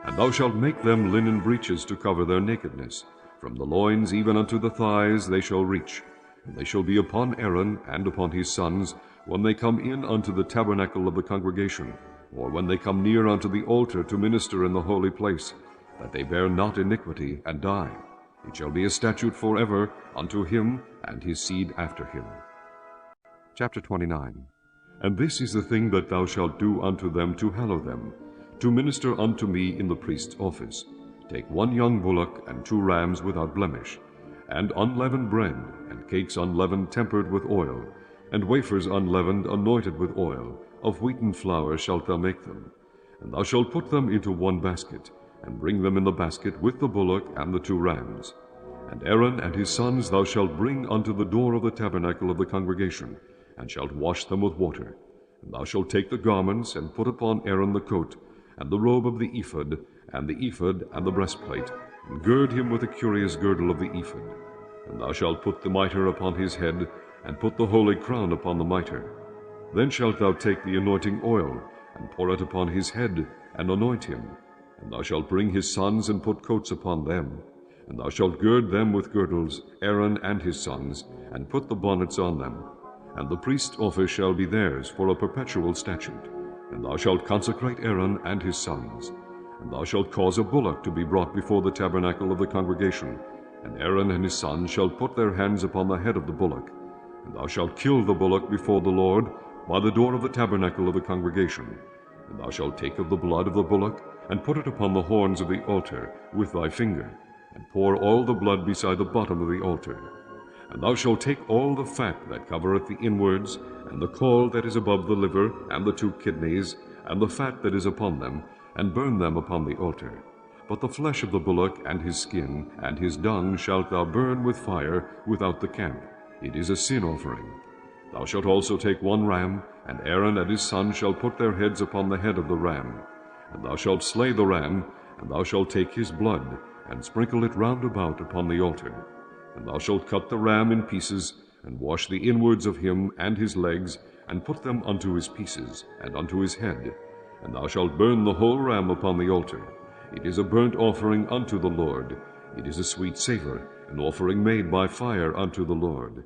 And thou shalt make them linen breeches to cover their nakedness. From the loins even unto the thighs they shall reach, and they shall be upon Aaron and upon his sons, when they come in unto the tabernacle of the congregation, or when they come near unto the altar to minister in the holy place, that they bear not iniquity, and die. It shall be a statute forever unto him and his seed after him. Chapter 29. And this is the thing that thou shalt do unto them to hallow them, to minister unto me in the priest's office. Take 1 young bullock and 2 rams without blemish, and unleavened bread, and cakes unleavened tempered with oil, and wafers unleavened anointed with oil. Of wheaten flour shalt thou make them. And thou shalt put them into 1 basket, and bring them in the basket with the bullock and the 2 rams. And Aaron and his sons thou shalt bring unto the door of the tabernacle of the congregation, and shalt wash them with water. And thou shalt take the garments, and put upon Aaron the coat, and the robe of the ephod, and the breastplate, and gird him with the curious girdle of the ephod. And thou shalt put the mitre upon his head, and put the holy crown upon the mitre. Then shalt thou take the anointing oil, and pour it upon his head, and anoint him. And thou shalt bring his sons, and put coats upon them. And thou shalt gird them with girdles, Aaron and his sons, and put the bonnets on them. And the priest's office shall be theirs for a perpetual statute. And thou shalt consecrate Aaron and his sons. And thou shalt cause a bullock to be brought before the tabernacle of the congregation. And Aaron and his sons shall put their hands upon the head of the bullock. And thou shalt kill the bullock before the Lord by the door of the tabernacle of the congregation. And thou shalt take of the blood of the bullock, and put it upon the horns of the altar with thy finger, and pour all the blood beside the bottom of the altar. And thou shalt take all the fat that covereth the inwards, and the caul that is above the liver, and the 2 kidneys, and the fat that is upon them, and burn them upon the altar. But the flesh of the bullock, and his skin, and his dung shalt thou burn with fire without the camp. It is a sin offering. Thou shalt also take 1 ram, and Aaron and his sons shall put their heads upon the head of the ram. And thou shalt slay the ram, and thou shalt take his blood, and sprinkle it round about upon the altar. And thou shalt cut the ram in pieces, and wash the inwards of him and his legs, and put them unto his pieces, and unto his head. And thou shalt burn the whole ram upon the altar. It is a burnt offering unto the Lord. It is a sweet savour, an offering made by fire unto the Lord.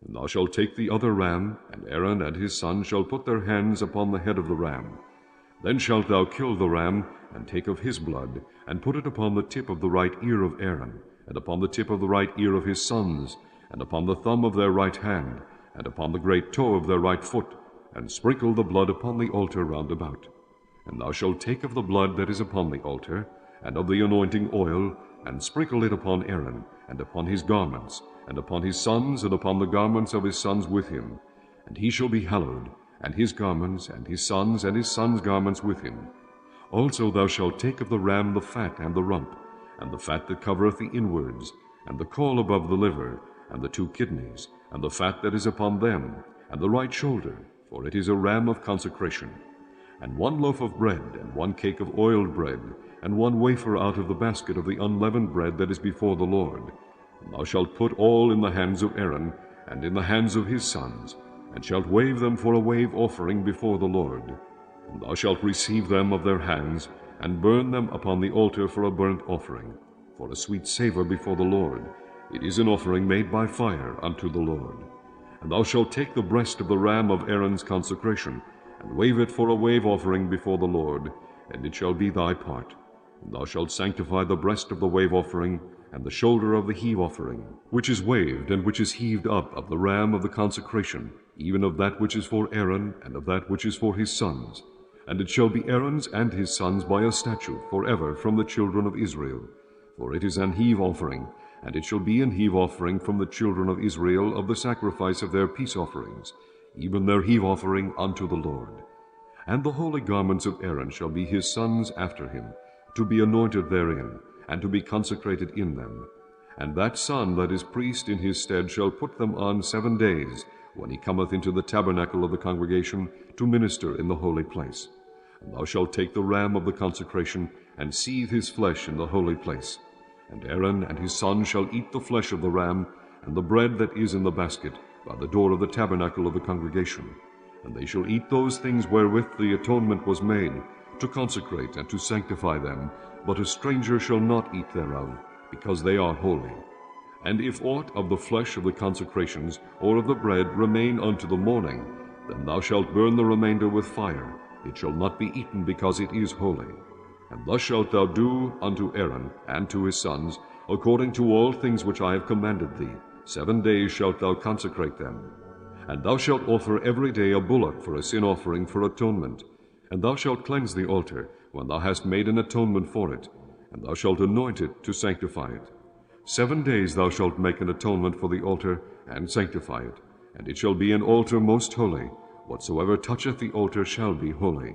And thou shalt take the other ram, and Aaron and his sons shall put their hands upon the head of the ram. Then shalt thou kill the ram, and take of his blood, and put it upon the tip of the right ear of Aaron, and upon the tip of the right ear of his sons, and upon the thumb of their right hand, and upon the great toe of their right foot, and sprinkle the blood upon the altar round about. And thou shalt take of the blood that is upon the altar, and of the anointing oil, and sprinkle it upon Aaron, and upon his garments, and upon his sons, and upon the garments of his sons with him. And he shall be hallowed, and his garments, and his sons' garments with him. Also thou shalt take of the ram the fat and the rump, and the fat that covereth the inwards, and the caul above the liver, and the 2 kidneys, and the fat that is upon them, and the right shoulder, for it is a ram of consecration. And 1 loaf of bread, and 1 cake of oiled bread, and 1 wafer out of the basket of the unleavened bread that is before the Lord. And thou shalt put all in the hands of Aaron, and in the hands of his sons, and shalt wave them for a wave offering before the Lord. And thou shalt receive them of their hands, and burn them upon the altar for a burnt offering, for a sweet savour before the Lord. It is an offering made by fire unto the Lord. And thou shalt take the breast of the ram of Aaron's consecration, and wave it for a wave offering before the Lord, and it shall be thy part. And thou shalt sanctify the breast of the wave offering, and the shoulder of the heave offering, which is waved and which is heaved up of the ram of the consecration, even of that which is for Aaron, and of that which is for his sons. And it shall be Aaron's and his sons by a statute forever from the children of Israel. For it is an heave offering, and it shall be an heave offering from the children of Israel of the sacrifice of their peace offerings, even their heave offering unto the Lord. And the holy garments of Aaron shall be his sons after him, to be anointed therein, and to be consecrated in them. And that son that is priest in his stead shall put them on 7 days, when he cometh into the tabernacle of the congregation to minister in the holy place. And thou shalt take the ram of the consecration, and seethe his flesh in the holy place. And Aaron and his sons shall eat the flesh of the ram, and the bread that is in the basket, by the door of the tabernacle of the congregation. And they shall eat those things wherewith the atonement was made, to consecrate and to sanctify them, but a stranger shall not eat thereof, because they are holy. And if aught of the flesh of the consecrations or of the bread remain unto the morning, then thou shalt burn the remainder with fire. It shall not be eaten, because it is holy. And thus shalt thou do unto Aaron and to his sons, according to all things which I have commanded thee. 7 days shalt thou consecrate them. And thou shalt offer every day a bullock for a sin offering for atonement. And thou shalt cleanse the altar, when thou hast made an atonement for it, and thou shalt anoint it to sanctify it. 7 days thou shalt make an atonement for the altar, and sanctify it. And it shall be an altar most holy. Whatsoever toucheth the altar shall be holy.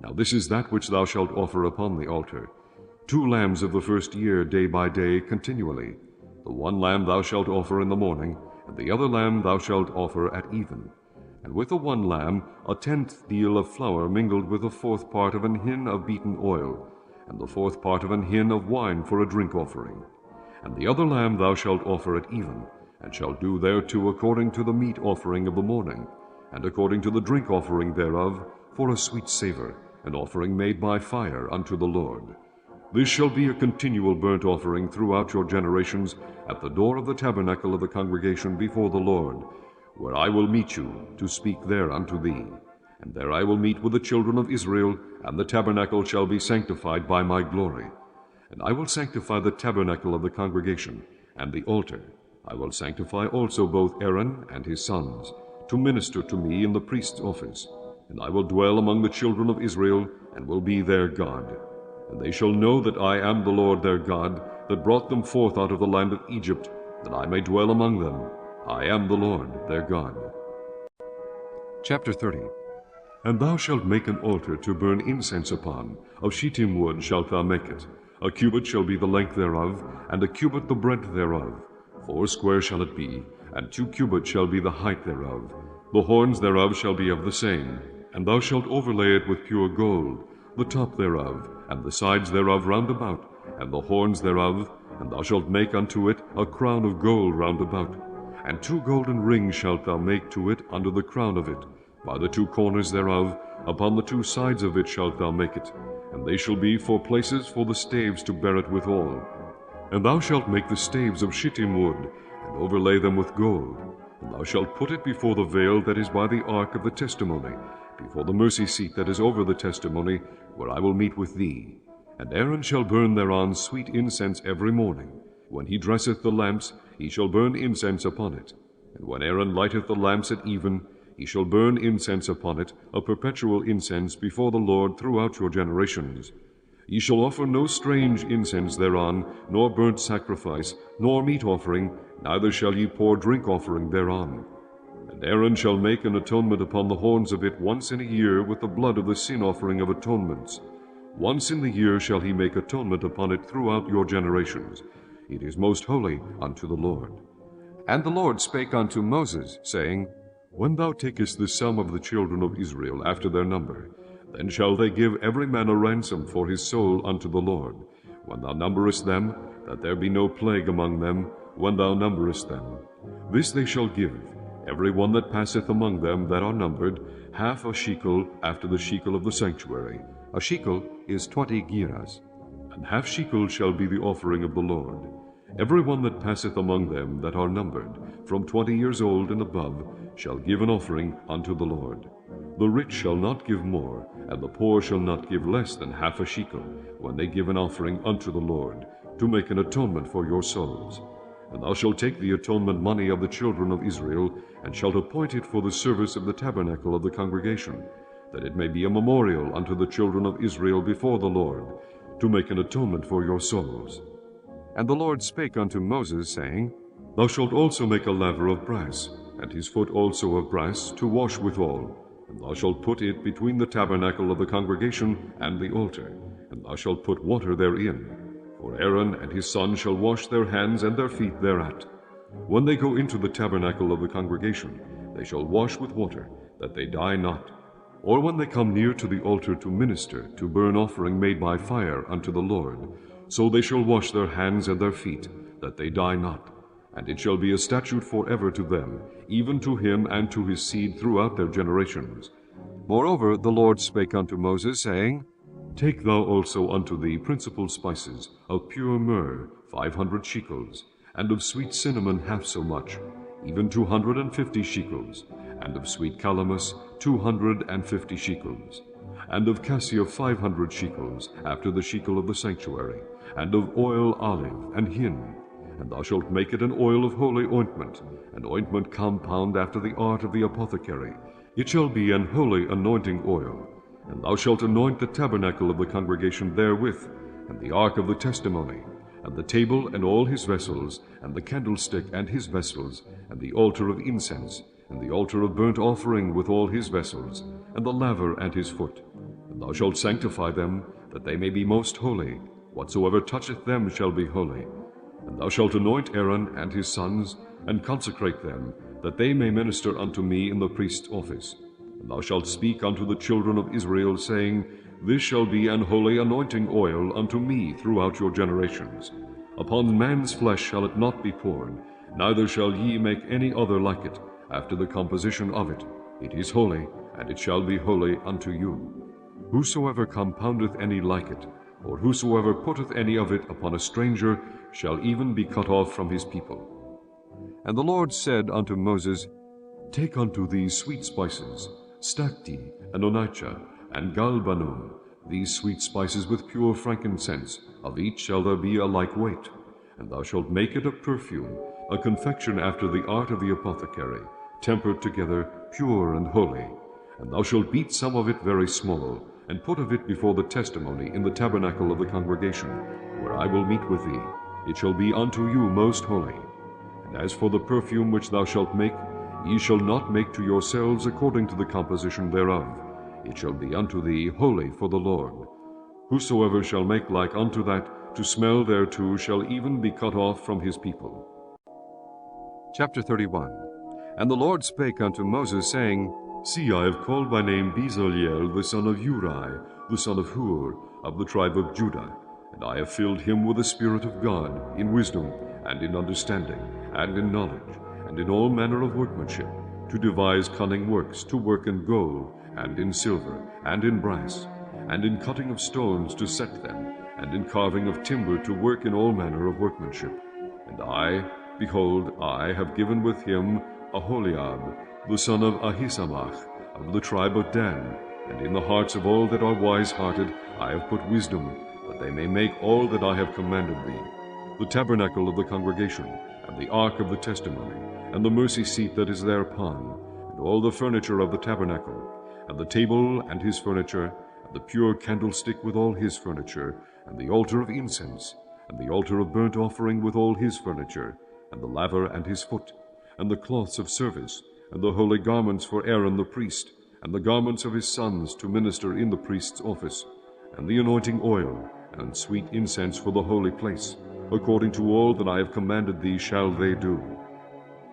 Now this is that which thou shalt offer upon the altar: 2 lambs of the first year, day by day, continually. The one lamb thou shalt offer in the morning, and the other lamb thou shalt offer at even. And with the one lamb 1/10 deal of flour mingled with 1/4 part of an hin of beaten oil, and the 1/4 part of an hin of wine for a drink offering. And the other lamb thou shalt offer at even, and shalt do thereto according to the meat offering of the morning, and according to the drink offering thereof, for a sweet savour, an offering made by fire unto the Lord. This shall be a continual burnt offering throughout your generations, at the door of the tabernacle of the congregation before the Lord, where I will meet you to speak there unto thee. And there I will meet with the children of Israel, and the tabernacle shall be sanctified by my glory. And I will sanctify the tabernacle of the congregation, and the altar. I will sanctify also both Aaron and his sons, to minister to me in the priest's office. And I will dwell among the children of Israel, and will be their God. And they shall know that I am the Lord their God, that brought them forth out of the land of Egypt, that I may dwell among them. I am the Lord their God. Chapter 30. And thou shalt make an altar to burn incense upon. Of shittim wood shalt thou make it. A cubit shall be the length thereof, and a cubit the breadth thereof. 4 square shall it be, and 2 cubits shall be the height thereof. The horns thereof shall be of the same. And thou shalt overlay it with pure gold, the top thereof, and the sides thereof round about, and the horns thereof, and thou shalt make unto it a crown of gold round about. And 2 golden rings shalt thou make to it under the crown of it. By the 2 corners thereof, upon the 2 sides of it shalt thou make it. And they shall be for places for the staves to bear it withal. And thou shalt make the staves of shittim wood, and overlay them with gold. And thou shalt put it before the veil that is by the ark of the testimony, before the mercy seat that is over the testimony, where I will meet with thee. And Aaron shall burn thereon sweet incense every morning. When he dresseth the lamps, he shall burn incense upon it. And when Aaron lighteth the lamps at even, he shall burn incense upon it, a perpetual incense before the Lord throughout your generations. Ye shall offer no strange incense thereon, nor burnt sacrifice, nor meat offering, neither shall ye pour drink offering thereon. And Aaron shall make an atonement upon the horns of it once in a year with the blood of the sin offering of atonements. Once in the year shall he make atonement upon it throughout your generations. It is most holy unto the Lord. And the Lord spake unto Moses, saying, When thou takest the sum of the children of Israel after their number, then shall they give every man a ransom for his soul unto the Lord, when thou numberest them, that there be no plague among them, when thou numberest them. This they shall give, every one that passeth among them that are numbered, half a shekel after the shekel of the sanctuary. A shekel is 20 gerahs. And half shekel shall be the offering of the Lord. Every one that passeth among them that are numbered, from 20 years old and above, shall give an offering unto the Lord. The rich shall not give more, and the poor shall not give less than half a shekel, when they give an offering unto the Lord, to make an atonement for your souls. And thou shalt take the atonement money of the children of Israel, and shalt appoint it for the service of the tabernacle of the congregation, that it may be a memorial unto the children of Israel before the Lord, to make an atonement for your souls. And the Lord spake unto Moses, saying, Thou shalt also make a laver of brass, and his foot also of brass, to wash withal. And thou shalt put it between the tabernacle of the congregation and the altar, and thou shalt put water therein. For Aaron and his sons shall wash their hands and their feet thereat. When they go into the tabernacle of the congregation, they shall wash with water, that they die not. Or when they come near to the altar to minister, to burn offering made by fire unto the Lord, so they shall wash their hands and their feet, that they die not. And it shall be a statute forever to them, even to him and to his seed throughout their generations. Moreover, the Lord spake unto Moses, saying, Take thou also unto thee principal spices, of pure myrrh 500 shekels, and of sweet cinnamon half so much, even 250 shekels, and of sweet calamus 250 shekels, and of cassia 500 shekels, after the shekel of the sanctuary, and of oil olive and hin. And thou shalt make it an oil of holy ointment, an ointment compound after the art of the apothecary. It shall be an holy anointing oil. And thou shalt anoint the tabernacle of the congregation therewith, and the ark of the testimony, and the table and all his vessels, and the candlestick and his vessels, and the altar of incense, and the altar of burnt offering with all his vessels, and the laver and his foot. And thou shalt sanctify them, that they may be most holy. Whatsoever toucheth them shall be holy. And thou shalt anoint Aaron and his sons, and consecrate them, that they may minister unto me in the priest's office. And thou shalt speak unto the children of Israel, saying, This shall be an holy anointing oil unto me throughout your generations. Upon man's flesh shall it not be poured, neither shall ye make any other like it, after the composition of it. It is holy, and it shall be holy unto you. Whosoever compoundeth any like it, or whosoever putteth any of it upon a stranger, shall even be cut off from his people. And the Lord said unto Moses, Take unto thee sweet spices, stacte, and onycha, and galbanum, these sweet spices with pure frankincense, of each shall there be a like weight. And thou shalt make it a perfume, a confection after the art of the apothecary, tempered together, pure and holy. And thou shalt beat some of it very small, and put of it before the testimony in the tabernacle of the congregation, where I will meet with thee. It shall be unto you most holy. And as for the perfume which thou shalt make, ye shall not make to yourselves according to the composition thereof. It shall be unto thee holy for the Lord. Whosoever shall make like unto that, to smell thereto, shall even be cut off from his people. Chapter 31. And the Lord spake unto Moses, saying, See, I have called by name Bezaleel the son of Uri, the son of Hur, of the tribe of Judah. And I have filled him with the Spirit of God, in wisdom, and in understanding, and in knowledge, and in all manner of workmanship, to devise cunning works, to work in gold, and in silver, and in brass, and in cutting of stones to set them, and in carving of timber to work in all manner of workmanship. And I, behold, I have given with him Aholiab, the son of Ahisamach, of the tribe of Dan. And in the hearts of all that are wise-hearted I have put wisdom, that they may make all that I have commanded thee, the tabernacle of the congregation, and the ark of the testimony, and the mercy seat that is thereupon, and all the furniture of the tabernacle, and the table and his furniture, and the pure candlestick with all his furniture, and the altar of incense, and the altar of burnt offering with all his furniture, and the laver and his foot, and the cloths of service, and the holy garments for Aaron the priest, and the garments of his sons to minister in the priest's office, and the anointing oil, and sweet incense for the holy place. According to all that I have commanded thee shall they do.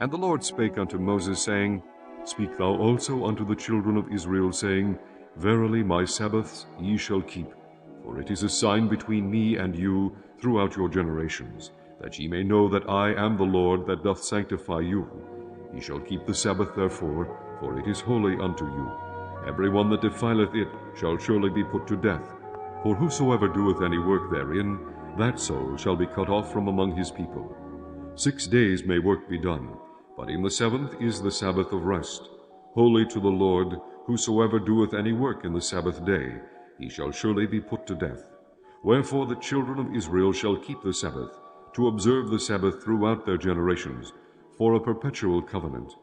And the Lord spake unto Moses, saying, Speak thou also unto the children of Israel, saying, Verily my Sabbaths ye shall keep, for it is a sign between me and you throughout your generations, that ye may know that I am the Lord that doth sanctify you. Ye shall keep the Sabbath therefore, for it is holy unto you. Every one that defileth it shall surely be put to death. For whosoever doeth any work therein, that soul shall be cut off from among his people. 6 days may work be done, but in the 7th is the Sabbath of rest, holy to the Lord. Whosoever doeth any work in the Sabbath day, he shall surely be put to death. Wherefore the children of Israel shall keep the Sabbath, to observe the Sabbath throughout their generations, for a perpetual covenant.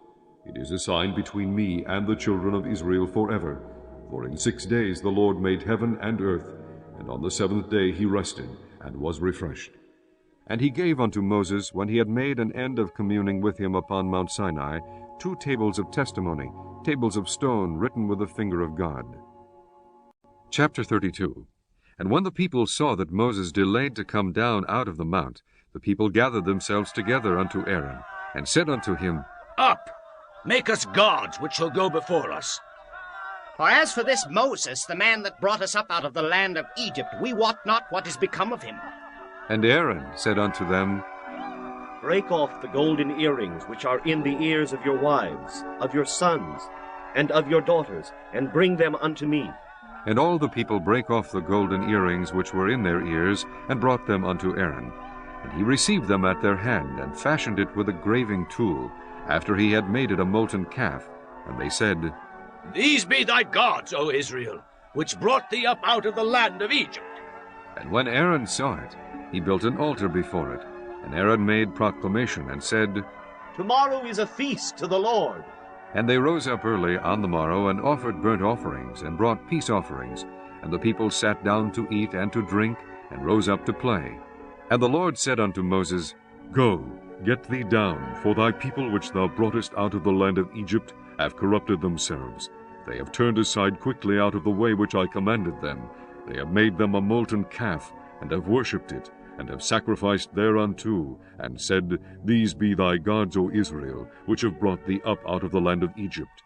It is a sign between me and the children of Israel forever. For in 6 days the Lord made heaven and earth, and on the 7th day he rested, and was refreshed. And he gave unto Moses, when he had made an end of communing with him upon Mount Sinai, 2 tables of testimony, tables of stone written with the finger of God. Chapter 32. And when the people saw that Moses delayed to come down out of the mount, the people gathered themselves together unto Aaron, and said unto him, Up, make us gods which shall go before us. For as for this Moses, the man that brought us up out of the land of Egypt, we wot not what is become of him. And Aaron said unto them, Break off the golden earrings which are in the ears of your wives, of your sons, and of your daughters, and bring them unto me. And all the people brake off the golden earrings which were in their ears, and brought them unto Aaron. And he received them at their hand, and fashioned it with a graving tool, after he had made it a molten calf. And they said, These be thy gods, O Israel, which brought thee up out of the land of Egypt. And when Aaron saw it, he built an altar before it. And Aaron made proclamation, and said, Tomorrow is a feast to the Lord. And they rose up early on the morrow, and offered burnt offerings, and brought peace offerings. And the people sat down to eat and to drink, and rose up to play. And the Lord said unto Moses, Go, get thee down, for thy people which thou broughtest out of the land of Egypt have corrupted themselves. They have turned aside quickly out of the way which I commanded them. They have made them a molten calf, and have worshipped it, and have sacrificed thereunto, and said, These be thy gods, O Israel, which have brought thee up out of the land of Egypt.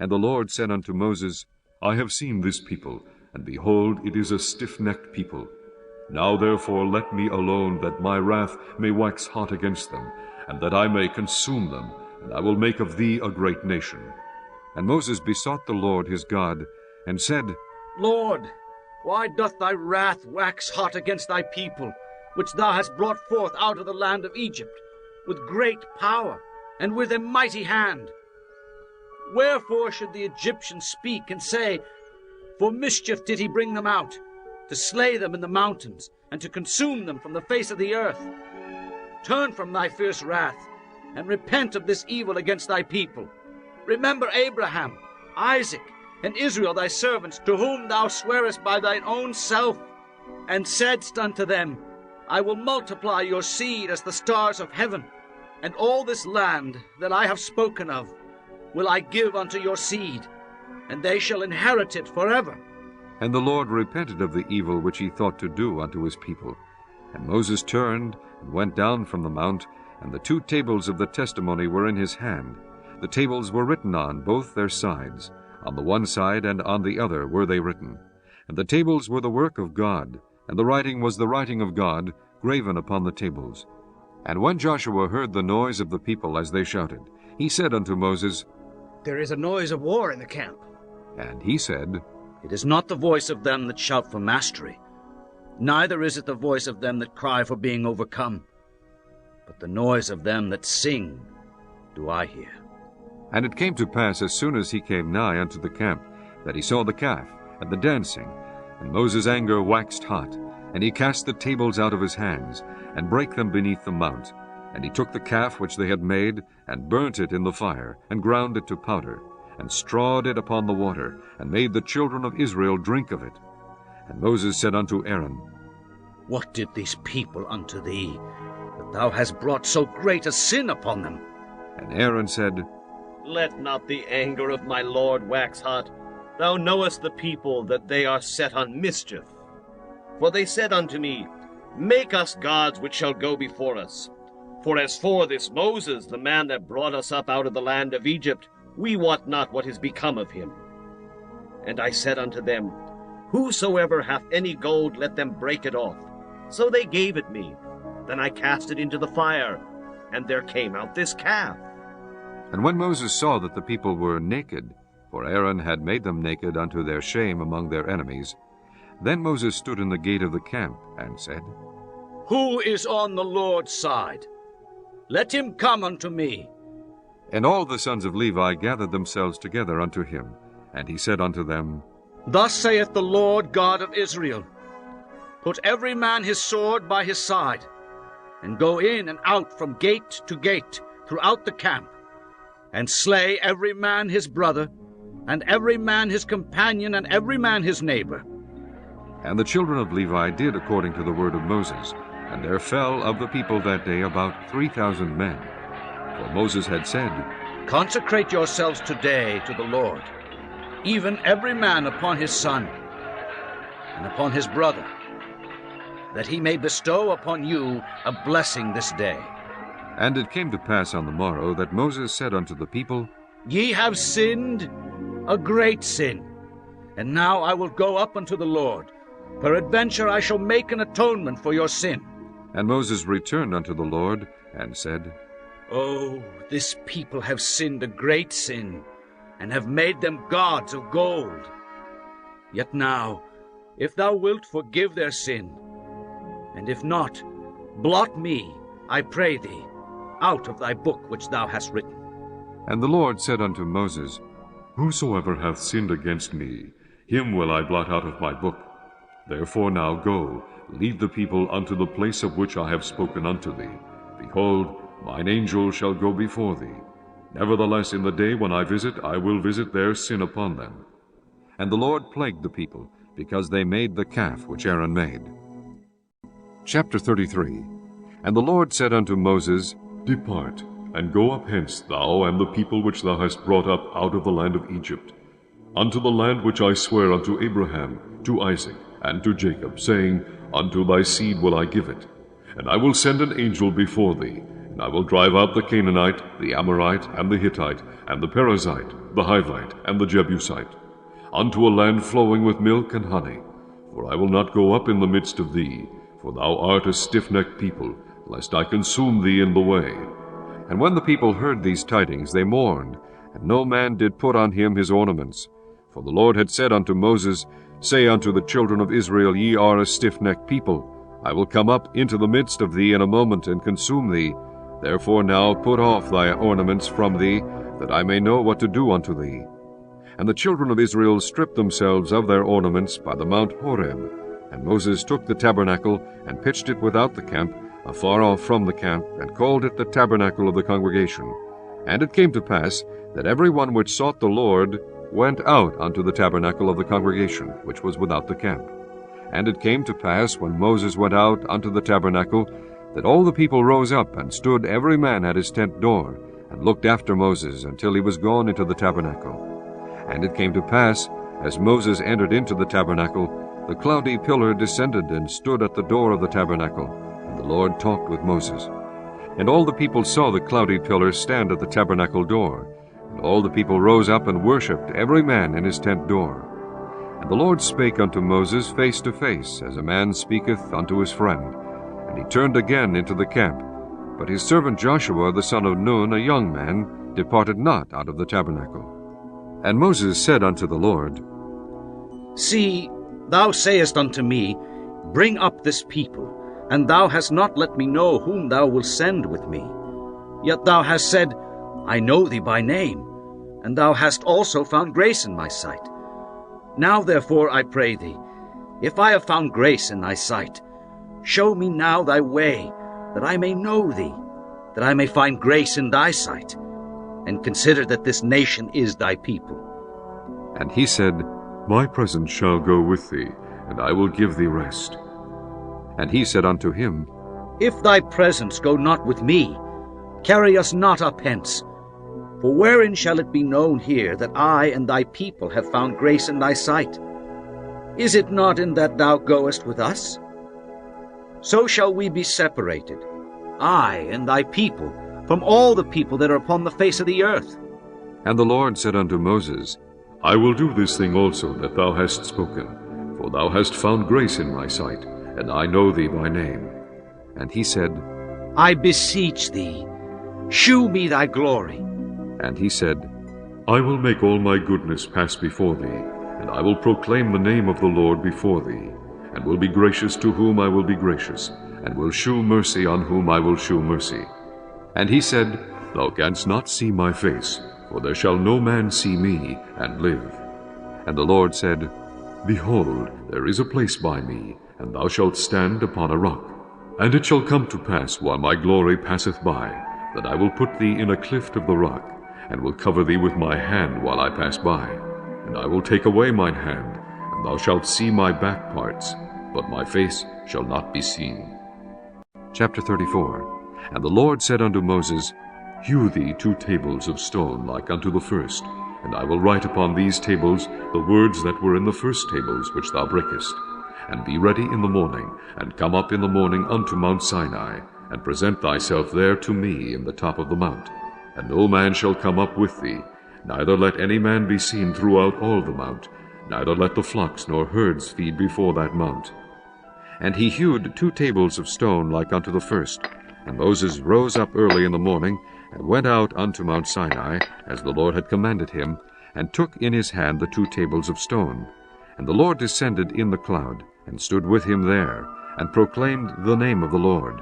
And the Lord said unto Moses, I have seen this people, and behold, it is a stiff-necked people. Now therefore let me alone, that my wrath may wax hot against them, and that I may consume them, and I will make of thee a great nation. And Moses besought the Lord his God, and said, Lord, why doth thy wrath wax hot against thy people, which thou hast brought forth out of the land of Egypt, with great power, and with a mighty hand? Wherefore should the Egyptians speak and say, For mischief did he bring them out, to slay them in the mountains, and to consume them from the face of the earth? Turn from thy fierce wrath, and repent of this evil against thy people. Remember Abraham, Isaac, and Israel thy servants, to whom thou swarest by thine own self, and saidst unto them, I will multiply your seed as the stars of heaven, and all this land that I have spoken of will I give unto your seed, and they shall inherit it forever. And the Lord repented of the evil which he thought to do unto his people. And Moses turned, and went down from the mount, and the 2 tables of the testimony were in his hand. The tables were written on both their sides. On the one side and on the other were they written. And the tables were the work of God, and the writing was the writing of God, graven upon the tables. And when Joshua heard the noise of the people as they shouted, he said unto Moses, There is a noise of war in the camp. And he said, It is not the voice of them that shout for mastery, neither is it the voice of them that cry for being overcome, but the noise of them that sing do I hear. And it came to pass, as soon as he came nigh unto the camp, that he saw the calf and the dancing. And Moses' anger waxed hot, and he cast the tables out of his hands, and brake them beneath the mount. And he took the calf which they had made, and burnt it in the fire, and ground it to powder, and strawed it upon the water, and made the children of Israel drink of it. And Moses said unto Aaron, What did these people unto thee, that thou hast brought so great a sin upon them? And Aaron said, Let not the anger of my Lord wax hot. Thou knowest the people, that they are set on mischief. For they said unto me, Make us gods which shall go before us. For as for this Moses, the man that brought us up out of the land of Egypt, we wot not what is become of him. And I said unto them, Whosoever hath any gold, let them break it off. So they gave it me. Then I cast it into the fire, and there came out this calf. And when Moses saw that the people were naked, for Aaron had made them naked unto their shame among their enemies, then Moses stood in the gate of the camp, and said, Who is on the Lord's side? Let him come unto me. And all the sons of Levi gathered themselves together unto him. And he said unto them, Thus saith the Lord God of Israel, Put every man his sword by his side, and go in and out from gate to gate throughout the camp, and slay every man his brother, and every man his companion, and every man his neighbor. And the children of Levi did according to the word of Moses. And there fell of the people that day about 3,000 men. For Moses had said, Consecrate yourselves today to the Lord, even every man upon his son and upon his brother, that he may bestow upon you a blessing this day. And it came to pass on the morrow that Moses said unto the people, Ye have sinned a great sin, and now I will go up unto the Lord. Peradventure I shall make an atonement for your sin. And Moses returned unto the Lord, and said, Oh, this people have sinned a great sin, and have made them gods of gold. Yet now, if thou wilt forgive their sin, and if not, blot me, I pray thee, out of thy book which thou hast written. And the Lord said unto Moses, Whosoever hath sinned against me, him will I blot out of my book. Therefore now go, lead the people unto the place of which I have spoken unto thee. Behold, mine angel shall go before thee. Nevertheless in the day when I visit, I will visit their sin upon them. And the Lord plagued the people, because they made the calf which Aaron made. Chapter 33. And the Lord said unto Moses, Depart, and go up hence, thou and the people which thou hast brought up out of the land of Egypt, unto the land which I swear unto Abraham, to Isaac, and to Jacob, saying, Unto thy seed will I give it. And I will send an angel before thee, and I will drive out the Canaanite, the Amorite, and the Hittite, and the Perizzite, the Hivite, and the Jebusite, unto a land flowing with milk and honey. For I will not go up in the midst of thee, for thou art a stiff-necked people, lest I consume thee in the way. And when the people heard these tidings, they mourned, and no man did put on him his ornaments. For the Lord had said unto Moses, Say unto the children of Israel, Ye are a stiff-necked people. I will come up into the midst of thee in a moment, and consume thee. Therefore now put off thy ornaments from thee, that I may know what to do unto thee. And the children of Israel stripped themselves of their ornaments by the Mount Horeb. And Moses took the tabernacle, and pitched it without the camp, afar off from the camp, and called it the tabernacle of the congregation. And it came to pass, that every one which sought the Lord went out unto the tabernacle of the congregation, which was without the camp. And it came to pass, when Moses went out unto the tabernacle, that all the people rose up, and stood every man at his tent door, and looked after Moses, until he was gone into the tabernacle. And it came to pass, as Moses entered into the tabernacle, the cloudy pillar descended, and stood at the door of the tabernacle, and the Lord talked with Moses. And all the people saw the cloudy pillar stand at the tabernacle door. And all the people rose up and worshipped, every man in his tent door. And the Lord spake unto Moses face to face, as a man speaketh unto his friend. And he turned again into the camp. But his servant Joshua the son of Nun, a young man, departed not out of the tabernacle. And Moses said unto the Lord, See, thou sayest unto me, Bring up this people, and thou hast not let me know whom thou wilt send with me. Yet thou hast said, I know thee by name, and thou hast also found grace in my sight. Now therefore, I pray thee, if I have found grace in thy sight, show me now thy way, that I may know thee, that I may find grace in thy sight, and consider that this nation is thy people. And he said, My presence shall go with thee, and I will give thee rest. And he said unto him, If thy presence go not with me, carry us not up hence. For wherein shall it be known here that I and thy people have found grace in thy sight? Is it not in that thou goest with us? So shall we be separated, I and thy people, from all the people that are upon the face of the earth. And the Lord said unto Moses, I will do this thing also that thou hast spoken, for thou hast found grace in my sight, and I know thee by name. And he said, I beseech thee, shew me thy glory. And he said, I will make all my goodness pass before thee, and I will proclaim the name of the Lord before thee, and will be gracious to whom I will be gracious, and will shew mercy on whom I will shew mercy. And he said, Thou canst not see my face, for there shall no man see me and live. And the Lord said, Behold, there is a place by me, and thou shalt stand upon a rock. And it shall come to pass, while my glory passeth by, that I will put thee in a cleft of the rock, and will cover thee with my hand while I pass by. And I will take away mine hand, and thou shalt see my back parts, but my face shall not be seen. Chapter 34. And the Lord said unto Moses, Hew thee 2 tables of stone like unto the first, and I will write upon these tables the words that were in the first tables which thou breakest. And be ready in the morning, and come up in the morning unto Mount Sinai, and present thyself there to me in the top of the mount. And no man shall come up with thee, neither let any man be seen throughout all the mount, neither let the flocks nor herds feed before that mount. And he hewed 2 tables of stone like unto the first. And Moses rose up early in the morning, and went out unto Mount Sinai, as the Lord had commanded him, and took in his hand the 2 tables of stone. And the Lord descended in the cloud, and stood with him there, and proclaimed the name of the Lord.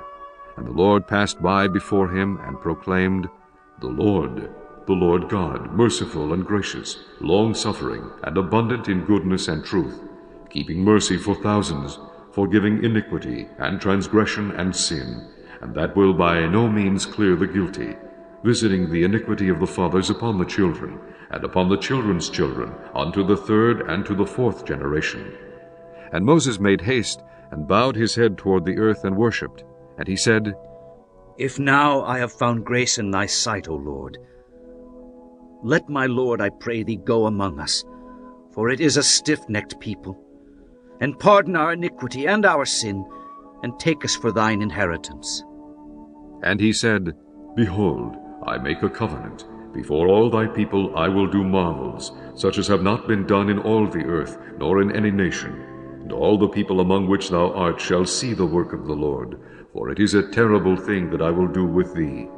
And the Lord passed by before him, and proclaimed, The Lord God, merciful and gracious, long-suffering, and abundant in goodness and truth, keeping mercy for thousands, forgiving iniquity, and transgression, and sin, and that will by no means clear the guilty, visiting the iniquity of the fathers upon the children, and upon the children's children, unto the 3rd and to the 4th generation. And Moses made haste, and bowed his head toward the earth, and worshipped. And he said, If now I have found grace in thy sight, O Lord, let my Lord, I pray thee, go among us, for it is a stiff-necked people, and pardon our iniquity and our sin, and take us for thine inheritance. And he said, Behold, I make a covenant. Before all thy people I will do marvels, such as have not been done in all the earth, nor in any nation. And all the people among which thou art shall see the work of the Lord, for it is a terrible thing that I will do with thee.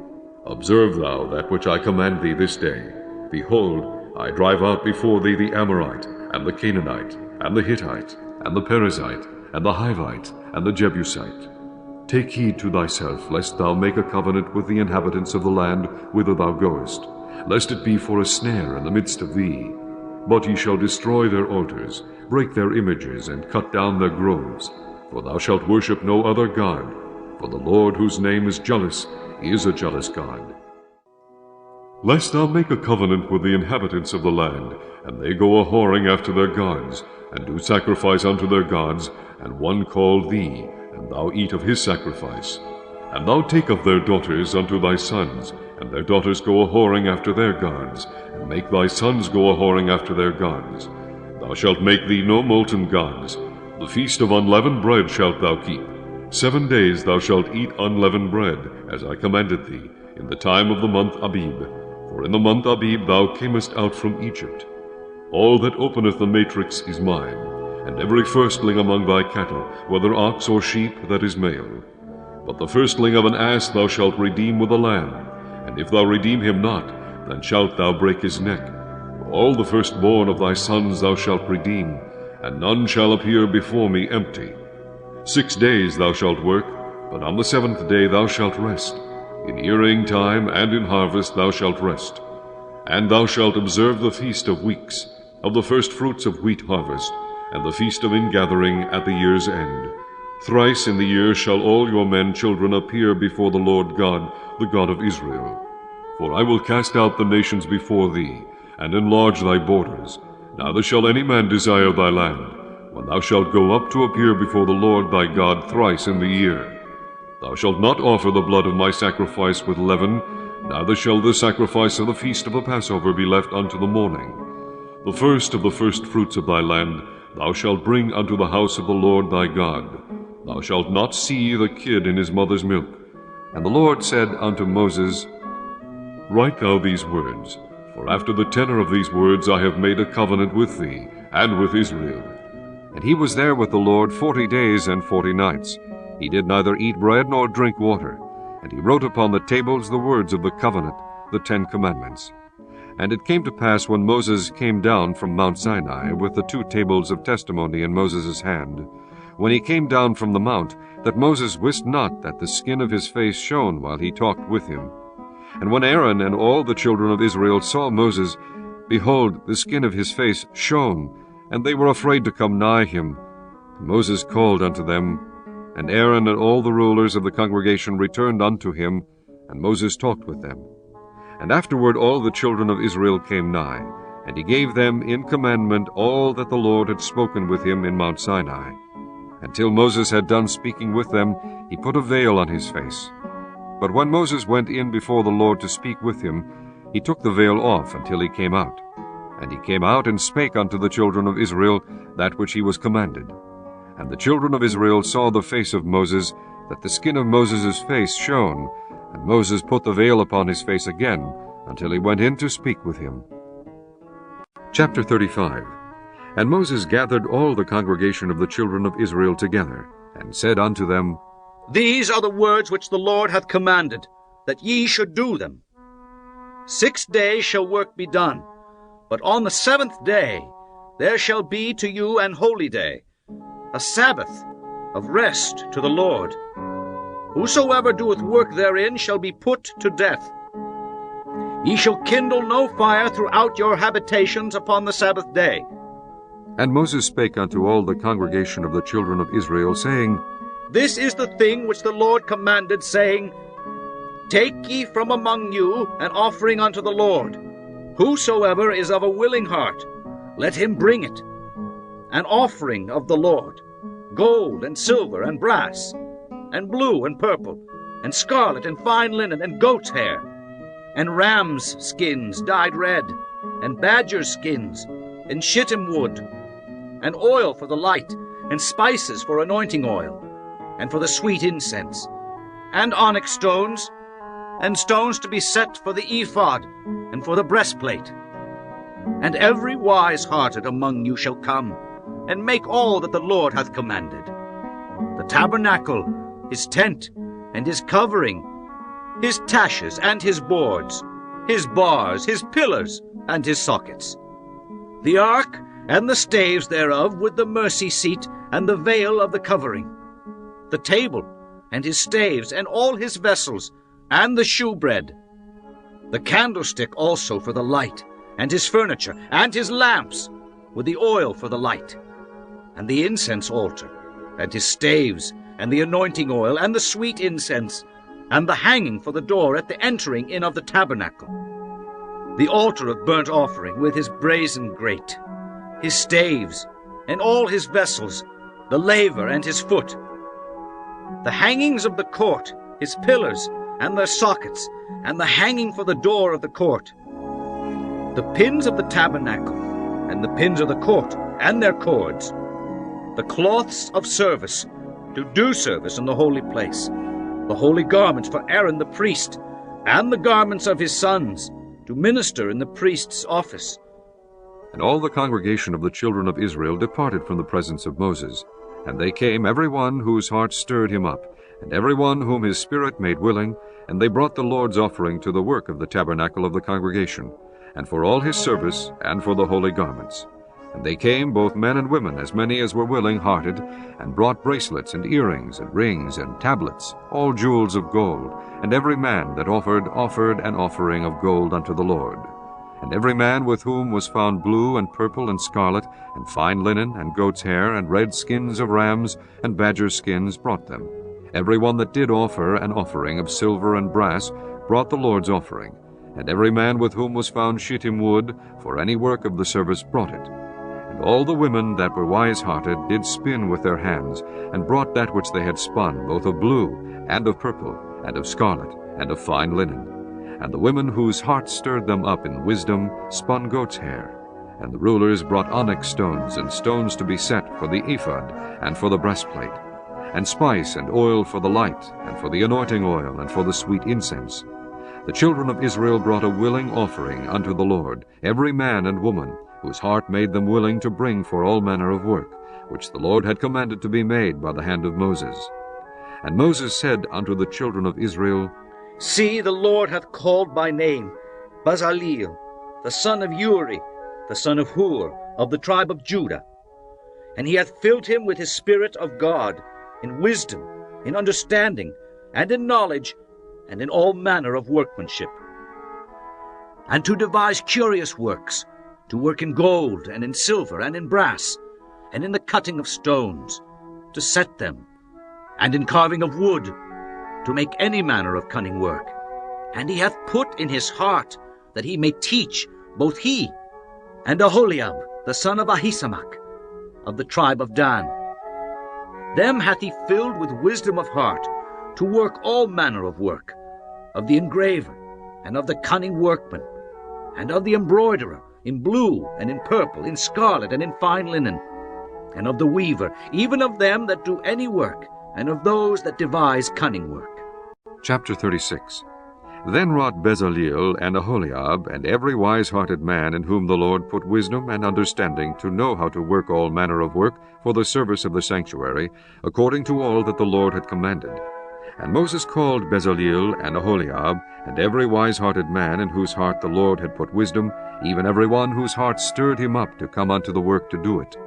Observe thou that which I command thee this day. Behold, I drive out before thee the Amorite, and the Canaanite, and the Hittite, and the Perizzite, and the Hivite, and the Jebusite. Take heed to thyself, lest thou make a covenant with the inhabitants of the land whither thou goest, lest it be for a snare in the midst of thee. But ye shall destroy their altars, break their images, and cut down their groves. For thou shalt worship no other God, for the Lord, whose name is jealous, is a jealous God. Lest thou make a covenant with the inhabitants of the land, and they go a-whoring after their gods, and do sacrifice unto their gods, and one call thee, and thou eat of his sacrifice. And thou take of their daughters unto thy sons, and their daughters go a-whoring after their gods, and make thy sons go a-whoring after their gods. Thou shalt make thee no molten gods. The feast of unleavened bread shalt thou keep. 7 days thou shalt eat unleavened bread, as I commanded thee, in the time of the month Abib. For in the month Abib thou camest out from Egypt. All that openeth the matrix is mine, and every firstling among thy cattle, whether ox or sheep, that is male. But the firstling of an ass thou shalt redeem with a lamb, and if thou redeem him not, then shalt thou break his neck. All the firstborn of thy sons thou shalt redeem, and none shall appear before me empty. 6 days thou shalt work, but on the 7th day thou shalt rest. In earing time and in harvest thou shalt rest. And thou shalt observe the feast of weeks, of the first fruits of wheat harvest, and the feast of ingathering at the year's end. Thrice in the year shall all your men children appear before the Lord God, the God of Israel. For I will cast out the nations before thee, and enlarge thy borders. Neither shall any man desire thy land, when thou shalt go up to appear before the Lord thy God thrice in the year. Thou shalt not offer the blood of my sacrifice with leaven, neither shall the sacrifice of the feast of the Passover be left unto the morning. The first of the first fruits of thy land thou shalt bring unto the house of the Lord thy God. Thou shalt not see the kid in his mother's milk. And the Lord said unto Moses, Write thou these words, for after the tenor of these words I have made a covenant with thee, and with Israel. And he was there with the Lord 40 days and 40 nights. He did neither eat bread nor drink water. And he wrote upon the tables the words of the covenant, the 10 commandments. And it came to pass, when Moses came down from Mount Sinai with the 2 tables of testimony in Moses' hand, when he came down from the mount, that Moses wist not that the skin of his face shone while he talked with him. And when Aaron and all the children of Israel saw Moses, behold, the skin of his face shone, and they were afraid to come nigh him. And Moses called unto them, and Aaron and all the rulers of the congregation returned unto him, and Moses talked with them. And afterward all the children of Israel came nigh, and he gave them in commandment all that the Lord had spoken with him in Mount Sinai. Until Moses had done speaking with them, he put a veil on his face. But when Moses went in before the Lord to speak with him, he took the veil off until he came out. And he came out and spake unto the children of Israel that which he was commanded. And the children of Israel saw the face of Moses, that the skin of Moses' face shone. And Moses put the veil upon his face again, until he went in to speak with him. Chapter 35. And Moses gathered all the congregation of the children of Israel together, and said unto them, These are the words which the Lord hath commanded, that ye should do them. 6 days shall work be done, but on the 7th day there shall be to you an holy day, a Sabbath of rest to the Lord. Whosoever doeth work therein shall be put to death. Ye shall kindle no fire throughout your habitations upon the Sabbath day. And Moses spake unto all the congregation of the children of Israel, saying, This is the thing which the Lord commanded, saying, Take ye from among you an offering unto the Lord. Whosoever is of a willing heart, let him bring it. An offering of the Lord, gold and silver and brass, and blue and purple, and scarlet and fine linen and goat's hair, and rams' skins dyed red, and badgers' skins, and shittim wood, and oil for the light, and spices for anointing oil, and for the sweet incense, and onyx stones, and stones to be set for the ephod, and for the breastplate. And every wise-hearted among you shall come, and make all that the Lord hath commanded. The tabernacle, his tent, and his covering, his taches and his boards, his bars, his pillars, and his sockets. The ark, and the staves thereof, with the mercy seat, and the veil of the covering. The table, and his staves, and all his vessels, and the shewbread. The candlestick also for the light, and his furniture, and his lamps, with the oil for the light. And the incense altar, and his staves, and the anointing oil, and the sweet incense, and the hanging for the door at the entering in of the tabernacle. The altar of burnt offering with his brazen grate, his staves, and all his vessels, the laver and his foot. The hangings of the court, his pillars, and their sockets, and the hanging for the door of the court. The pins of the tabernacle, and the pins of the court, and their cords. The cloths of service, to do service in the holy place. The holy garments for Aaron the priest, and the garments of his sons, to minister in the priest's office. And all the congregation of the children of Israel departed from the presence of Moses. And they came, every one whose heart stirred him up, and every one whom his spirit made willing, and they brought the Lord's offering to the work of the tabernacle of the congregation, and for all his service, and for the holy garments. And they came, both men and women, as many as were willing-hearted, and brought bracelets, and earrings, and rings, and tablets, all jewels of gold. And every man that offered an offering of gold unto the Lord. And every man with whom was found blue, and purple, and scarlet, and fine linen, and goat's hair, and red skins of rams, and badgers' skins, brought them. Every one that did offer an offering of silver and brass brought the Lord's offering. And every man with whom was found shittim wood, for any work of the service, brought it. And all the women that were wise-hearted did spin with their hands, and brought that which they had spun, both of blue, and of purple, and of scarlet, and of fine linen. And the women whose hearts stirred them up in wisdom spun goat's hair. And the rulers brought onyx stones, and stones to be set for the ephod, and for the breastplate, and spice and oil for the light, and for the anointing oil, and for the sweet incense. The children of Israel brought a willing offering unto the Lord, every man and woman, whose heart made them willing to bring for all manner of work, which the Lord had commanded to be made by the hand of Moses. And Moses said unto the children of Israel, See, the Lord hath called by name Bezaleel, the son of Uri, the son of Hur, of the tribe of Judah. And he hath filled him with his Spirit of God, in wisdom, in understanding, and in knowledge, and in all manner of workmanship. And to devise curious works, to work in gold, and in silver, and in brass, and in the cutting of stones, to set them, and in carving of wood, to make any manner of cunning work. And he hath put in his heart that he may teach, both he and Aholiab, the son of Ahisamach, of the tribe of Dan. Them hath he filled with wisdom of heart, to work all manner of work, of the engraver, and of the cunning workman, and of the embroiderer, in blue and in purple, in scarlet and in fine linen, and of the weaver, even of them that do any work, and of those that devise cunning work. Chapter 36. Then wrought Bezaleel and Aholiab, and every wise-hearted man in whom the Lord put wisdom and understanding to know how to work all manner of work for the service of the sanctuary, according to all that the Lord had commanded. And Moses called Bezaleel and Aholiab, and every wise-hearted man in whose heart the Lord had put wisdom, even every one whose heart stirred him up to come unto the work to do it.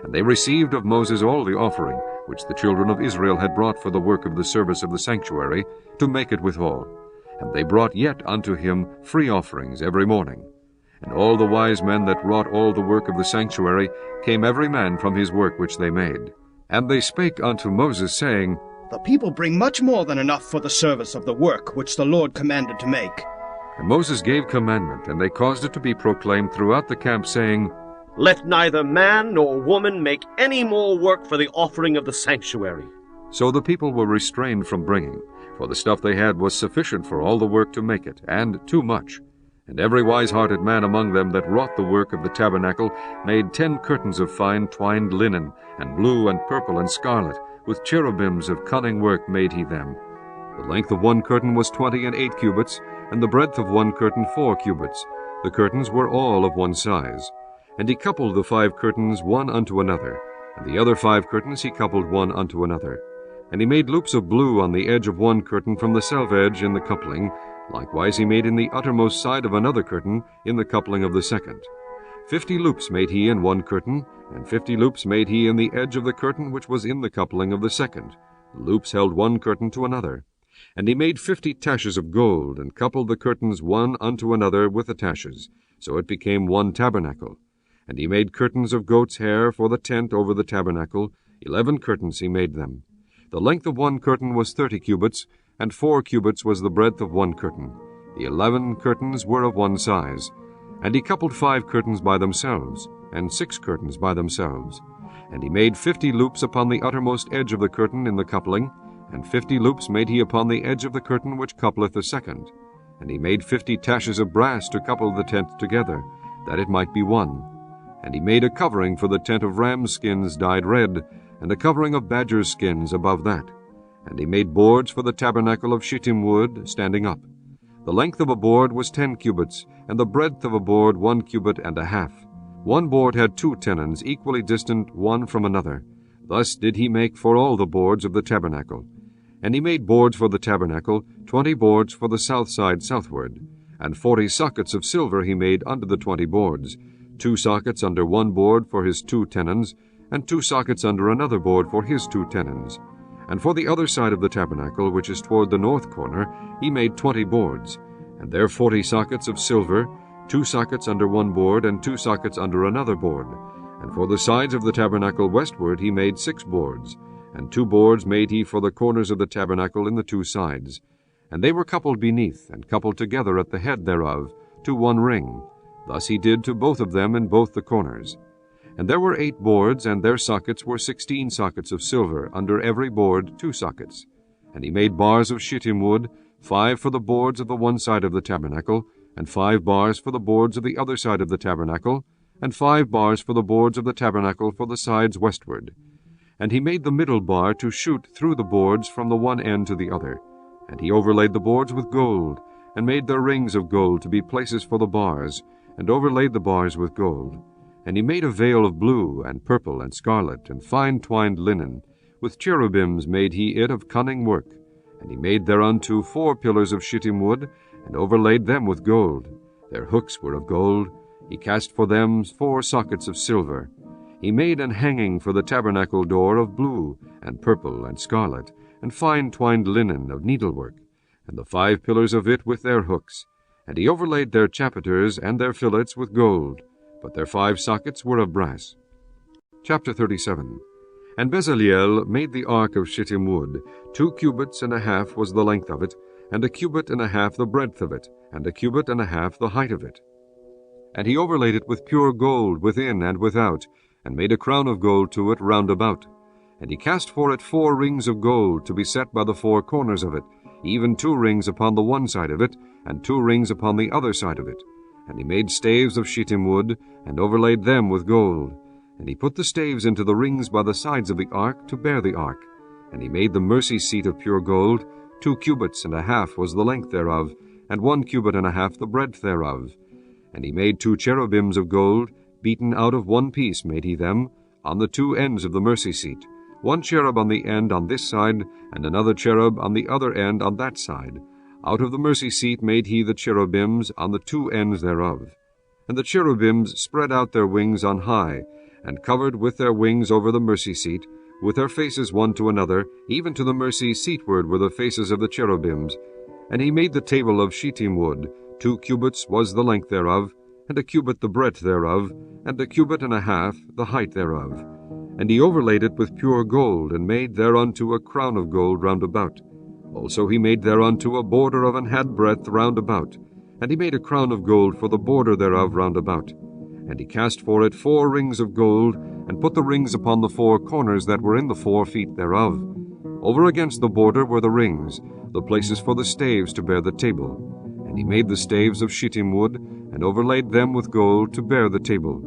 And they received of Moses all the offering which the children of Israel had brought for the work of the service of the sanctuary, to make it withal. And they brought yet unto him free offerings every morning. And all the wise men that wrought all the work of the sanctuary came every man from his work which they made. And they spake unto Moses, saying, The people bring much more than enough for the service of the work which the Lord commanded to make. And Moses gave commandment, and they caused it to be proclaimed throughout the camp, saying, Let neither man nor woman make any more work for the offering of the sanctuary. So the people were restrained from bringing, for the stuff they had was sufficient for all the work to make it, and too much. And every wise-hearted man among them that wrought the work of the tabernacle made 10 curtains of fine twined linen, and blue and purple and scarlet, with cherubims of cunning work made he them. The length of one curtain was 28 cubits, and the breadth of one curtain 4 cubits. The curtains were all of one size. And he coupled the 5 curtains one unto another, and the other 5 curtains he coupled one unto another. And he made loops of blue on the edge of one curtain from the selvedge in the coupling. Likewise he made in the uttermost side of another curtain in the coupling of the second. 50 loops made he in one curtain, and 50 loops made he in the edge of the curtain which was in the coupling of the second. The loops held one curtain to another. And he made 50 taches of gold, and coupled the curtains one unto another with the taches. So it became one tabernacle. And he made curtains of goat's hair for the tent over the tabernacle. 11 curtains he made them. The length of one curtain was 30 cubits, and 4 cubits was the breadth of one curtain. The 11 curtains were of one size. And he coupled 5 curtains by themselves, and 6 curtains by themselves. And he made 50 loops upon the uttermost edge of the curtain in the coupling, and 50 loops made he upon the edge of the curtain which coupleth the second. And he made 50 taches of brass to couple the tent together, that it might be one. And he made a covering for the tent of rams' skins dyed red, and a covering of badgers' skins above that. And he made boards for the tabernacle of shittim wood, standing up. The length of a board was 10 cubits, and the breadth of a board 1 cubit and a half. One board had 2 tenons, equally distant one from another. Thus did he make for all the boards of the tabernacle. And he made boards for the tabernacle, 20 boards for the south side southward. And 40 sockets of silver he made under the 20 boards, 2 sockets under one board for his 2 tenons, and 2 sockets under another board for his 2 tenons. And for the other side of the tabernacle, which is toward the north corner, he made 20 boards, and there 40 sockets of silver, 2 sockets under one board, and 2 sockets under another board. And for the sides of the tabernacle westward he made 6 boards, and 2 boards made he for the corners of the tabernacle in the 2 sides. And they were coupled beneath, and coupled together at the head thereof, to one ring. Thus he did to both of them in both the corners. And there were 8 boards, and their sockets were 16 sockets of silver, under every board 2 sockets. And he made bars of shittim wood, 5 for the boards of the one side of the tabernacle, and 5 bars for the boards of the other side of the tabernacle, and 5 bars for the boards of the tabernacle for the sides westward. And he made the middle bar to shoot through the boards from the one end to the other. And he overlaid the boards with gold, and made their rings of gold to be places for the bars, and overlaid the bars with gold. And he made a veil of blue, and purple, and scarlet, and fine twined linen. With cherubims made he it of cunning work. And he made thereunto 4 pillars of shittim wood, and overlaid them with gold. Their hooks were of gold. He cast for them 4 sockets of silver. He made an hanging for the tabernacle door of blue, and purple, and scarlet, and fine twined linen of needlework, and the 5 pillars of it with their hooks. And he overlaid their chapiters and their fillets with gold, but their 5 sockets were of brass. Chapter 37. And Bezaleel made the ark of shittim wood. 2 cubits and a half was the length of it, and 1 cubit and a half the breadth of it, and 1 cubit and a half the height of it. And he overlaid it with pure gold within and without, and made a crown of gold to it round about. And he cast for it 4 rings of gold to be set by the 4 corners of it, even 2 rings upon the one side of it, and 2 rings upon the other side of it. And he made staves of shittim wood, and overlaid them with gold. And he put the staves into the rings by the sides of the ark to bear the ark. And he made the mercy seat of pure gold. 2 cubits and a half was the length thereof, and 1 cubit and a half the breadth thereof. And he made 2 cherubims of gold, beaten out of 1 piece made he them, on the 2 ends of the mercy seat, 1 cherub on the end on this side, and another cherub on the other end on that side. Out of the mercy seat made he the cherubims on the 2 ends thereof. And the cherubims spread out their wings on high, and covered with their wings over the mercy seat, with their faces one to another, even to the mercy seatward were the faces of the cherubims. And he made the table of shittim wood. 2 cubits was the length thereof, and 1 cubit the breadth thereof, and 1 cubit and a half the height thereof. And he overlaid it with pure gold, and made thereunto a crown of gold round about. Also he made thereunto a border of an hand breadth round about. And he made a crown of gold for the border thereof round about. And he cast for it 4 rings of gold, and put the rings upon the 4 corners that were in the 4 feet thereof. Over against the border were the rings, the places for the staves to bear the table. And he made the staves of shittim wood, and overlaid them with gold to bear the table.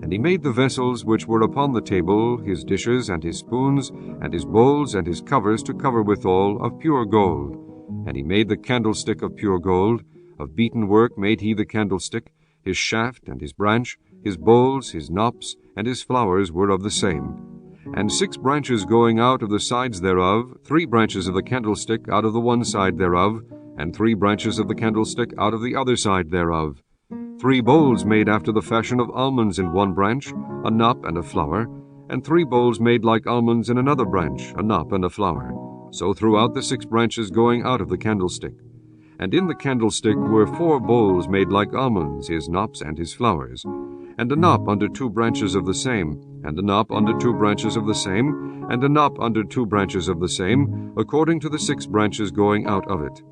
And he made the vessels which were upon the table, his dishes, and his spoons, and his bowls, and his covers to cover withal, of pure gold. And he made the candlestick of pure gold. Of beaten work made he the candlestick. His shaft and his branch, his bowls, his knops, and his flowers were of the same. And 6 branches going out of the sides thereof, 3 branches of the candlestick out of the one side thereof, and 3 branches of the candlestick out of the other side thereof. 3 bowls made after the fashion of almonds in one branch, a knop and a flower, and 3 bowls made like almonds in another branch, a knop and a flower. So throughout the 6 branches going out of the candlestick. And in the candlestick were 4 bowls made like almonds, his knops and his flowers, and a knop under 2 branches of the same, and a knop under 2 branches of the same, and a knop under 2 branches of the same, according to the 6 branches going out of it.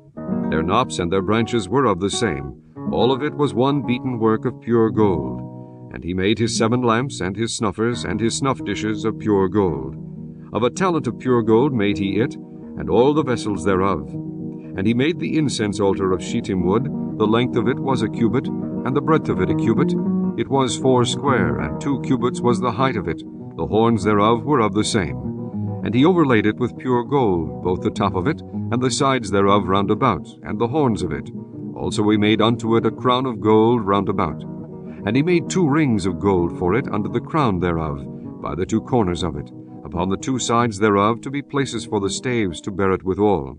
Their knops and their branches were of the same. All of it was one beaten work of pure gold. And he made his 7 lamps, and his snuffers, and his snuff dishes of pure gold. Of a talent of pure gold made he it, and all the vessels thereof. And he made the incense altar of shittim wood. The length of it was 1 cubit, and the breadth of it 1 cubit. It was 4 square, and 2 cubits was the height of it. The horns thereof were of the same. And he overlaid it with pure gold, both the top of it, and the sides thereof round about, and the horns of it. Also he made unto it a crown of gold round about. And he made 2 rings of gold for it under the crown thereof, by the 2 corners of it, upon the 2 sides thereof to be places for the staves to bear it withal.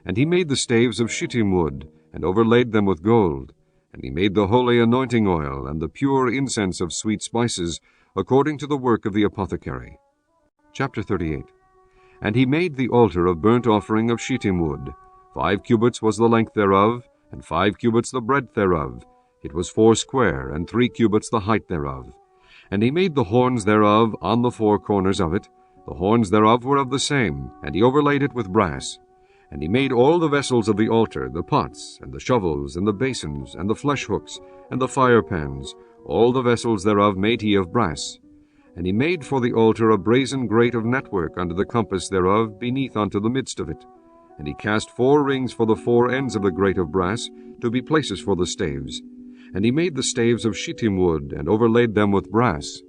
And he made the staves of shittim wood, and overlaid them with gold. And he made the holy anointing oil, and the pure incense of sweet spices, according to the work of the apothecary. Chapter 38. And he made the altar of burnt offering of shittim wood. 5 cubits was the length thereof, and 5 cubits the breadth thereof. It was 4 square, and 3 cubits the height thereof. And he made the horns thereof on the 4 corners of it. The horns thereof were of the same, and he overlaid it with brass. And he made all the vessels of the altar, the pots, and the shovels, and the basins, and the flesh hooks, and the fire pans. All the vessels thereof made he of brass. And he made for the altar a brazen grate of network under the compass thereof, beneath unto the midst of it. And he cast 4 rings for the 4 ends of the grate of brass, to be places for the staves. And he made the staves of shittim wood, and overlaid them with brass.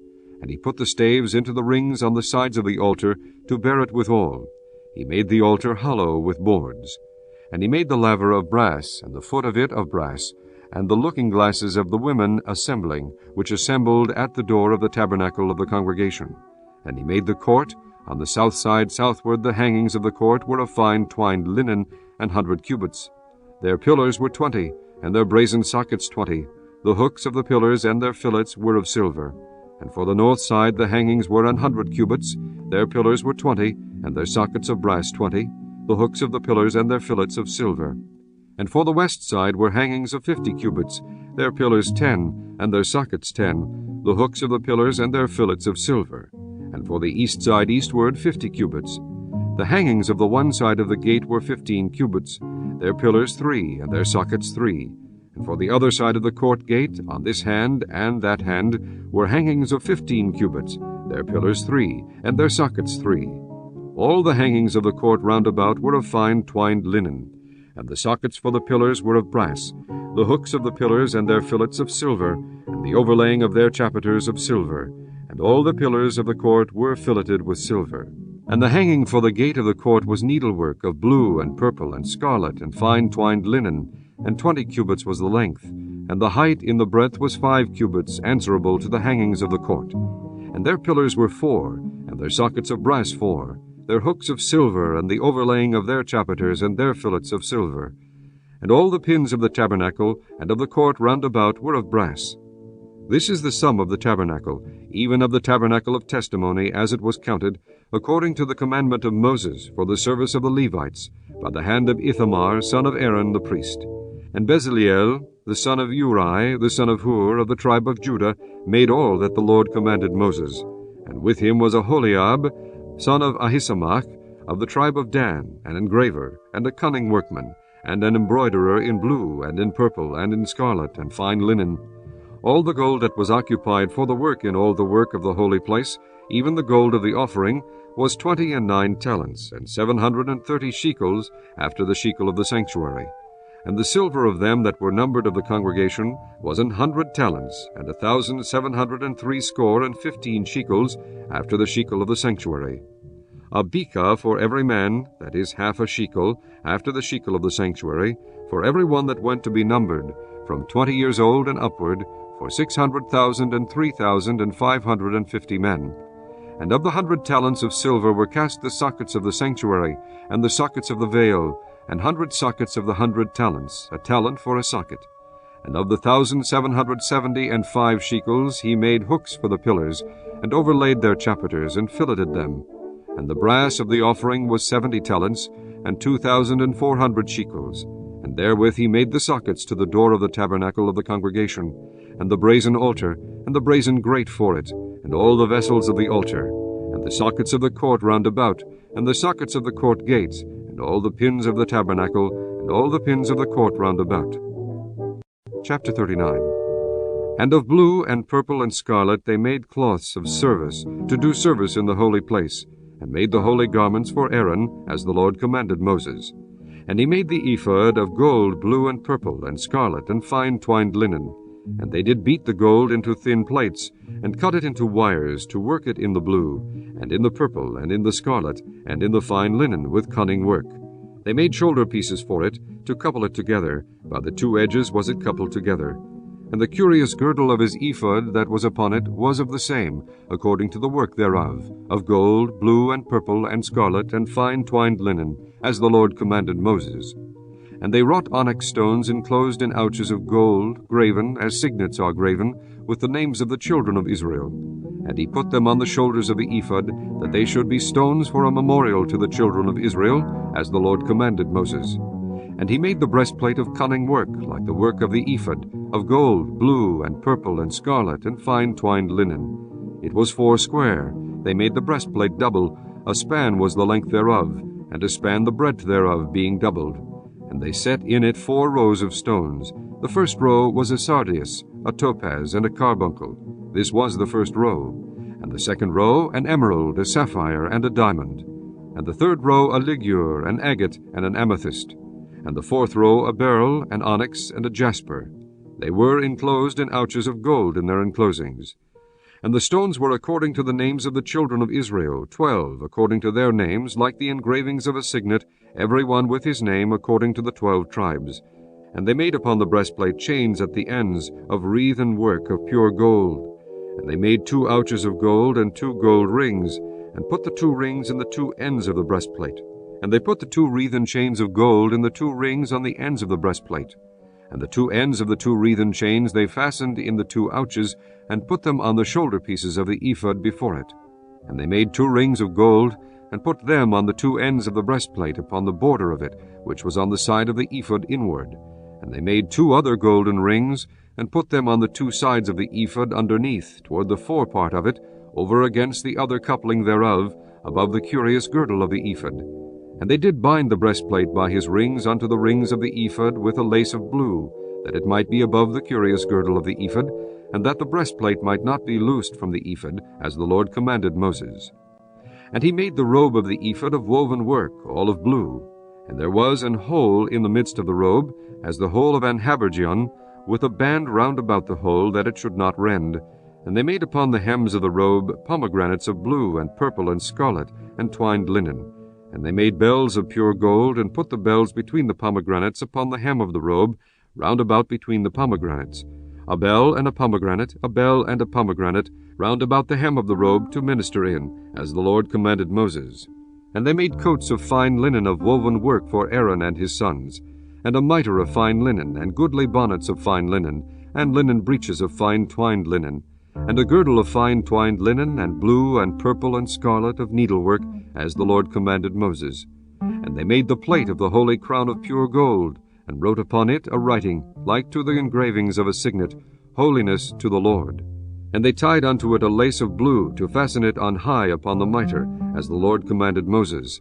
And he put the staves into the rings on the sides of the altar, to bear it withal. He made the altar hollow with boards. And he made the laver of brass, and the foot of it of brass, and the looking glasses of the women assembling, which assembled at the door of the tabernacle of the congregation. And he made the court. On the south side southward the hangings of the court were of fine twined linen, 100 cubits. Their pillars were 20, and their brazen sockets 20. The hooks of the pillars and their fillets were of silver. And for the north side the hangings were 100 cubits. Their pillars were 20, and their sockets of brass 20. The hooks of the pillars and their fillets of silver. And for the west side were hangings of 50 cubits. Their pillars 10, and their sockets 10. The hooks of the pillars and their fillets of silver. And for the east side eastward 50 cubits. The hangings of the one side of the gate were 15 cubits. Their pillars 3, and their sockets 3. And for the other side of the court gate, on this hand and that hand, were hangings of 15 cubits. Their pillars 3, and their sockets 3. All the hangings of the court round about were of fine twined linen. and the sockets for the pillars were of brass, the hooks of the pillars and their fillets of silver, and the overlaying of their chapiters of silver, and all the pillars of the court were filleted with silver. And the hanging for the gate of the court was needlework of blue and purple and scarlet and fine twined linen, and 20 cubits was the length, and the height in the breadth was 5 cubits, answerable to the hangings of the court. And their pillars were 4, and their sockets of brass 4, their hooks of silver, and the overlaying of their chapiters and their fillets of silver. And all the pins of the tabernacle and of the court round about were of brass. This is the sum of the tabernacle, even of the tabernacle of testimony, as it was counted, according to the commandment of Moses, for the service of the Levites, by the hand of Ithamar, son of Aaron the priest. And Bezaleel, the son of Uri, the son of Hur, of the tribe of Judah, made all that the Lord commanded Moses. And with him was Aholiab, son of Ahisamach, of the tribe of Dan, an engraver, and a cunning workman, and an embroiderer in blue, and in purple, and in scarlet, and fine linen. All the gold that was occupied for the work in all the work of the holy place, even the gold of the offering, was 29 talents, and 730 shekels, after the shekel of the sanctuary. And the silver of them that were numbered of the congregation was 100 talents, and 1,760 shekels, after the shekel of the sanctuary. A beka for every man, that is half a shekel, after the shekel of the sanctuary, for every one that went to be numbered, from 20 years old and upward, for 600,000 and 3,550 men. And of the 100 talents of silver were cast the sockets of the sanctuary, and the sockets of the veil, and 100 sockets of the 100 talents, a talent for a socket. And of the 1,775 shekels he made hooks for the pillars, and overlaid their chapiters, and filleted them. And the brass of the offering was 70 talents, and 2,400 shekels. And therewith he made the sockets to the door of the tabernacle of the congregation, and the brazen altar, and the brazen grate for it, and all the vessels of the altar, and the sockets of the court round about, and the sockets of the court gates, and all the pins of the tabernacle, and all the pins of the court round about. Chapter 39. And of blue and purple and scarlet they made cloths of service, to do service in the holy place, and made the holy garments for Aaron, as the Lord commanded Moses. And he made the ephod of gold, blue, and purple, and scarlet, and fine twined linen. And they did beat the gold into thin plates, and cut it into wires, to work it in the blue, and in the purple, and in the scarlet, and in the fine linen, with cunning work. They made shoulder pieces for it, to couple it together. By the 2 edges was it coupled together. And the curious girdle of his ephod that was upon it was of the same, according to the work thereof, of gold, blue, and purple, and scarlet, and fine twined linen, as the Lord commanded Moses. And they wrought onyx stones enclosed in ouches of gold, graven, as signets are graven, with the names of the children of Israel. And he put them on the shoulders of the ephod, that they should be stones for a memorial to the children of Israel, as the Lord commanded Moses. And he made the breastplate of cunning work, like the work of the ephod, of gold, blue, and purple, and scarlet, and fine twined linen. It was 4 square. They made the breastplate double. A span was the length thereof, and a span the breadth thereof, being doubled. And they set in it 4 rows of stones. The first row was a sardius, a topaz, and a carbuncle. This was the first row. And the second row an emerald, a sapphire, and a diamond. And the third row a ligure, an agate, and an amethyst. And the fourth row a beryl, an onyx, and a jasper. They were enclosed in ouches of gold in their enclosings. And the stones were according to the names of the children of Israel, 12, according to their names, like the engravings of a signet, every one with his name, according to the 12 tribes. And they made upon the breastplate chains at the ends, of wreathen work of pure gold. And they made 2 ouches of gold, and 2 gold rings, and put the 2 rings in the 2 ends of the breastplate. And they put the 2 wreathen chains of gold in the 2 rings on the ends of the breastplate. And the 2 ends of the 2 wreathen chains they fastened in the 2 ouches, and put them on the shoulder pieces of the ephod before it. And they made 2 rings of gold, and put them on the 2 ends of the breastplate upon the border of it, which was on the side of the ephod inward. And they made 2 other golden rings, and put them on the 2 sides of the ephod underneath, toward the forepart of it, over against the other coupling thereof, above the curious girdle of the ephod. And they did bind the breastplate by his rings unto the rings of the ephod with a lace of blue, that it might be above the curious girdle of the ephod, and that the breastplate might not be loosed from the ephod, as the Lord commanded Moses. And he made the robe of the ephod of woven work, all of blue. And there was an hole in the midst of the robe, as the hole of an habergeon, with a band round about the hole, that it should not rend. And they made upon the hems of the robe pomegranates of blue and purple and scarlet, and twined linen. And they made bells of pure gold, and put the bells between the pomegranates upon the hem of the robe, round about between the pomegranates. A bell and a pomegranate, a bell and a pomegranate, round about the hem of the robe to minister in, as the Lord commanded Moses. And they made coats of fine linen of woven work for Aaron and his sons, and a mitre of fine linen, and goodly bonnets of fine linen, and linen breeches of fine twined linen, and a girdle of fine twined linen, and blue and purple and scarlet of needlework, as the Lord commanded Moses. And they made the plate of the holy crown of pure gold, and wrote upon it a writing, like to the engravings of a signet, Holiness to the Lord. And they tied unto it a lace of blue, to fasten it on high upon the mitre, as the Lord commanded Moses.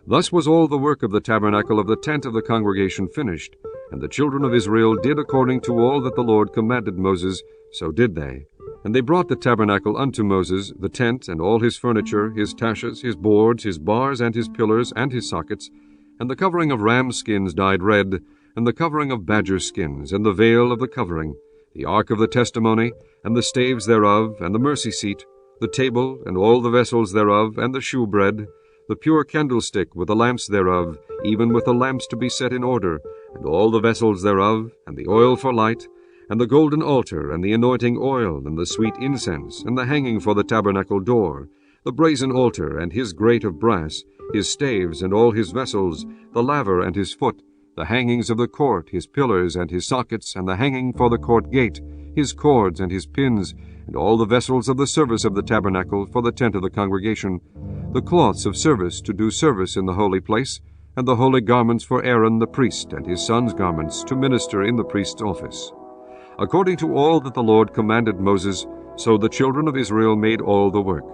Thus was all the work of the tabernacle of the tent of the congregation finished, and the children of Israel did according to all that the Lord commanded Moses, so did they. And they brought the tabernacle unto Moses, the tent, and all his furniture, his taches, his boards, his bars, and his pillars, and his sockets, and the covering of ram skins dyed red, and the covering of badger skins, and the veil of the covering, the ark of the testimony, and the staves thereof, and the mercy seat, the table, and all the vessels thereof, and the shewbread, the pure candlestick with the lamps thereof, even with the lamps to be set in order, and all the vessels thereof, and the oil for light, and the golden altar, and the anointing oil, and the sweet incense, and the hanging for the tabernacle door, the brazen altar, and his grate of brass, his staves, and all his vessels, the laver and his foot, the hangings of the court, his pillars, and his sockets, and the hanging for the court gate, his cords, and his pins, and all the vessels of the service of the tabernacle for the tent of the congregation, the cloths of service to do service in the holy place, and the holy garments for Aaron the priest, and his sons' garments to minister in the priest's office. According to all that the Lord commanded Moses, so the children of Israel made all the work.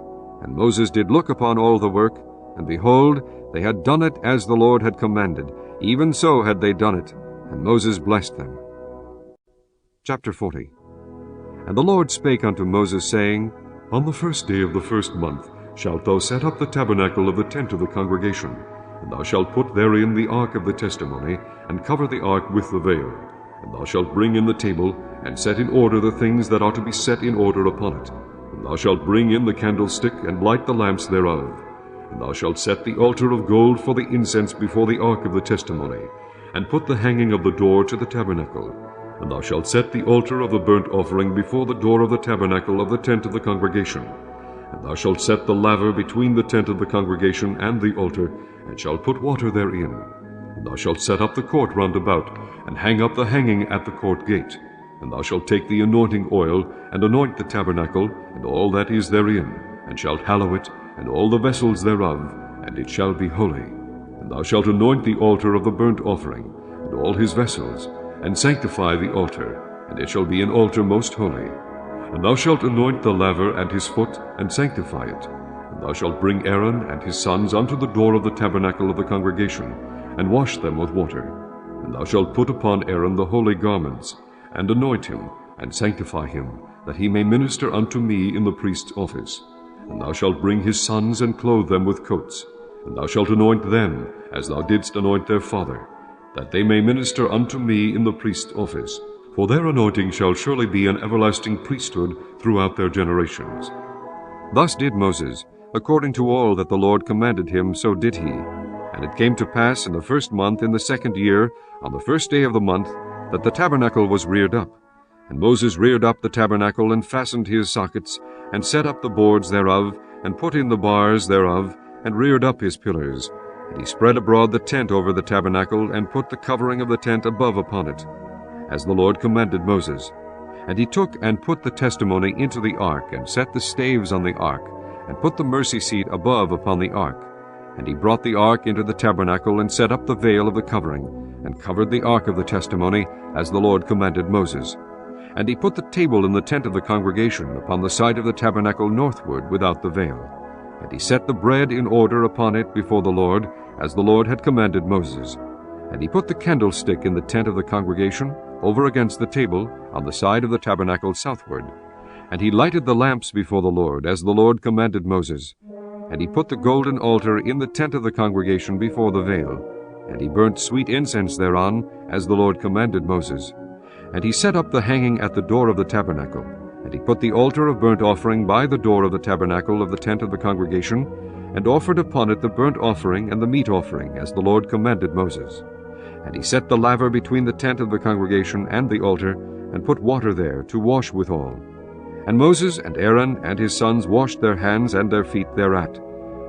And Moses did look upon all the work, and behold, they had done it as the Lord had commanded, even so had they done it, and Moses blessed them. Chapter 40. And the Lord spake unto Moses, saying, On the first day of the first month shalt thou set up the tabernacle of the tent of the congregation, and thou shalt put therein the ark of the testimony, and cover the ark with the veil. And thou shalt bring in the table, and set in order the things that are to be set in order upon it. And thou shalt bring in the candlestick, and light the lamps thereof. And thou shalt set the altar of gold for the incense before the ark of the testimony, and put the hanging of the door to the tabernacle. And thou shalt set the altar of the burnt offering before the door of the tabernacle of the tent of the congregation. And thou shalt set the laver between the tent of the congregation and the altar, and shalt put water therein. And thou shalt set up the court round about, and hang up the hanging at the court gate. And thou shalt take the anointing oil, and anoint the tabernacle, and all that is therein, and shalt hallow it, and all the vessels thereof, and it shall be holy. And thou shalt anoint the altar of the burnt offering, and all his vessels, and sanctify the altar, and it shall be an altar most holy. And thou shalt anoint the laver and his foot, and sanctify it. And thou shalt bring Aaron and his sons unto the door of the tabernacle of the congregation, and wash them with water. And thou shalt put upon Aaron the holy garments, and anoint him, and sanctify him, that he may minister unto me in the priest's office. And thou shalt bring his sons, and clothe them with coats. And thou shalt anoint them, as thou didst anoint their father, that they may minister unto me in the priest's office. For their anointing shall surely be an everlasting priesthood throughout their generations. Thus did Moses, according to all that the Lord commanded him, so did he. And it came to pass in the first month in the second year, on the first day of the month, that the tabernacle was reared up. And Moses reared up the tabernacle, and fastened his sockets, and set up the boards thereof, and put in the bars thereof, and reared up his pillars. And he spread abroad the tent over the tabernacle, and put the covering of the tent above upon it, as the Lord commanded Moses. And he took and put the testimony into the ark, and set the staves on the ark, and put the mercy seat above upon the ark. And he brought the ark into the tabernacle, and set up the veil of the covering, and covered the ark of the testimony, as the Lord commanded Moses. And he put the table in the tent of the congregation, upon the side of the tabernacle northward, without the veil. And he set the bread in order upon it before the Lord, as the Lord had commanded Moses. And he put the candlestick in the tent of the congregation, over against the table, on the side of the tabernacle southward. And he lighted the lamps before the Lord, as the Lord commanded Moses. And he put the golden altar in the tent of the congregation before the veil. and he burnt sweet incense thereon, as the Lord commanded Moses. And he set up the hanging at the door of the tabernacle, and he put the altar of burnt offering by the door of the tabernacle of the tent of the congregation, and offered upon it the burnt offering and the meat offering, as the Lord commanded Moses. And he set the laver between the tent of the congregation and the altar, and put water there to wash withal. And Moses and Aaron and his sons washed their hands and their feet thereat,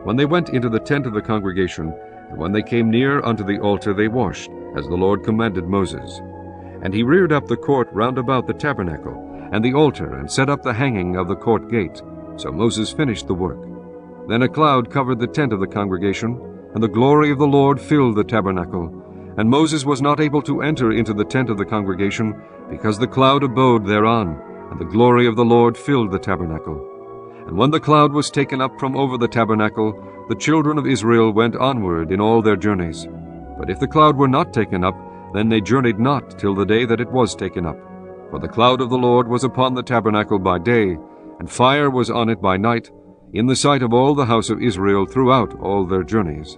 when they went into the tent of the congregation, and when they came near unto the altar they washed, as the Lord commanded Moses. And he reared up the court round about the tabernacle, and the altar, and set up the hanging of the court gate. So Moses finished the work. Then a cloud covered the tent of the congregation, and the glory of the Lord filled the tabernacle. And Moses was not able to enter into the tent of the congregation, because the cloud abode thereon, and the glory of the Lord filled the tabernacle. And when the cloud was taken up from over the tabernacle, the children of Israel went onward in all their journeys. But if the cloud were not taken up, then they journeyed not till the day that it was taken up. For the cloud of the Lord was upon the tabernacle by day, and fire was on it by night, in the sight of all the house of Israel throughout all their journeys.